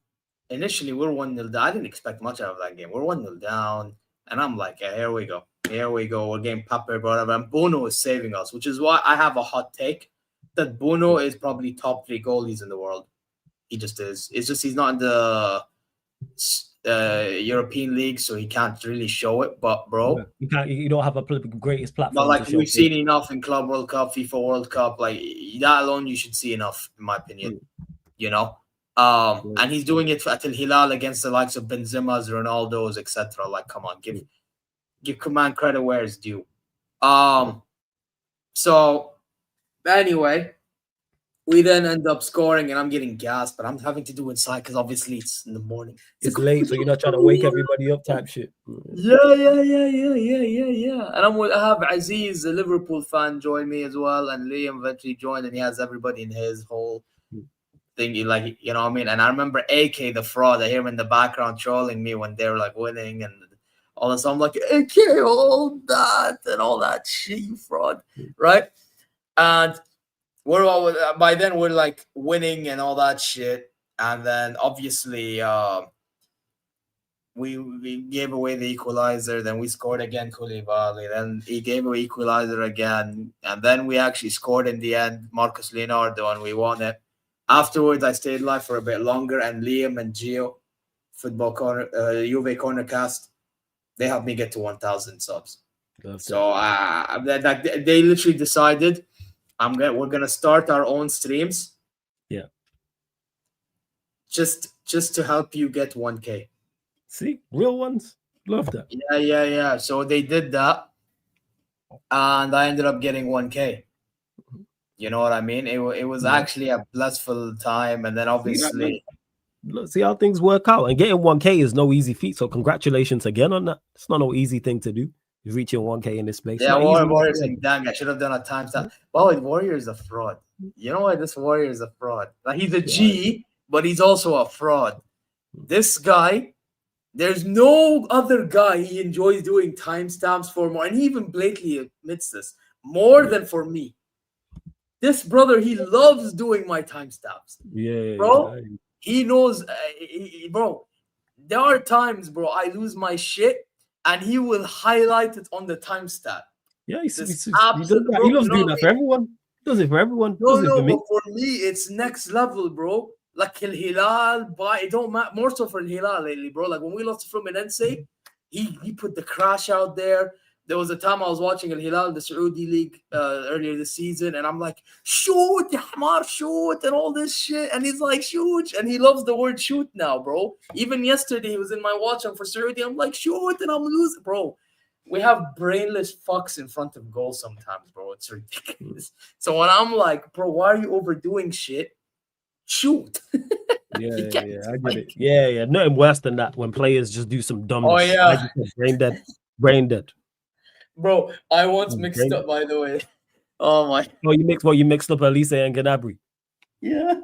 initially, we're 1-0 down. I didn't expect much out of that game. We're 1-0 down. And I'm like, yeah, here we go. We're getting peppered, whatever. And Bono is saving us, which is why I have a hot take that Bono is probably top 3 goalies in the world. He just is. It's just he's not in the European league, so he can't really show it. But bro, you don't have a greatest platform. But like we've seen enough in Club World Cup, FIFA World Cup, like that alone, you should see enough, in my opinion. You know, and he's doing it at Al Hilal against the likes of Benzema's, Ronaldo's, etc. Like, come on, give command credit where it's due. So anyway, we then end up scoring, and I'm getting gassed, but I'm having to do it inside because obviously it's in the morning. It's late, so you're not trying to wake everybody up type shit. Yeah. And I have Aziz, a Liverpool fan, join me as well, and Liam eventually joined, and he has everybody in his whole thing. Like, you know what I mean? And I remember AK, the fraud, I hear him in the background trolling me when they were like winning and all this. I'm like, AK, all that and all that shit, you fraud, right? And we're all, by then we're like winning and all that shit, and then obviously we gave away the equalizer. Then we scored again, Koulibaly. Then he gave away equalizer again, and then we actually scored in the end, Marcus Leonardo, and we won it. Afterwards, I stayed live for a bit longer, and Liam and Gio, Football Corner, Juve Cornercast, they helped me get to 1,000 subs. So they literally decided, we're gonna start our own streams. Yeah. Just to help you get 1K. See, real ones. Love that. Yeah. So they did that, and I ended up getting 1K. You know what I mean? It was actually a blissful time, and then obviously, see how things work out. And getting 1K is no easy feat. So congratulations again on that. It's not no easy thing to do. Reaching 1K in this space. Yeah, Warrior saying, dang, I should have done a timestamp. Well, Warrior is a fraud. You know what? This Warrior is a fraud. Like, he's a G, but he's also a fraud. This guy, there's no other guy he enjoys doing timestamps for more, and he even blatantly admits this, more than for me. This brother, he loves doing my timestamps. Yeah, bro. Yeah. He knows, bro. There are times, bro, I lose my shit, and he will highlight it on the timestamp. Yeah, he loves doing that for everyone. He does it for everyone. No, but for me, it's next level, bro. Like Al Hilal, it don't matter. More so for Al Hilal lately, bro. Like when we lost to Fluminense, he put the crash out there. There was a time I was watching Al Hilal, the Saudi League, earlier this season, and I'm like, shoot, ya Hamar, shoot, and all this shit. And he's like, shoot. And he loves the word shoot now, bro. Even yesterday, he was in my watch on for Saudi. I'm like, shoot, and I'm losing, bro. We have brainless fucks in front of goal sometimes, bro. It's ridiculous. So when I'm like, bro, why are you overdoing shit? Shoot. Yeah, I get it. Yeah. Nothing worse than that when players just do some dumbness. Oh, yeah. Brain dead. Bro, I once mixed up, by the way. Oh, my. Oh, you mixed up Elise and Gnabry. Yeah.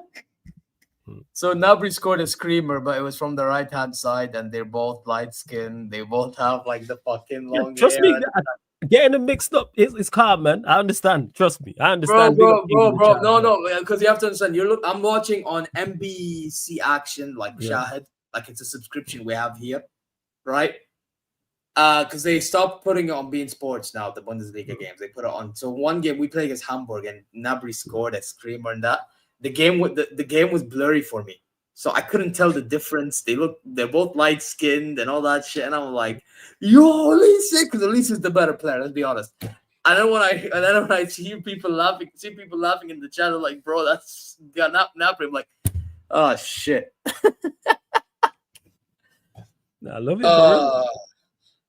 So Gnabry scored a screamer, but it was from the right-hand side, and they're both light-skinned. They both have, like, the fucking long trust hair. me, getting them mixed up is calm, man. I understand. Trust me. I understand. Bro. No, because you have to understand. I'm watching on MBC Action, like Shahid. Like, it's a subscription we have here, right? Because they stopped putting it on beIN Sports now, the Bundesliga games. They put it on. So one game we played against Hamburg, and Gnabry scored a screamer and that. The game was blurry for me, so I couldn't tell the difference. They're both light skinned and all that shit, and I'm like, yo, Elise, because Elise is the better player. Let's be honest. And then when I see people laughing in the channel, like, bro, that's got Gnabry. I'm like, oh shit. I love it.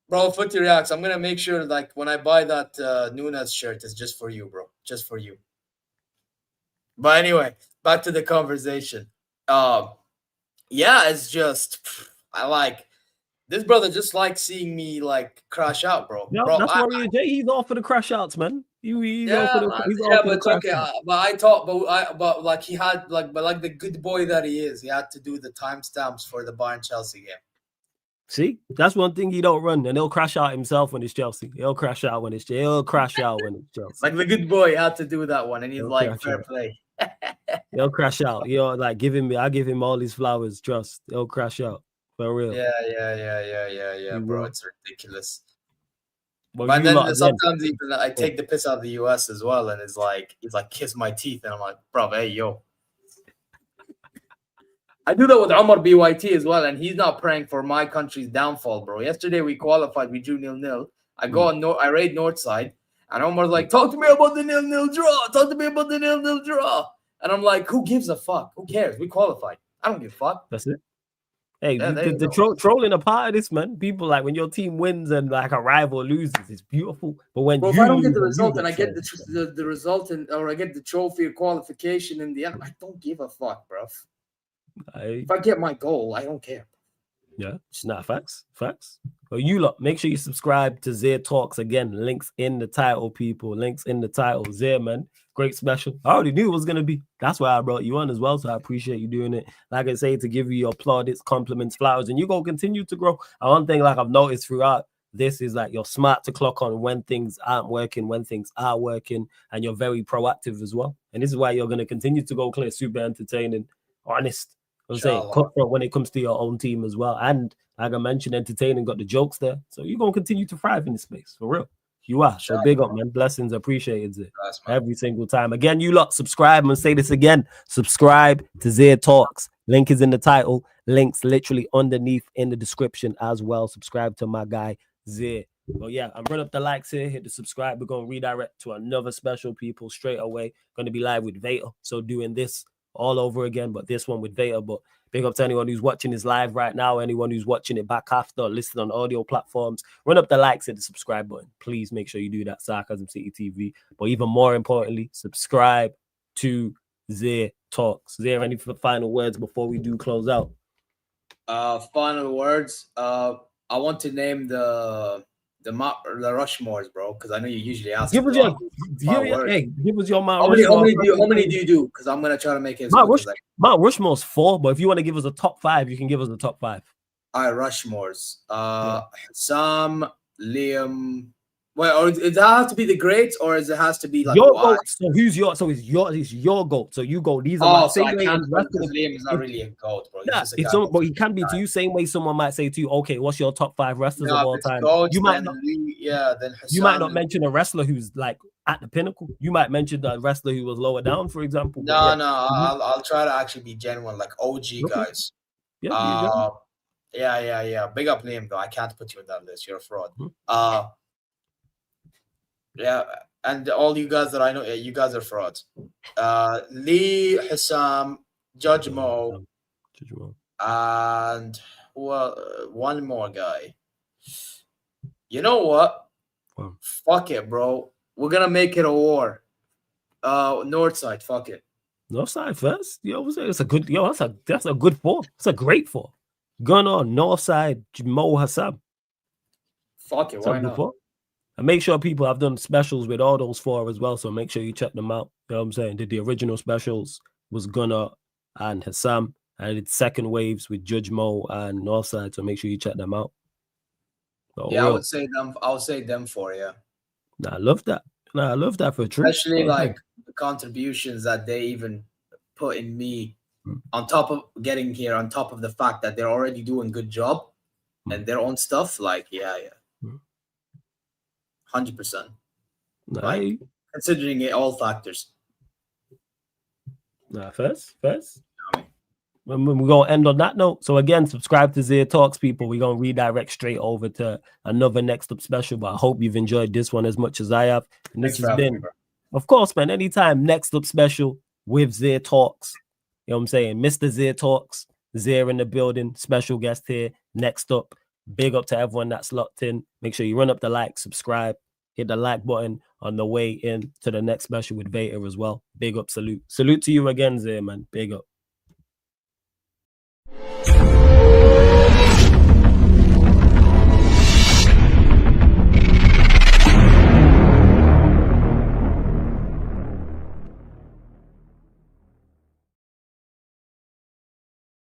Bro, Footy Reacts, I'm gonna make sure like when I buy that Nunes shirt, it's just for you, bro. Just for you. But anyway, back to the conversation. Yeah, it's just I like this brother just like seeing me like crash out, bro. Yeah, Bro, that's Warrior J. He's all for the crash outs, man. He's all for yeah, the man. he's all Yeah, for but the it's crash okay. outs. But I thought, but like he had like the good boy that he is, he had to do the timestamps for the Bayern Chelsea game. See, that's one thing he don't run, and he'll crash out himself when it's Chelsea. He'll crash out when it's Chelsea. Like the good boy had to do that one, and he's He'll like, crash fair out. play. He'll crash out. Like I give him all his flowers. Trust. He'll crash out for real. Yeah, bro. It's ridiculous. But then sometimes even I take the piss out of the US as well, and he's like kiss my teeth, and I'm like, bro, hey yo. I do that with Omar BYT as well, and he's not praying for my country's downfall, bro. Yesterday we qualified, we drew 0-0. I go on I raid Northside, and Omar's like, talk to me about the 0-0 draw. Talk to me about the 0-0 draw. And I'm like, who gives a fuck? Who cares? We qualified. I don't give a fuck. That's it. Hey, Yeah, the trolling a part of this, man. People like when your team wins and like a rival loses, it's beautiful. But when bro, you if I don't lose get the result and I get trolled, the result or I get the trophy or qualification in the end, I don't give a fuck, bro. If I get my goal, I don't care. Yeah, it's not facts. Well, you lot, make sure you subscribe to Zay Talks again. Links in the title, people. Links in the title. Zay, man, great special. I already knew it was gonna be. That's why I brought you on as well. So I appreciate you doing it. Like I say, to give you your plaudits, compliments, flowers, and you gonna continue to grow. And one thing, like I've noticed throughout this, is like you're smart to clock on when things aren't working, when things are working, and you're very proactive as well. And this is why you're gonna continue to go clear, super entertaining, honest. I'm saying cutthroat when it comes to your own team as well. And like I mentioned, entertaining, got the jokes there. So you're going to continue to thrive in this space, for real. You are. So big up, man. Blessings. Appreciated it every single time. Again, you lot, subscribe. I'm going to say this again. Subscribe to Zay Talks. Link is in the title. Links literally underneath in the description as well. Subscribe to my guy, Zay. Well, yeah, I'm running up the likes here. Hit the subscribe. We're going to redirect to another special people straight away. Going to be live with Vader. So doing this all over again, but this one with Vader. But big up to anyone who's watching this live right now, anyone who's watching it back after, listed on audio platforms. Run up the likes and the subscribe button. Please make sure you do that, Sarcasm City TV. But even more importantly, subscribe to Zay Talks. Is there any final words before we do close out? Final words. I want to name the Rushmores, bro, because I know you usually ask. Give us your Mount How many do you do? Because I'm gonna try to make it. Mount Rushmore's 4, but if you want to give us a top 5, you can give us the top 5. All right, Rushmores. Sam, Liam. Well, does that have to be the greats, or does it has to be like your goat? So who's your? So it's your goat. So you go. These are my so I can't. Liam is not really a goat, bro. Yeah, but he can be to you. Same way someone might say to you, "Okay, what's your top 5 wrestlers of all time?" Goats, you might not. Then Husam, you might not mention a wrestler who's like at the pinnacle. You might mention the wrestler who was lower down, for example. No. I'll try to actually be genuine, like OG guys. Yeah. Big up Liam, though. I can't put you in that list. You're a fraud. Yeah, and all you guys that I know, you guys are frauds. Lee, Husam, Judge Mo, and one more guy. You know what? Wow. Fuck it, bro. We're gonna make it a war. Northside, fuck it. Northside first. It's a good. That's a good 4. It's a great 4. Gunner, Northside, Mo, Husam. Fuck it, why not? 4. And make sure people have done specials with all those 4 as well. So make sure you check them out. You know what I'm saying? Did the original specials was Gunner and Husam. And I did second waves with Judge Mo and Northside. So make sure you check them out. I would say them. I'll say them 4, yeah. I love that. I love that for true. Especially like the contributions that they even put in me on top of getting here, on top of the fact that they're already doing good job and their own stuff. Like, yeah. 100%. Like, considering it all factors. First. We're going to end on that note. So again, subscribe to Zay Talks, people. We're going to redirect straight over to another next up special. But I hope you've enjoyed this one as much as I have. And this has been, of course, man, anytime next up special with Zay Talks. You know what I'm saying? Mr. Zay Talks, Zay in the building, special guest here. Next up, Big up to everyone that's locked in. Make sure you run up the like, subscribe, hit the like button on the way in to the next special with Vader as well. Big up, salute. Salute to you again, Zay, man. Big up.